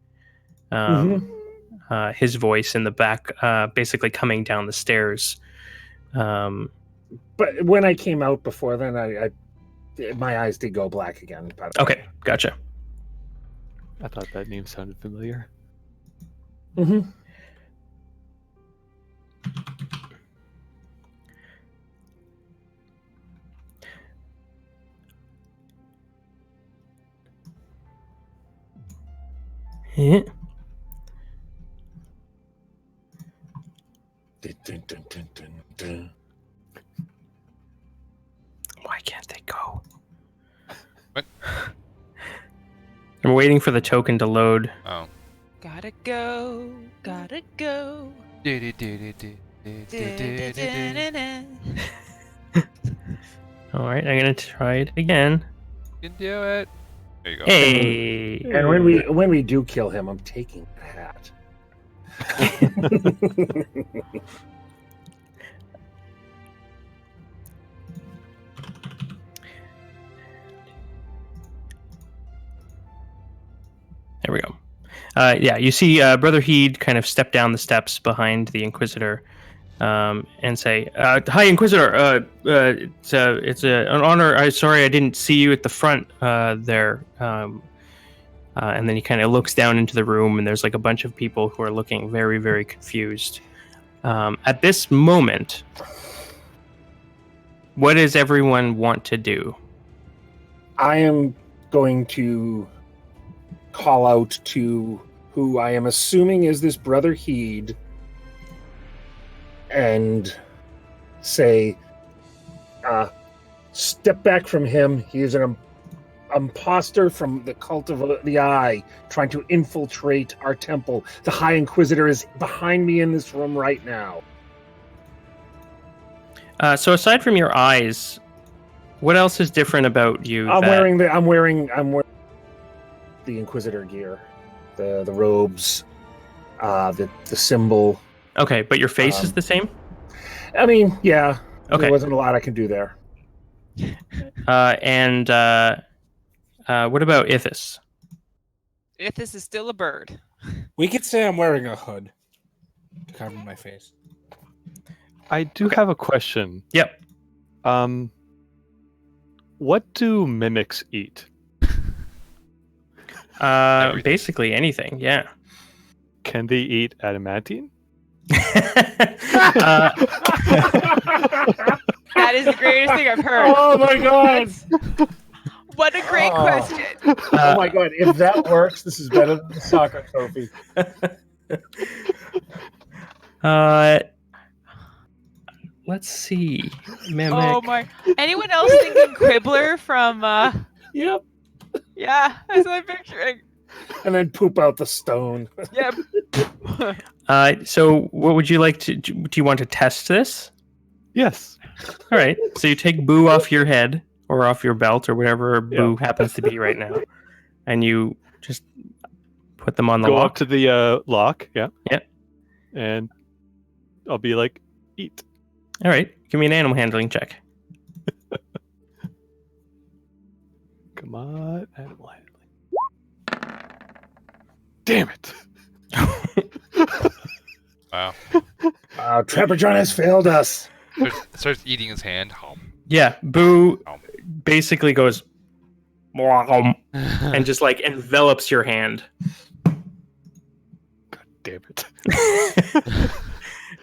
His voice in the back, basically coming down the stairs. But when I came out before then, I my eyes did go black again. By the way. Okay, gotcha. I thought that name sounded familiar. Mm-hmm. Eh. Dun, dun, dun, dun, dun. Why can't they go? What? I'm waiting for the token to load. Oh. gotta go. Gotta go. All right, I'm gonna try it again. You can do it. There you go. Hey. And when we do kill him, I'm taking the hat. There we go. Yeah, you see Brother Heed kind of step down the steps behind the Inquisitor and say, Hi, Inquisitor. It's an honor. Sorry I didn't see you at the front there. And then he kind of looks down into the room, and there's like a bunch of people who are looking very, very confused. At this moment, what does everyone want to do? I am going to call out to who I am assuming is this Brother Heed and say, step back from him. He is a imposter from the Cult of the Eye trying to infiltrate our temple. The High Inquisitor is behind me in this room right now. So aside from your eyes, what else is different about you? I'm wearing the Inquisitor gear, the robes, the symbol. Okay, but your face is the same? I mean, yeah. Okay. There wasn't a lot I could do there. And what about Ithis? Ithis is still a bird. We could say I'm wearing a hood to cover my face. I do have a question. Yep. What do mimics eat? Basically anything, yeah. Can they eat adamantine? That is the greatest thing I've heard. Oh my god! What a great question. Oh my god! If that works, this is better than the soccer trophy. Let's see. Mimic. Oh my! Anyone else thinking Quibbler from? Yep. Yeah, that's what I'm picturing. And then poop out the stone. Yep. So what would you like to do? You want to test this? Yes. All right. So you take Boo off your head or off your belt or whatever Boo happens to be right now, and you just put them on the Go lock. up to the lock. Yeah. Yeah. And I'll be like, eat. All right. Give me an animal handling check. Come on, animal handling. Damn it. Wow. Trapper John has failed us. Starts eating his hand. Yeah. Boo basically goes and just like envelops your hand. God damn it.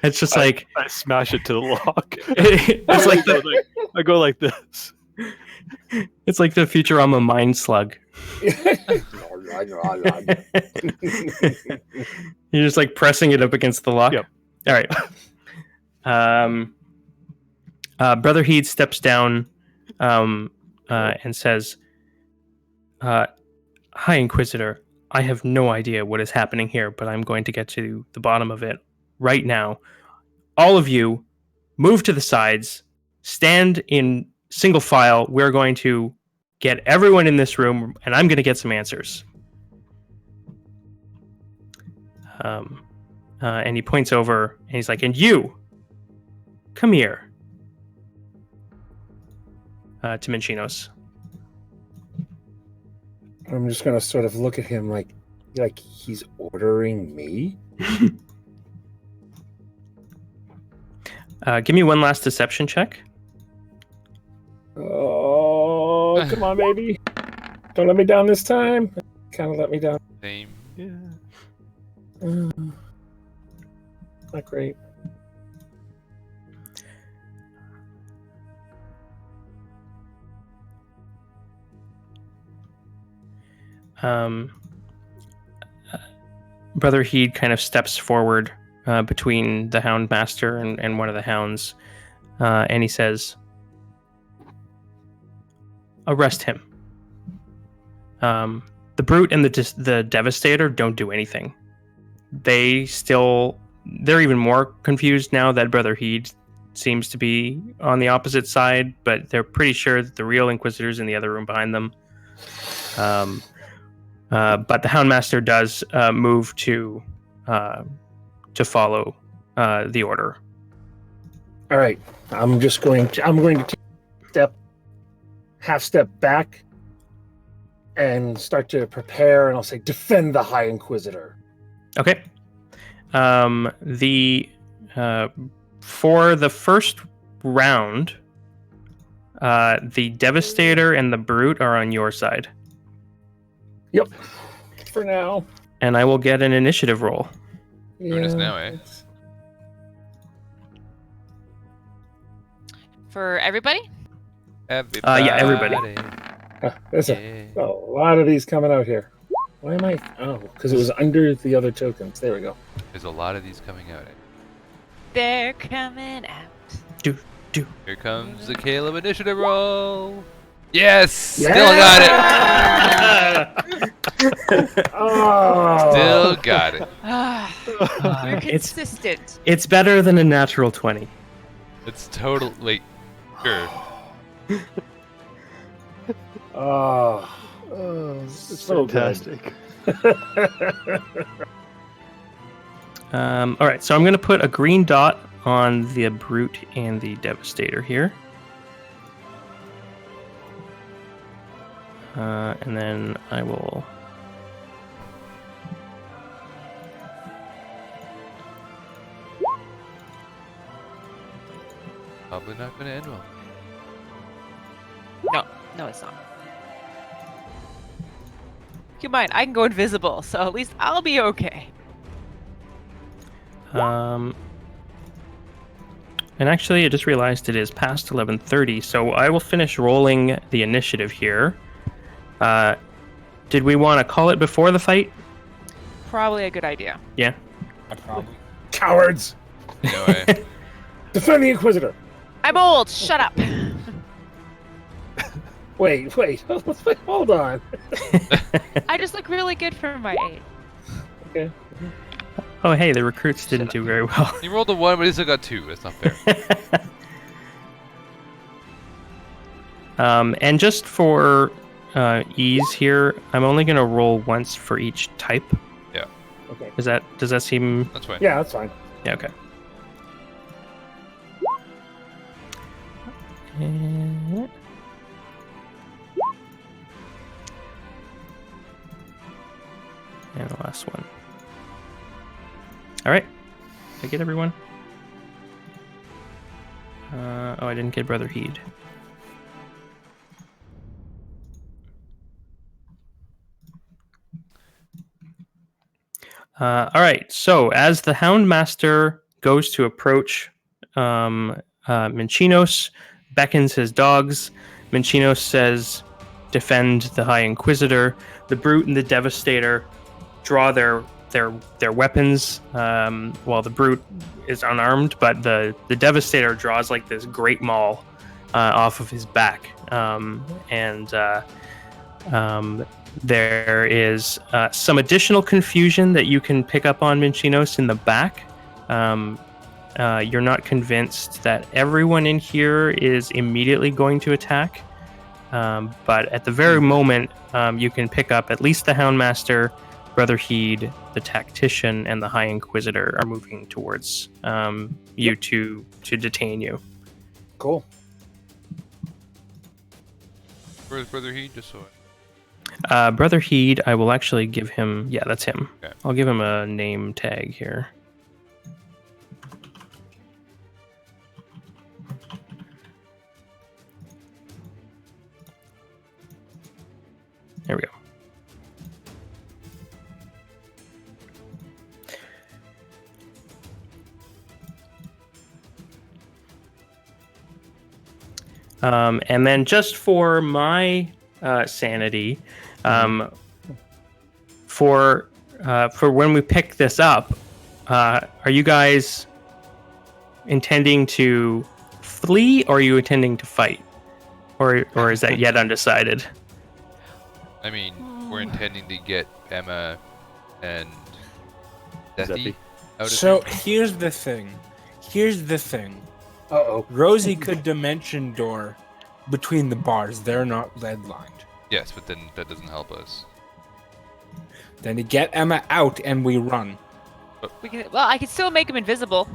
It's just like I smash it to the lock. it's like I go like this. it's like the Futurama mind slug. You're just like pressing it up against the lock. Yep. All right. Brother Heed steps down and says, "Hi, Inquisitor. I have no idea what is happening here, but I'm going to get to the bottom of it right now. All of you, move to the sides. Stand in single file. We're going to get everyone in this room, and I'm going to get some answers." And he points over, and he's like, "And you, come here." To Minchinos. I'm just gonna sort of look at him like he's ordering me. Give me one last deception check. Oh, come on, baby! Don't let me down this time. Kind of let me down. Same. Yeah. Not great. Brother Heed kind of steps forward between the Hound Master and one of the hounds, and he says, "Arrest him. The Brute and the Devastator don't do anything. They're even more confused now that Brother Heed seems to be on the opposite side, but they're pretty sure that the real Inquisitor's in the other room behind them. But the Houndmaster does move to follow the order. All right, I'm going to take half step back and start to prepare, and I'll say, defend the High Inquisitor. Okay. For the first round, the Devastator and the Brute are on your side. Yep. For now. And I will get an initiative roll. Doing this now, eh? For everybody? Everybody. Yeah, everybody. There's a lot of these coming out here. Why am I? Oh, because it was under the other tokens. There we go. There's a lot of these coming out. They're coming out. Do. Here comes the Caleb initiative roll. Yes! Still got it! Oh. Still got it. You're It's consistent. it's better than a natural 20. It's total. Like, sure. Oh. It's So good. fantastic. All right, so I'm going to put a green dot on the Brute and the Devastator here. And then I will... Probably not gonna end well. No, it's not. Keep in mind, I can go invisible, so at least I'll be okay. And actually, I just realized it is past 11:30, so I will finish rolling the initiative here. Did we want to call it before the fight? Probably a good idea. Yeah. Probably. Cowards! No way. Defend the Inquisitor! I'm old. Shut up. Wait, hold on. I just look really good for my age. Okay. Oh, hey, the recruits didn't do very well. He rolled a 1, but he still got 2. That's not fair. And just for ease here, I'm only going to roll once for each type. Okay. Does that seem... That's fine. Yeah, that's fine. Yeah, okay. And the last one. All right. Did I get everyone? Oh, I didn't get Brother Heed. All right. So as the Houndmaster goes to approach Minchinos, beckons his dogs. Minchinos says, "Defend the High Inquisitor." The Brute and the Devastator draw their weapons, while the Brute is unarmed, but the Devastator draws like this great maul off of his back, there is some additional confusion that you can pick up on Minchinos in the back. You're not convinced that everyone in here is immediately going to attack, but at the very moment, you can pick up at least the Houndmaster, Brother Heed, the Tactician, and the High Inquisitor are moving towards you to detain you. Cool. Where's Brother Heed? Just so Brother Heed, I will actually give him... Yeah, that's him. Okay. I'll give him a name tag here. There we go. And then just for my sanity, for when we pick this up, are you guys intending to flee, or are you intending to fight, or is that yet undecided? I mean, we're intending to get Emma and Zephy Zephy. out of So here. here's the thing. Uh-oh. Rosie could dimension door between the bars. They're not lead lined. Yes, but then that doesn't help us. Then to get Emma out and we run. I can still make him invisible.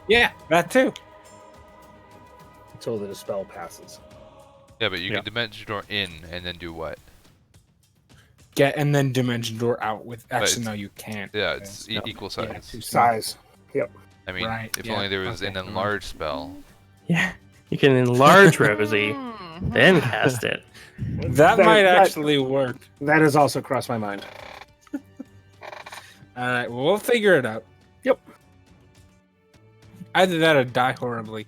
Yeah, that too. Until the spell passes. Yeah, but you Yeah. can dimension door in and then do what? Get and then dimension door out with. Actually, it's- no, you can't. Yeah, it's No. equal Yeah, size. too small. Size. Yep. I mean, Right, if yeah, only there was okay, an never mind. enlarge spell. Yeah, you can enlarge Rosie, Mhm. then cast it. That might actually work. That has also crossed my mind. All right, well, we'll figure it out. Yep. Either that or die horribly.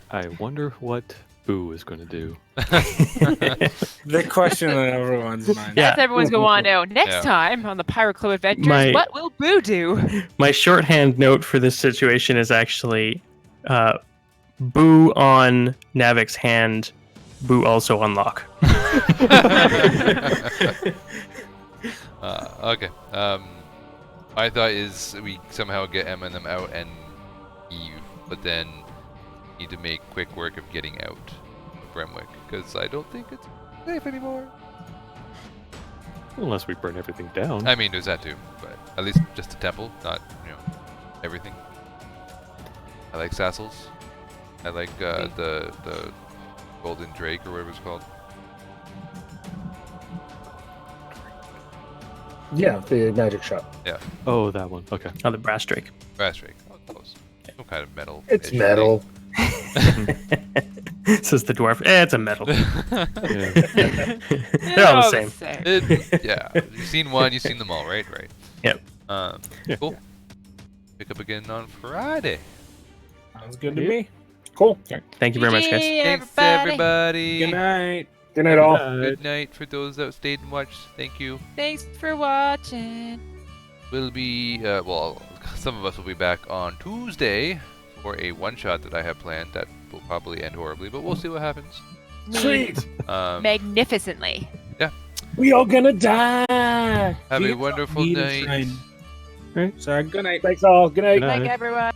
I wonder what Boo is going to do. The question on everyone's mind. Yeah. That's everyone's gonna want to know. Next Yeah. time on the Pyro Club Adventures, My- what will Boo do? My shorthand note for this situation is actually Boo on Navik's hand, Boo also unlock. Okay. My thought is we somehow get Emma and them out and Eve, but then need to make quick work of getting out of Bremwick because I don't think it's safe anymore. Unless we burn everything down. I mean, there's that too, but at least just the temple, not everything. I like Sassels. I like the Golden Drake or whatever it's called. Yeah, the magic shop. Oh, that one. Okay. Oh, the brass drake. Brass Drake. Oh, close. Some kind of metal. It's metal. Says the dwarf. It's a metal. Yeah. They're all the same. Yeah, you've seen one, you've seen them all, right? Right. Yep. Yeah. Cool. Pick up again on Friday. Sounds good to me. Cool. Thank you very much, guys. Thanks, everybody. Good night. Good night, all. Good night for those that stayed and watched. Thank you. Thanks for watching. We'll be, well, some of us will be back on Tuesday for a one-shot that I have planned that will probably end horribly, but we'll see what happens. Sweet. Magnificently. We all gonna die. Have a wonderful Need a night. shrine. So good night. Thanks all. Good night. Good night. Like everyone.